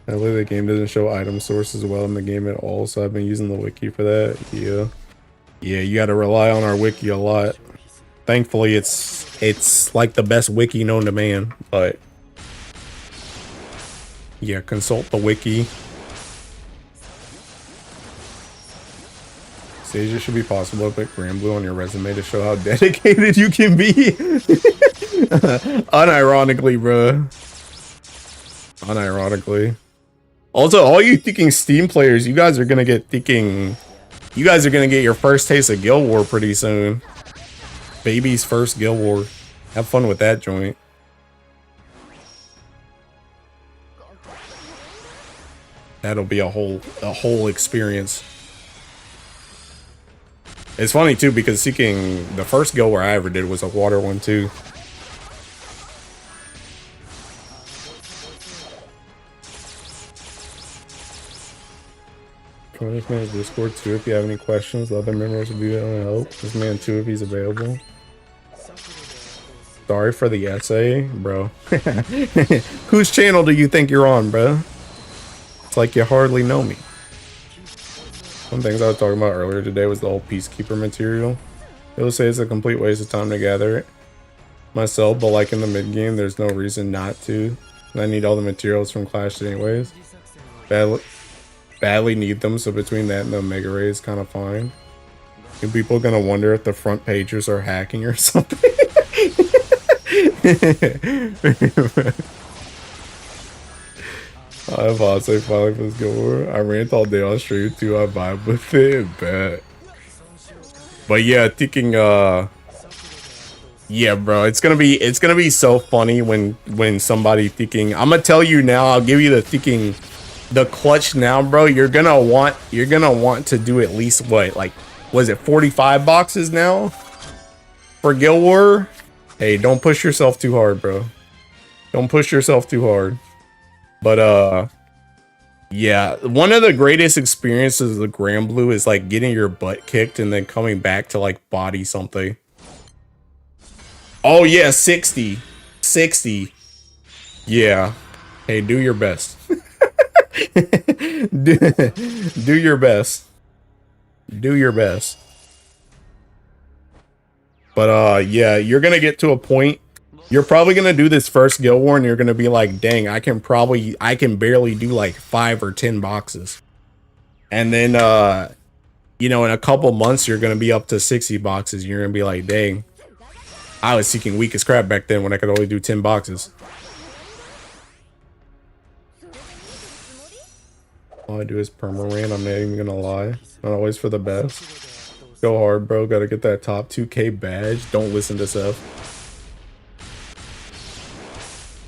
Sadly, the game doesn't show item sources well in the game at all, so I've been using the wiki for that. Yeah. Yeah, you gotta rely on our wiki a lot. Thankfully, it's like the best wiki known to man, but yeah, consult the wiki. Stages should be possible to put Granblue on your resume to show how dedicated you can be. Unironically, bruh. Unironically. Also, all you thinking Steam players, you guys are gonna get your first taste of Guild War pretty soon. Baby's first Guild War. Have fun with that joint. That'll be a whole experience. It's funny too because Seeking, the first Guild War I ever did was a water one too. Join this man's Discord too if you have any questions. The other members will be able to help. This man too if he's available. Sorry for the essay, bro. Whose channel do you think you're on, bro? It's like you hardly know me. One things I was talking about earlier today was the whole Peacekeeper material. It'll say it's a complete waste of time to gather it myself, but like in the mid game, there's no reason not to. And I need all the materials from Clash anyways. Badly need them, so between that and the Mega Ray is kind of fine. And people gonna wonder if the front pagers are hacking or something. I have Ase finally for this Guild War. I rant all day on stream too. I vibe with it, bet. But yeah, thinking yeah, bro, it's gonna be so funny when somebody thinking. I'm gonna tell you now. I'll give you the thinking. The clutch now, bro. You're gonna want to do at least what, like, was it 45 boxes now for Guild War? Hey, don't push yourself too hard, bro. Don't push yourself too hard. But yeah, one of the greatest experiences of Granblue is like getting your butt kicked and then coming back to like body something. Oh yeah, 60. Yeah. Hey, do your best. do your best. Do your best. But yeah, you're gonna get to a point. You're probably gonna do this first Guild War and you're gonna be like, dang, I can barely do like 5 or 10 boxes. And then you know, in a couple months you're gonna be up to 60 boxes. You're gonna be like, dang, I was seeking weak as crap back then when I could only do 10 boxes. All I do is perma-ran, I'm not even gonna lie. Not always for the best. Go hard, bro. Gotta get that top 2K badge. Don't listen to Seth.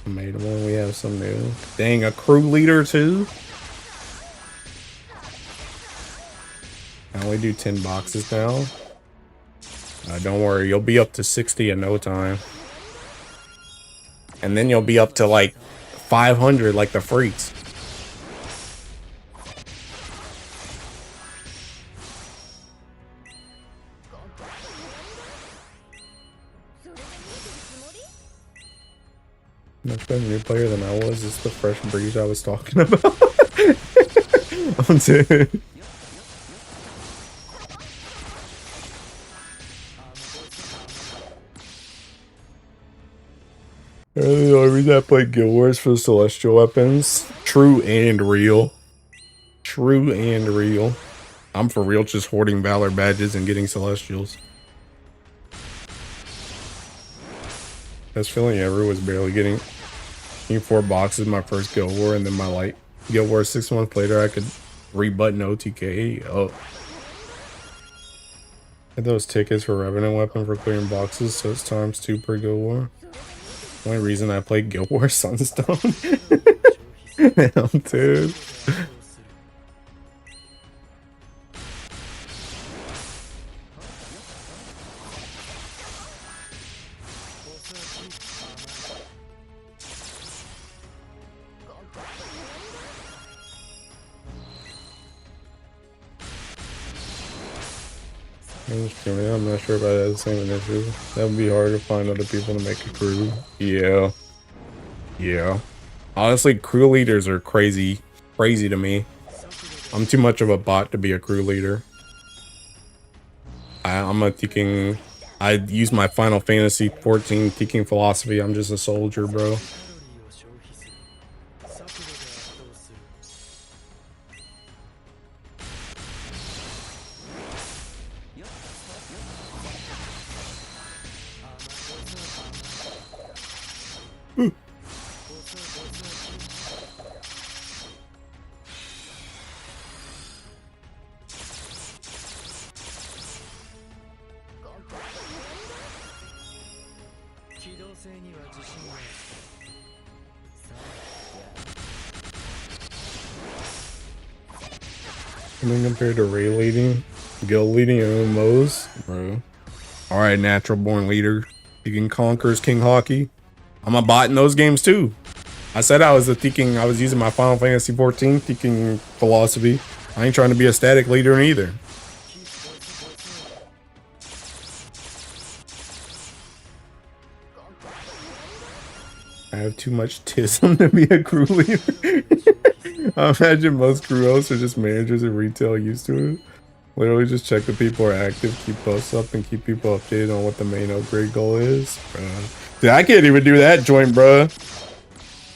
Made one. We have some new. Dang, a crew leader too? I only do 10 boxes now. Don't worry, you'll be up to 60 in no time. And then you'll be up to like 500 like the freaks. Much better new player than I was. It's the fresh breeze I was talking about. I'm dead. The only reason I played Guild Wars for the celestial weapons. True and real. True and real. I'm for real just hoarding Valor badges and getting celestials. Best feeling ever was barely getting 4 boxes my first Guild War, and then my like Guild War 6 months later I could rebutton OTK. Oh. Get those tickets for Revenant Weapon for clearing boxes, so it's ×2 per Guild War. Only reason I played Guild War Sunstone. Damn, dude. I'm not sure if I had the same initiative. That would be hard to find other people to make a crew. Yeah. Yeah. Honestly, crew leaders are crazy to me. I'm too much of a bot to be a crew leader. I'm a thinking. I use my Final Fantasy 14 thinking philosophy. I'm just a soldier, bro. And then compared to Ray leading, guild leading MMOs, bro. Alright, natural born leader. You can conquers King Hockey. I'm a bot in those games too. I said I was I was using my Final Fantasy 14 thinking philosophy. I ain't trying to be a static leader either. I have too much tism to be a crew leader. I imagine most crew hosts are just managers in retail used to it. Literally just check that people are active, keep posts up, and keep people updated on what the main upgrade goal is. Dude, I can't even do that joint, bruh.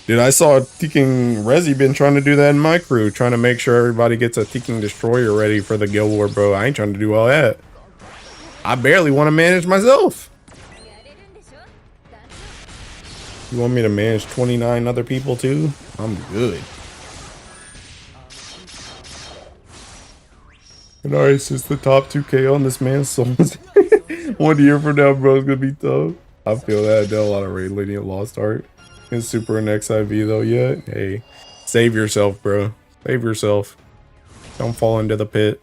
Dude, I saw Teeking Resi been trying to do that in my crew, trying to make sure everybody gets a Teeking Destroyer ready for the Guild War, bro. I ain't trying to do all that. I barely want to manage myself. You want me to manage 29 other people too? I'm good. And alright, since the top 2K on this man's souls. 1 year from now, bro, it's gonna be tough. I feel that. I did a lot of raid leading at Lost Art. And Super and XIV though yet. Hey, save yourself, bro. Save yourself. Don't fall into the pit.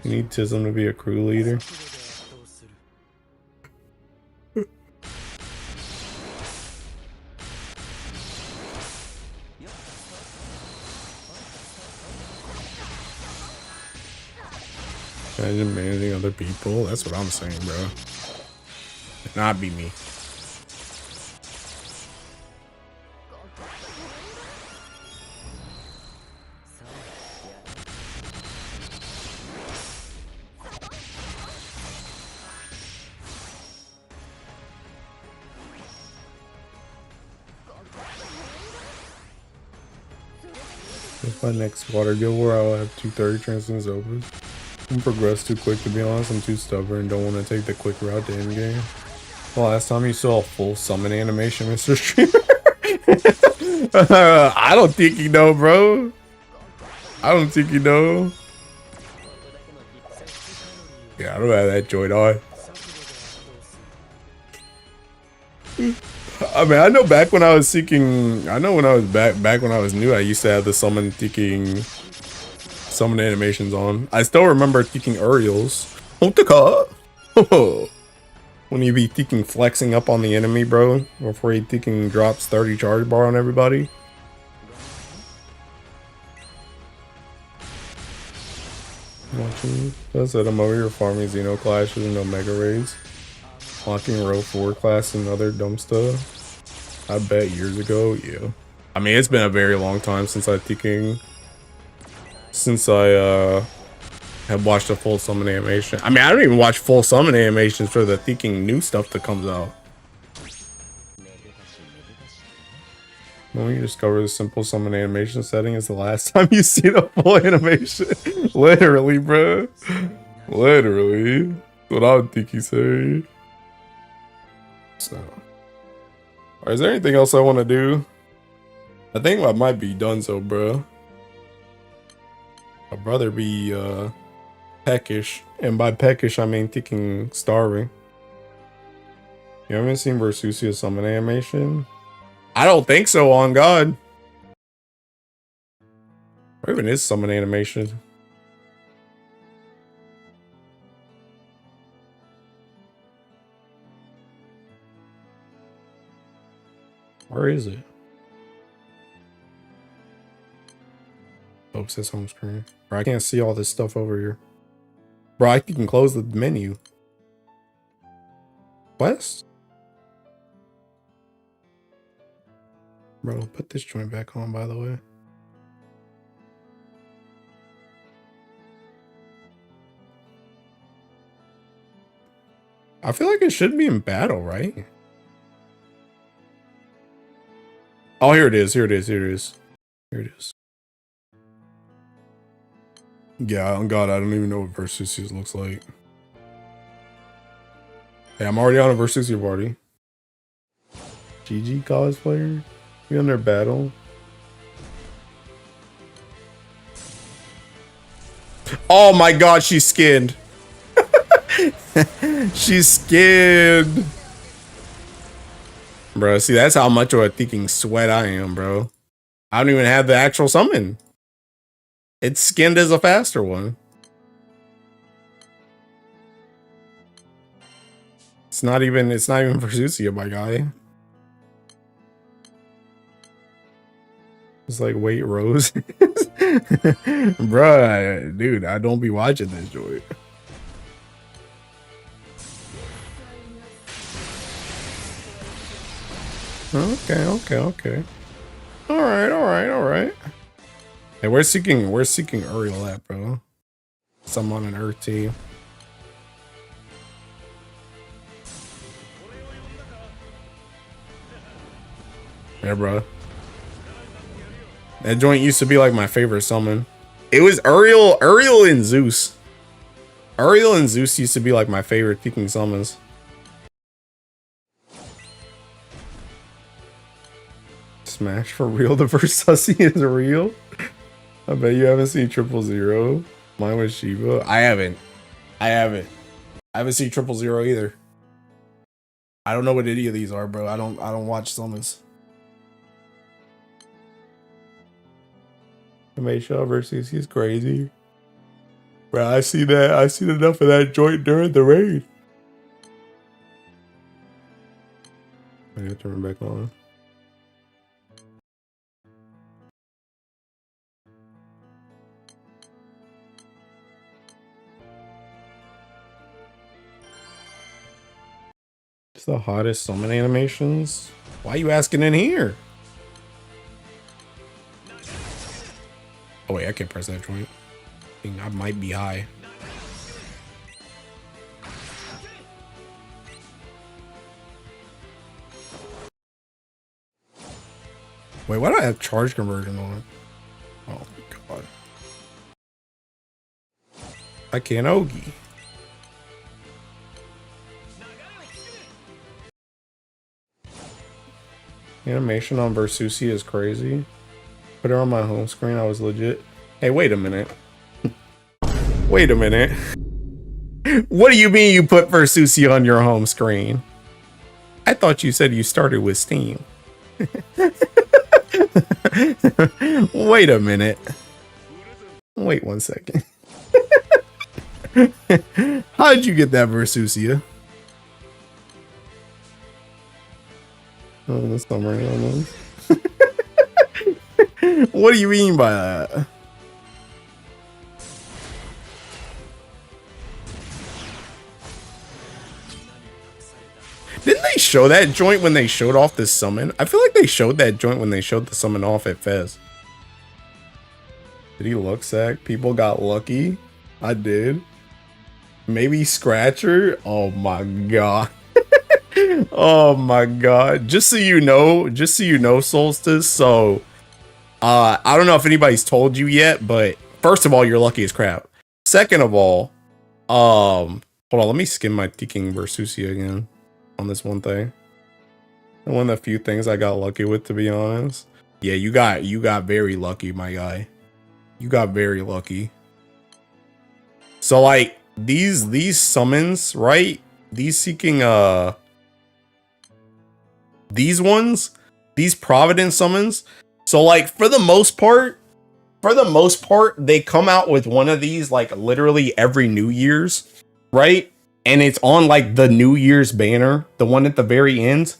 You need Tism to be a crew leader. Imagine managing other people. That's what I'm saying, bro. Not be me. If my next water guild war, I will have 230 transcends open. I'm progress too quick to be honest. I'm too stubborn and don't want to take the quick route to end game. The last time you saw a full summon animation, Mr. Streamer? I don't think you know, bro. I don't think you know. Yeah, I don't have that joint on. I mean, I know back when I was seeking, I know when I was back when I was new, I used to have the summon animations on. I still remember thinking Uriel's. When you be thinking flexing up on the enemy, bro, before you thinking drops 30 charge bar on everybody. Watching. That's it. I'm over here farming Xeno clashes and Omega raids. Locking row 4 class and other dumb stuff. I bet years ago, yeah. I mean, it's been a very long time since I have watched a full summon animation. I mean, I don't even watch full summon animations for the thinking new stuff that comes out. When you discover the simple summon animation setting is the last time you see the full animation. Literally, bro. Literally. That's what I would think you say. So, is there anything else I want to do? I think I might be done so, bro. My brother be peckish, and by peckish I mean thinking starving. You haven't seen Versusia summon animation? I don't think so, on God. Or even is summon animation. Where is it? Oh, it says home screen. Bro, I can't see all this stuff over here. Bro, I can close the menu. Quest? Bro, put this joint back on, by the way. I feel like it should be in battle, right? Oh, here it is. Here it is. Here it is. Here it is. Yeah, on God, I don't even know what Versusius looks like. Hey, I'm already on a Versusia party. GG cosplayer? We on their battle? Oh my God, she's skinned. She's skinned. Bro, see, that's how much of a thinking sweat I am, bro. I don't even have the actual summon. It's skinned as a faster one. It's not even Versusia, my guy. It's like, wait, Rose. Bruh, dude, I don't be watching this joint. Okay. Alright. Hey, we're seeking Uriel at, bro. Someone on an Earth team. Yeah, bro. That joint used to be like my favorite summon. It was Uriel and Zeus. Uriel and Zeus used to be like my favorite thinking summons. Smash for real. The first Sussy is real. I bet you haven't seen 000. Mine was Shiva. I haven't seen 000 either. I don't know what any of these are, bro. I don't watch summons. Masha versus he's crazy. Bro, I seen enough of that joint during the raid. I gotta turn it back on. It's the hottest summon animations. Why are you asking in here? Oh wait, I can't press that joint. I think I might be high. Wait, why do I have charge conversion on? Oh my God. I can't Ogi. Animation on Versusia is crazy. Put her on my home screen, I was legit. Hey, wait a minute. Wait a minute. What do you mean you put Versusia on your home screen? I thought you said you started with Steam. Wait a minute. Wait 1 second. How did you get that Versusia? Oh, the summary on those. What do you mean by that? Didn't they show that joint when they showed off the summon? I feel like they showed that joint when they showed the summon off at Fez. Did he look sack? People got lucky. I did. Maybe Scratcher. Oh my god. Oh my god. Just so you know, Solstice. So, I don't know if anybody's told you yet, but first of all, you're lucky as crap. Second of all, hold on, let me skim my King Versusia again on this one thing. One of the few things I got lucky with, to be honest. Yeah, you got very lucky, my guy. You got very lucky. So like these summons, right? These seeking these ones, these Providence summons. So like for the most part, they come out with one of these like literally every New Year's, right? And it's on like the New Year's banner, the one at the very end.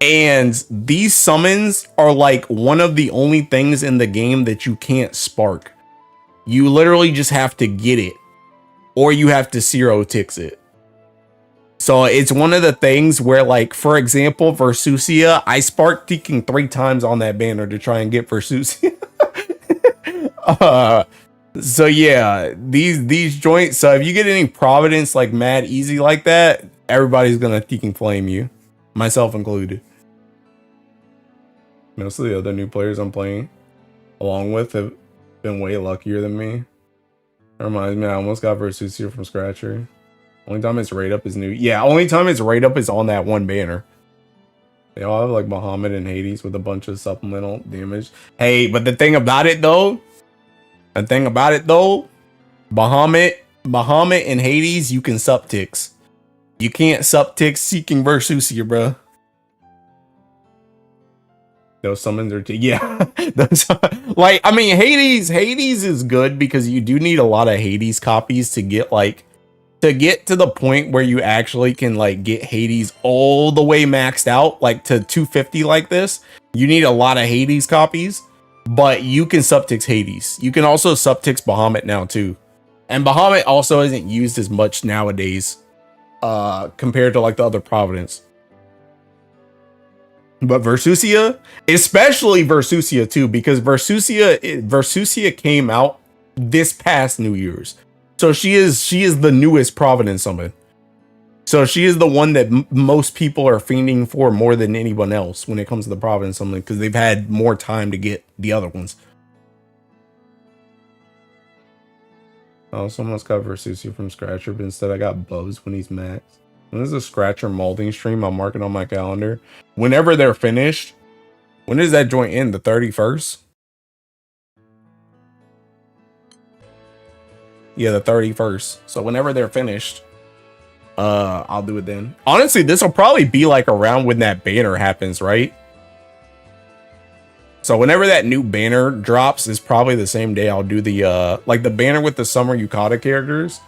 And these summons are like one of the only things in the game that you can't spark. You literally just have to get it, or you have to 0-tix it. So it's one of the things where, like, for example, Versusia, I sparked Teaking 3 times on that banner to try and get Versusia. So yeah, these joints. So if you get any Providence like mad easy like that, everybody's gonna Teaking flame you, myself included. Most of the other new players I'm playing along with have been way luckier than me. That reminds me, I almost got Versusia from Scratcher. Only time it's right up is new. Yeah, only time it's right up is on that one banner. They all have like Bahamut and Hades with a bunch of supplemental damage. Hey, but the thing about it though, Bahamut and Hades, you can sub-tix. You can't sub-tix Seeking Versusia, bruh. Those summons are yeah. Those, like, I mean, Hades is good because you do need a lot of Hades copies to get to the point where you actually can like get Hades all the way maxed out, like to 250 like this. You need a lot of Hades copies, but you can sub-tix Hades. You can also sub-tix Bahamut now too. And Bahamut also isn't used as much nowadays compared to like the other Providence. But Versusia, especially Versusia too, because Versusia came out this past New Year's. So she is the newest Providence summon. So she is the one that most people are fiending for more than anyone else when it comes to the Providence summon, because they've had more time to get the other ones. Oh, someone's got Versusia from Scratcher, but instead I got Buzz when he's maxed. When there's a Scratcher molding stream, I'll mark it on my calendar. Whenever they're finished. When does that joint end? The 31st? Yeah, the 31st. So whenever they're finished, I'll do it then. Honestly, this will probably be like around when that banner happens, right? So whenever that new banner drops is probably the same day I'll do the like the banner with the summer Yukata characters.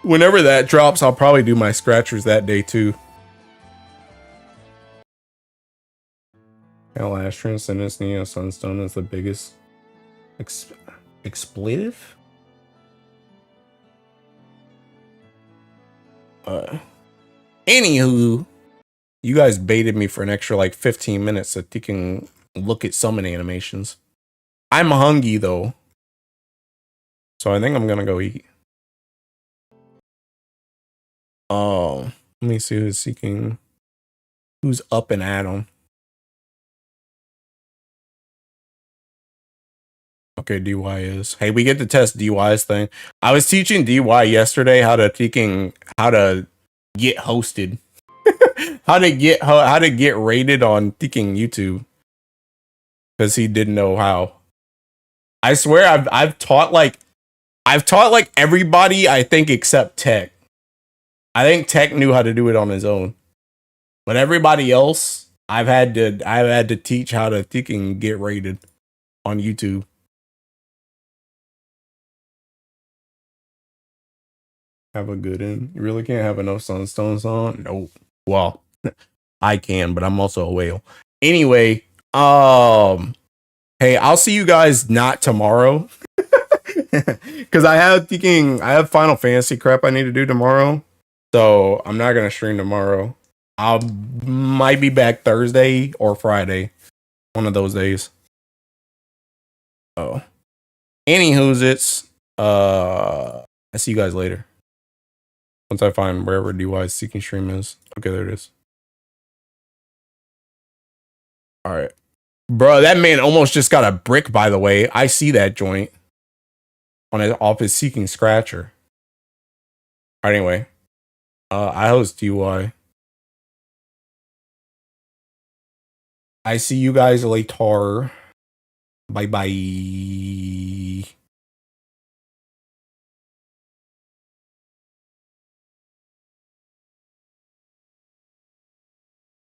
Whenever that drops, I'll probably do my Scratchers that day too. Last Transcendence Neo Sunstone is the biggest expletive. Anywho, you guys baited me for an extra like 15 minutes so you can look at summon animations. I'm hungry though, so I think I'm gonna go eat. Oh, let me see who's seeking, who's up and at 'em. Okay, DY is. Hey, we get to test DY's thing. I was teaching DY yesterday how to get hosted, how to get rated on YouTube, because he didn't know how. I swear, I've taught like everybody, I think, except Tech. I think Tech knew how to do it on his own, but everybody else, I've had to teach how to get rated on YouTube. Have a good end. You really can't have enough sunstones on? Nope. Well, I can, but I'm also a whale. Anyway, hey, I'll see you guys not tomorrow. Because I have Final Fantasy crap I need to do tomorrow. So I'm not gonna stream tomorrow. I might be back Thursday or Friday. One of those days. Oh. Anywho's it's I see you guys later. Once I find wherever DY's seeking stream is. Okay, there it is. Alright. Bro, that man almost just got a brick, by the way. I see that joint on his off his seeking scratcher. Alright, anyway. I host DY. I see you guys later. Bye bye.